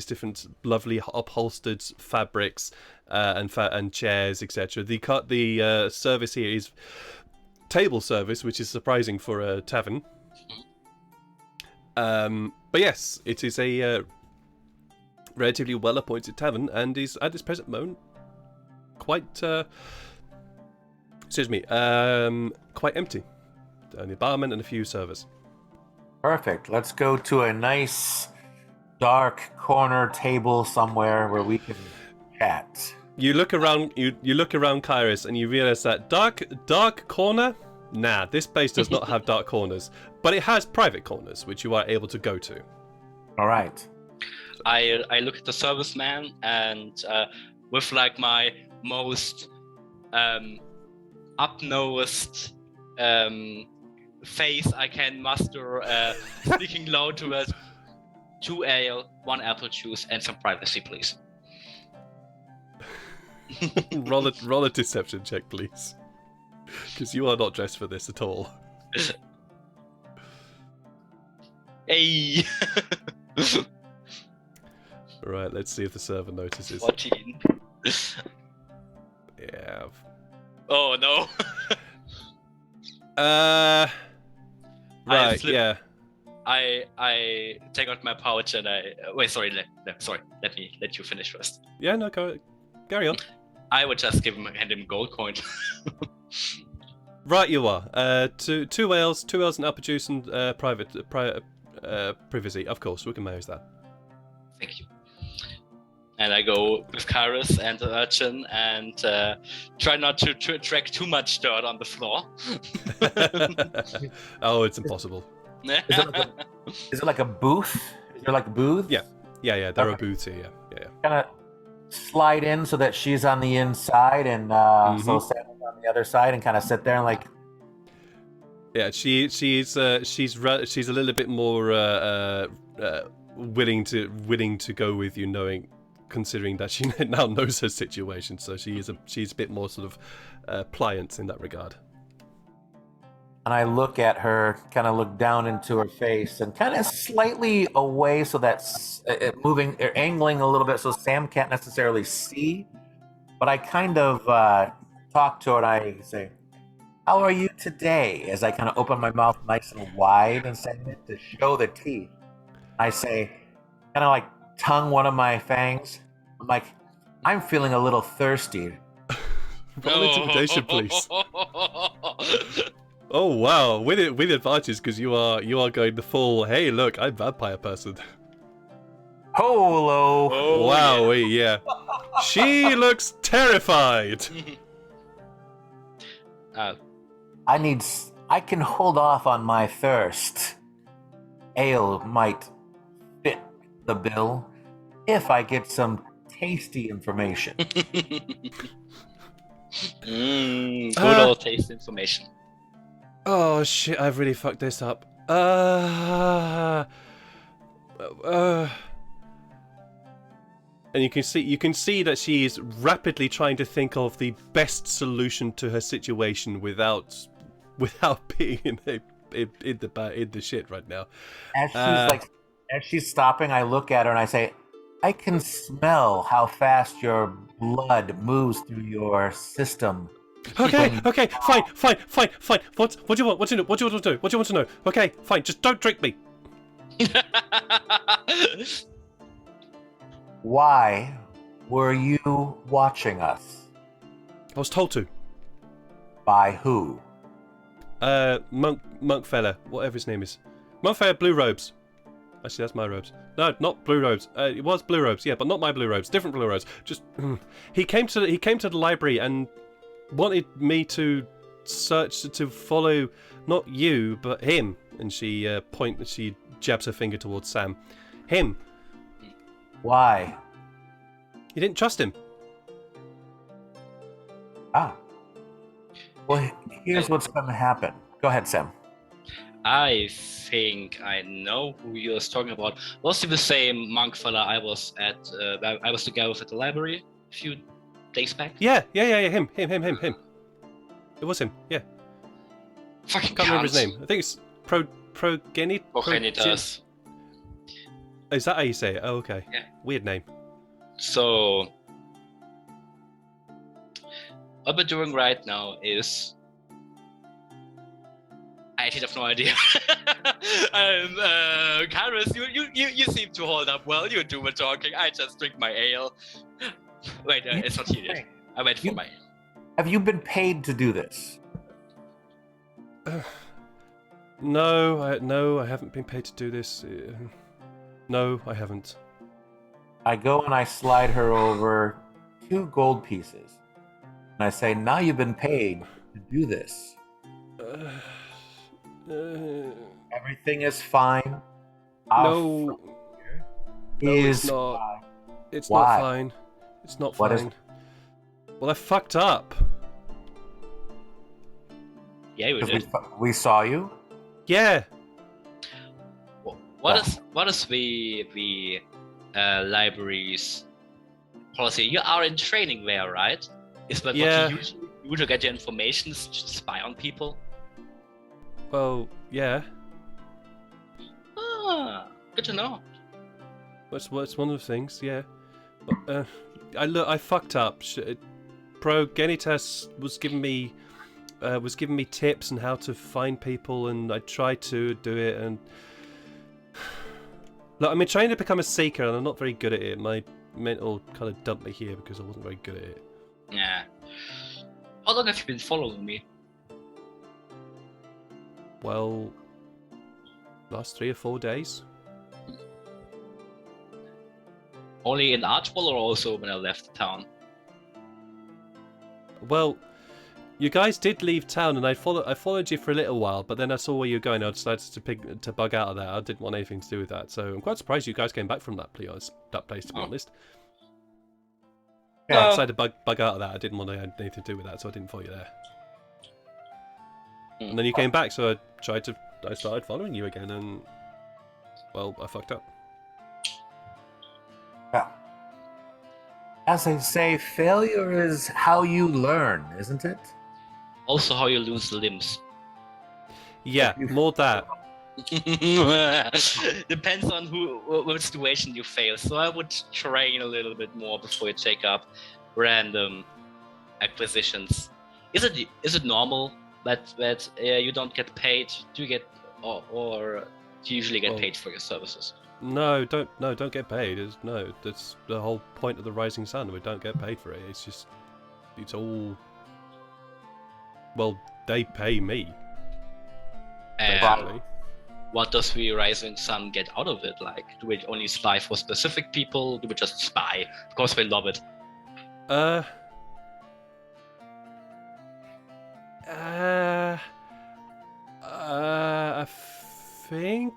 Speaker 1: different lovely upholstered fabrics and chairs, etc. The service here is table service, which is surprising for a tavern. But yes, it is a relatively well-appointed tavern, and is at this present moment quite quite empty. Only a barman and a few servers.
Speaker 3: Perfect. Let's go to a nice dark corner table somewhere where we can chat.
Speaker 1: You look around. You look around Kairos, and you realize that dark corner. Nah, this place does not have dark corners, but it has private corners, which you are able to go to.
Speaker 3: All right.
Speaker 2: I look at the serviceman and with like my most up-nosed face I can muster, speaking loud to us, 2 ale, 1 apple juice, and some privacy, please.
Speaker 1: roll a deception check, please, because you are not dressed for this at all.
Speaker 2: Hey.
Speaker 1: Right, let's see if the server notices.
Speaker 2: 14.
Speaker 1: Yeah.
Speaker 2: Oh no.
Speaker 1: Right. Yeah.
Speaker 2: I take out my pouch and I wait. Sorry. Let me let you finish first.
Speaker 1: Yeah. No. Carry on.
Speaker 2: I would just hand him gold coin.
Speaker 1: Right, you are. Two ales, and apple juice, and privacy. Of course, we can manage that.
Speaker 2: Thank you. And I go with Kairos and the urchin and try not to attract too much dirt on the floor.
Speaker 1: Oh, it's impossible.
Speaker 3: Is it like a booth? Is there like a booth?
Speaker 1: Yeah. There are booths here. Yeah.
Speaker 3: Kind of slide in so that she's on the inside and so Sam is on the other side and kind of sit there and like.
Speaker 1: Yeah, she's a little bit more willing to go with you, considering that she now knows her situation. So she's a bit more sort of pliant in that regard.
Speaker 3: And I look at her, kind of look down into her face, and kind of slightly away so that's moving, or angling a little bit so Sam can't necessarily see. But I kind of talk to her and I say, "How are you today?" As I kind of open my mouth nice and wide and say to show the teeth. I say, kind of like tongue one of my fangs. I'm like, "I'm feeling a little thirsty."
Speaker 1: Roll intimidation, please. Oh wow, with advantage because you are going the full. Hey, look, I'm vampire person.
Speaker 3: Hello.
Speaker 2: Oh,
Speaker 1: Wow, yeah. She looks terrified.
Speaker 3: I can hold off on my thirst. Ale might fit the bill if I get some tasty information.
Speaker 2: Good old taste information.
Speaker 1: Oh shit! I've really fucked this up. And you can see that she is rapidly trying to think of the best solution to her situation without being in the shit right now.
Speaker 3: As she's stopping, I look at her and I say, "I can smell how fast your blood moves through your system.
Speaker 1: Okay, okay, fine. What do you want? What do you want to do? What do you want to know? Okay, fine. Just don't trick me.
Speaker 3: Why were you watching us?
Speaker 1: I was told to.
Speaker 3: By who?
Speaker 1: Monk fella, whatever his name is. Monk fella, blue robes. Actually, that's my robes. No, not blue robes. It was blue robes, yeah, but not my blue robes. Different blue robes. Just he came to the library and wanted me to search to follow not you but him. And she she jabs her finger towards Sam. Him.
Speaker 3: Why?
Speaker 1: You didn't trust him.
Speaker 3: Ah. Well, here's what's going to happen. Go ahead, Sam.
Speaker 2: I think I know who you're talking about. Was he the same monk fella I was together with at the library a few days back?
Speaker 1: Yeah. Him. It was him. Yeah.
Speaker 2: Fucking
Speaker 1: Can't remember his name. I think it's
Speaker 2: Progenitus.
Speaker 1: Is that how you say it? Oh, okay.
Speaker 2: Yeah.
Speaker 1: Weird name.
Speaker 2: So, what we're doing right now is... I actually have no idea. Kairos, you seem to hold up well. You do the talking. I just drink my ale. Wait, it's not here yet. I wait for my ale.
Speaker 3: Have you been paid to do this?
Speaker 1: No, I haven't been paid to do this. No, I haven't.
Speaker 3: I go and I slide her over 2 gold pieces. And I say, now you've been paid to do this. Everything is fine.
Speaker 1: No, it's not.
Speaker 3: Fine.
Speaker 1: It's
Speaker 3: Why?
Speaker 1: not fine. It's not
Speaker 3: What
Speaker 1: fine. Well, I fucked up.
Speaker 2: Yeah, you did.
Speaker 3: We saw you.
Speaker 1: Yeah.
Speaker 2: What is the library's policy? You are in training there, right? Is that
Speaker 1: Yeah.
Speaker 2: what you usually get your information? Spy on people?
Speaker 1: Well, yeah.
Speaker 2: Ah, good to know.
Speaker 1: That's one of the things. Yeah. But, I fucked up. Progenitus was giving me tips on how to find people, and I tried to do it. And look, I'm trying to become a seeker, and I'm not very good at it. My mental kind of dumped me here because I wasn't very good at it.
Speaker 2: Yeah. How long have you been following me?
Speaker 1: Well, last 3 or 4 days.
Speaker 2: Only in Archwell or also when I left town?
Speaker 1: Well, you guys did leave town, and I followed you for a little while, but then I saw where you were going. I decided to bug out of there. I didn't want anything to do with that, so I'm quite surprised you guys came back from that place. To be honest.
Speaker 3: Yeah.
Speaker 1: I decided to bug out of that. I didn't want to have anything to do with that, so I didn't follow you there. And then you came back, so I started following you again, and well, I fucked up.
Speaker 3: Yeah. As they say, failure is how you learn, isn't it?
Speaker 2: Also how you lose limbs.
Speaker 1: Yeah, more that.
Speaker 2: Depends on what situation you fail. So I would train a little bit more before you take up random acquisitions. Is it normal that you don't get paid? Do you get or do you usually get paid for your services?
Speaker 1: No, don't get paid. That's the whole point of the Rising Sun. We don't get paid for it. It's all. Well, they pay me. Basically.
Speaker 2: What does the Rising Sun get out of it? Like, do we only spy for specific people? Do we just spy because we love it?
Speaker 1: I think.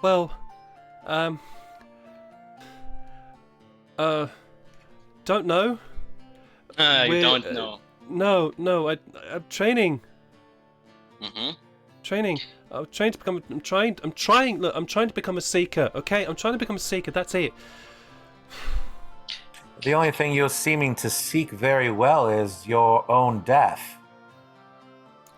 Speaker 1: Well, don't know.
Speaker 2: You don't know.
Speaker 1: No, I'm training.
Speaker 2: Mm-hmm.
Speaker 1: Training. I'm trying to become. I'm trying to become a seeker. Okay, I'm trying to become a seeker. That's it.
Speaker 3: The only thing you're seeming to seek very well is your own death.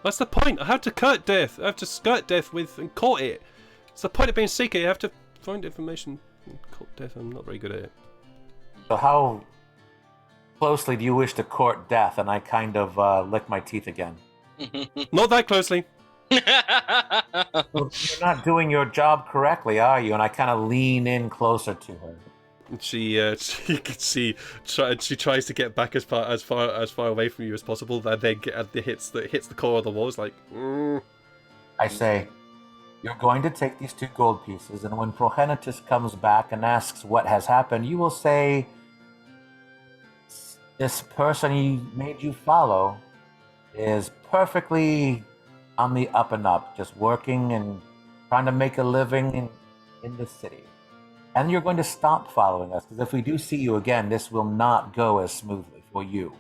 Speaker 1: That's the point. I have to skirt death. I have to skirt death with and court it. It's the point of being a seeker. You have to find information and court death. I'm not very good at it.
Speaker 3: So how closely do you wish to court death? And I kind of lick my teeth again.
Speaker 1: Not that closely.
Speaker 3: Well, you're not doing your job correctly, are you? And I kind of lean in closer to her.
Speaker 1: She tries to get back as far away from you as possible. And then hits the core of the wall. It's like.
Speaker 3: I say, you're going to take these 2 gold pieces, and when Progenitus comes back and asks what has happened, you will say, this person he made you follow is perfectly on the up and up, just working and trying to make a living in the city. And you're going to stop following us, because if we do see you again, this will not go as smoothly for you.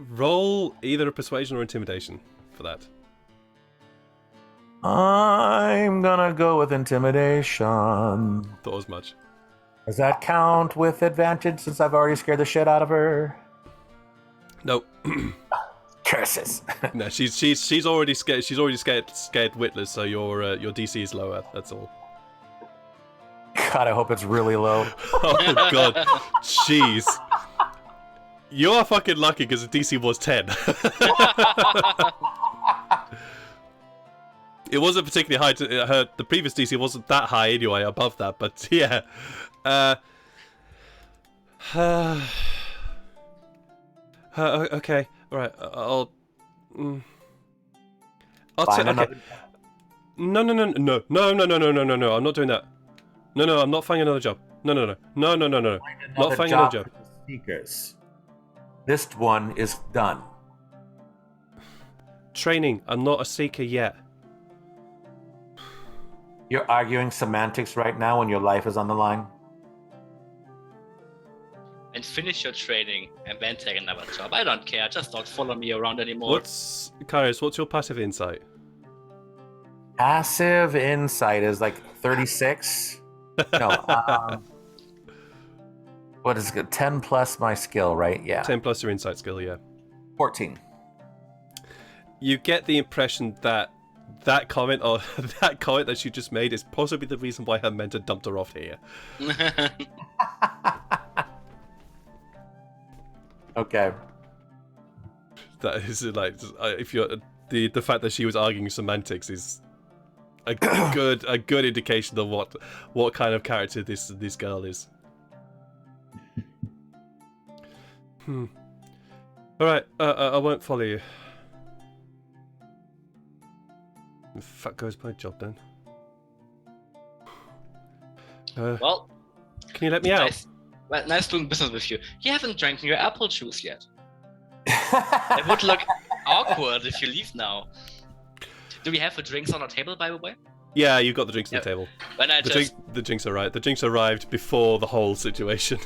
Speaker 1: Roll either a persuasion or intimidation for that.
Speaker 3: I'm gonna go with intimidation.
Speaker 1: Thought as much.
Speaker 3: Does that count with advantage since I've already scared the shit out of her?
Speaker 1: No.
Speaker 3: Curses.
Speaker 1: No, she's already scared. She's already scared witless. So your DC is lower. That's all.
Speaker 3: God, I hope it's really low.
Speaker 1: Oh god, jeez. You are fucking lucky because the DC was 10. It wasn't particularly high. The previous DC wasn't that high anyway, above that. But yeah. Okay. All right. I'll.
Speaker 3: Find
Speaker 1: Okay. No. No. I'm not doing that. No. I'm not finding another job. No. Not finding another job.
Speaker 3: Seekers. This one is done.
Speaker 1: Training. I'm not a seeker yet.
Speaker 3: You're arguing semantics right now when your life is on the line?
Speaker 2: And finish your training and then take another job. I don't care. Just don't follow me around anymore.
Speaker 1: Kairos, what's your passive insight?
Speaker 3: Passive insight is like 36. No, what is it? 10 plus my skill, right? Yeah.
Speaker 1: 10 plus your insight skill, yeah.
Speaker 3: 14.
Speaker 1: You get the impression that comment or that comment that she just made is possibly the reason why her mentor dumped her off here.
Speaker 3: Okay.
Speaker 1: That is like, if you're the fact that she was arguing semantics is a good indication of what kind of character this girl is. All right, I won't follow you. The fuck goes my job then?
Speaker 2: Well,
Speaker 1: can you let me out?
Speaker 2: Nice doing business with you. You haven't drank your apple juice yet. It would look awkward if you leave now. Do we have the drinks on our table, by the way?
Speaker 1: Yeah, you got the drinks on the table.
Speaker 2: When
Speaker 1: The drinks arrived. The drinks arrived before the whole situation.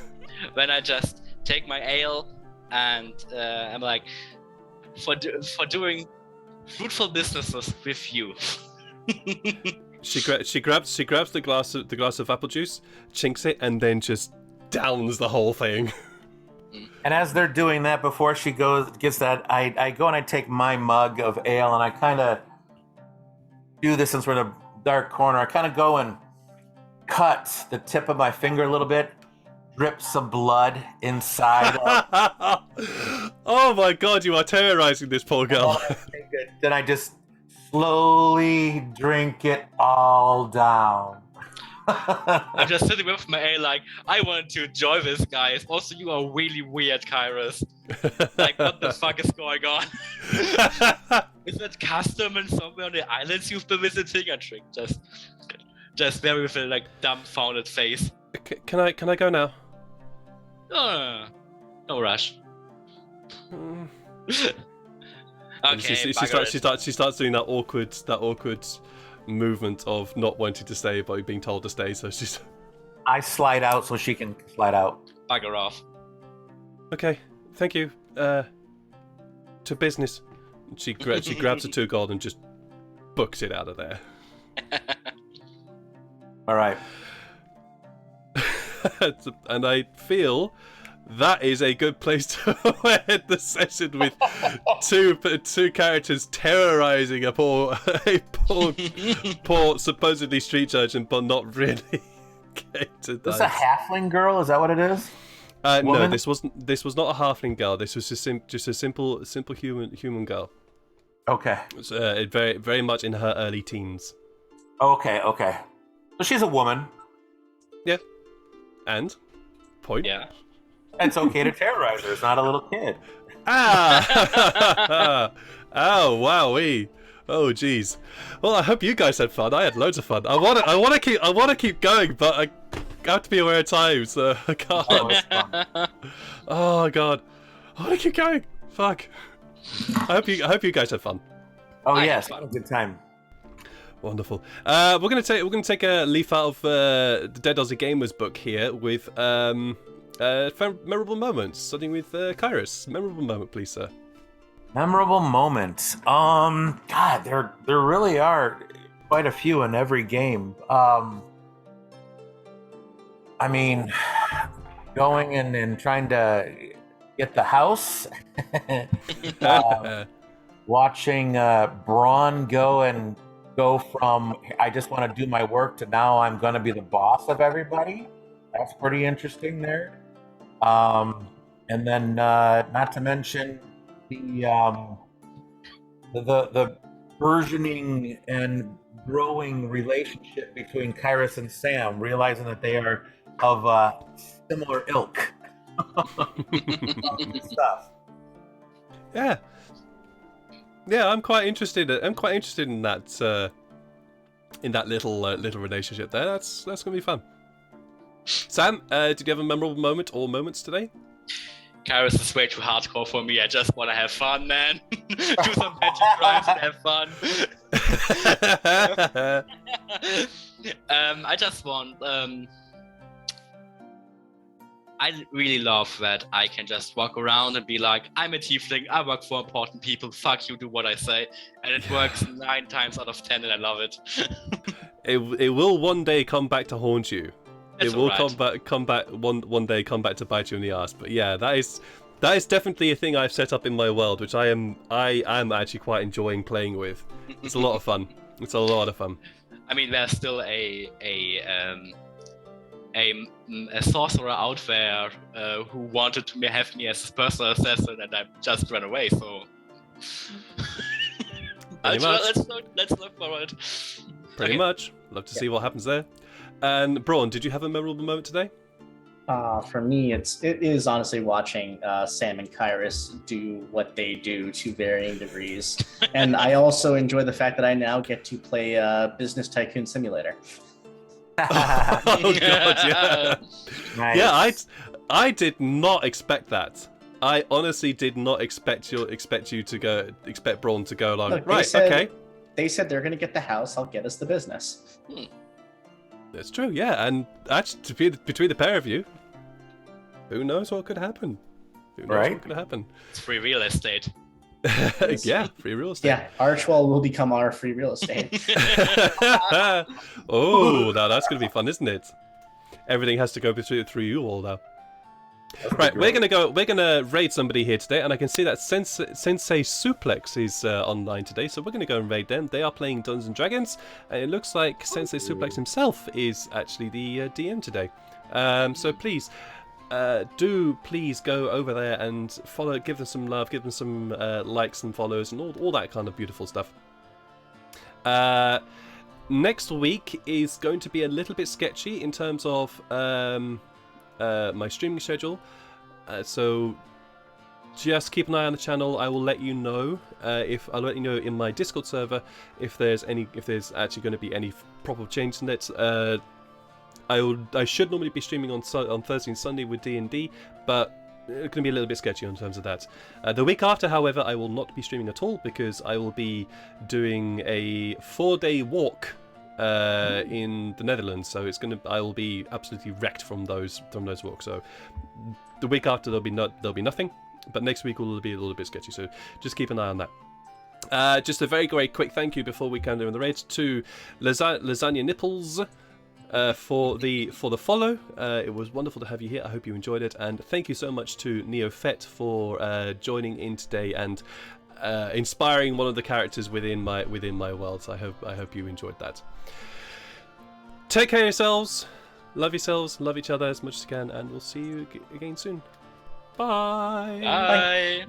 Speaker 2: When I just take my ale and I'm like, for doing fruitful businesses with you.
Speaker 1: She grabs the glass of apple juice, chinks it, and then just downs the whole thing.
Speaker 3: And as they're doing that, before she gets that, I go and I take my mug of ale and I kind of do this since we're in a dark corner. I kind of go and cut the tip of my finger a little bit, drip some blood inside of...
Speaker 1: Oh my god, you are terrorizing this poor girl.
Speaker 3: Then I just slowly drink it all down.
Speaker 2: I'm just sitting with my ale like, I want to enjoy this, guys. Also, you are really weird, Kairos. Like, what the fuck is going on? Is that custom in somewhere on the islands you've been visiting? I drink just there with a like dumbfounded face.
Speaker 1: Can I go now?
Speaker 2: No rush. Okay,
Speaker 1: she starts doing that awkward movement of not wanting to stay but being told to stay. So she's.
Speaker 3: I slide out so she can slide out.
Speaker 2: Bugger off.
Speaker 1: Okay, thank you. To business. She grabs the 2 gold and just books it out of there.
Speaker 3: All right.
Speaker 1: And I feel that is a good place to end the session with two characters terrorizing a poor supposedly street urchin, but not really getting to
Speaker 3: Is this a halfling girl? Is that what it is?
Speaker 1: No,
Speaker 3: woman?
Speaker 1: this was not a halfling girl. This was just a simple human girl.
Speaker 3: Okay.
Speaker 1: It's, very much in her early teens.
Speaker 3: Okay. So she's a woman.
Speaker 1: Yeah. And point.
Speaker 2: Yeah.
Speaker 3: It's okay to terrorize her. It's not a little kid.
Speaker 1: Ah! Oh wowee! Oh jeez. Well, I hope you guys had fun. I had loads of fun. I want to keep going, but I have to be aware of time, so I can't.
Speaker 3: Oh, it's fun.
Speaker 1: Oh god, I want to keep going. Fuck. I hope you guys had fun.
Speaker 3: Oh
Speaker 2: I
Speaker 3: yes,
Speaker 2: had fun.
Speaker 3: a good time.
Speaker 1: Wonderful. We're gonna take a leaf out of the Dead Aussie Gamers book here with memorable moments. Starting with Kairos. Memorable moment, please, sir.
Speaker 3: Memorable moments. God, there really are quite a few in every game. I mean, going in and trying to get the house. Watching Braun go from I just want to do my work to now I'm going to be the boss of everybody. That's pretty interesting there. And then not to mention the burgeoning and growing relationship between Kairos and Sam, realizing that they are of similar ilk. Stuff.
Speaker 1: Yeah. Yeah, I'm quite interested in that little relationship there. That's gonna be fun. Sam, did you have a memorable moment or moments today?
Speaker 2: Kairos is way too hardcore for me. I just want to have fun, man. Do some magic crimes and have fun. I just want. I really love that I can just walk around and be like, I'm a tiefling, I work for important people, fuck you, do what I say. And it works 9 times out of 10 and I love it.
Speaker 1: It will one day come back to haunt you.
Speaker 2: That's
Speaker 1: it will
Speaker 2: alright.
Speaker 1: come back one day come back to bite you in the ass. But yeah, that is definitely a thing I've set up in my world, which I am actually quite enjoying playing with. It's a lot of fun. It's a lot of fun.
Speaker 2: I mean, there's still a sorcerer out there who wanted to have me as his personal assassin, and I just ran away. So let's look for it.
Speaker 1: Pretty
Speaker 2: Okay.
Speaker 1: much. Love to see what happens there. And Braun, did you have a memorable moment today?
Speaker 4: For me, it is honestly watching Sam and Kairos do what they do to varying degrees, and I also enjoy the fact that I now get to play Business Tycoon Simulator.
Speaker 1: Oh god, yeah.
Speaker 3: Nice.
Speaker 1: Yeah, I did not expect that. I honestly did not expect Braun to go like,
Speaker 4: Look,
Speaker 1: right, okay.
Speaker 4: They said they're going to get the house. I'll get us the business.
Speaker 1: That's true, yeah, and actually, between the pair of you, who knows what could happen? Who knows
Speaker 3: Right?
Speaker 1: what could happen?
Speaker 2: It's free real estate.
Speaker 1: Yeah, free real estate.
Speaker 4: Yeah, Archwell will become our free real estate.
Speaker 1: Oh, now that's going to be fun, isn't it? Everything has to go through you all now. Right, we're gonna raid somebody here today, and I can see that Sensei Suplex is online today, so we're gonna go and raid them. They are playing Dungeons and Dragons, and it looks like Sensei Suplex himself is actually the DM today. So please, do please go over there and follow, give them some love, give them some likes and follows, and all that kind of beautiful stuff. Next week is going to be a little bit sketchy in terms of my streaming schedule, so just keep an eye on the channel. I will let you know I'll let you know in my Discord server if there's actually going to be any proper change in it. I should normally be streaming on Thursday and Sunday with DnD, but it's going to be a little bit sketchy in terms of that. The week after, however, I will not be streaming at all because I will be doing a 4-day walk in the Netherlands, so I will be absolutely wrecked from those walks. So the week after there'll be nothing, but next week will be a little bit sketchy. So just keep an eye on that. Just a very quick thank you before we can do in the raid to Lasagna Nipples for the follow. It was wonderful to have you here. I hope you enjoyed it, and thank you so much to Neofet for joining in today and inspiring one of the characters within my world. So I hope you enjoyed that. Take care of yourselves. Love yourselves, love each other as much as you can, and we'll see you again soon. Bye.
Speaker 2: Bye.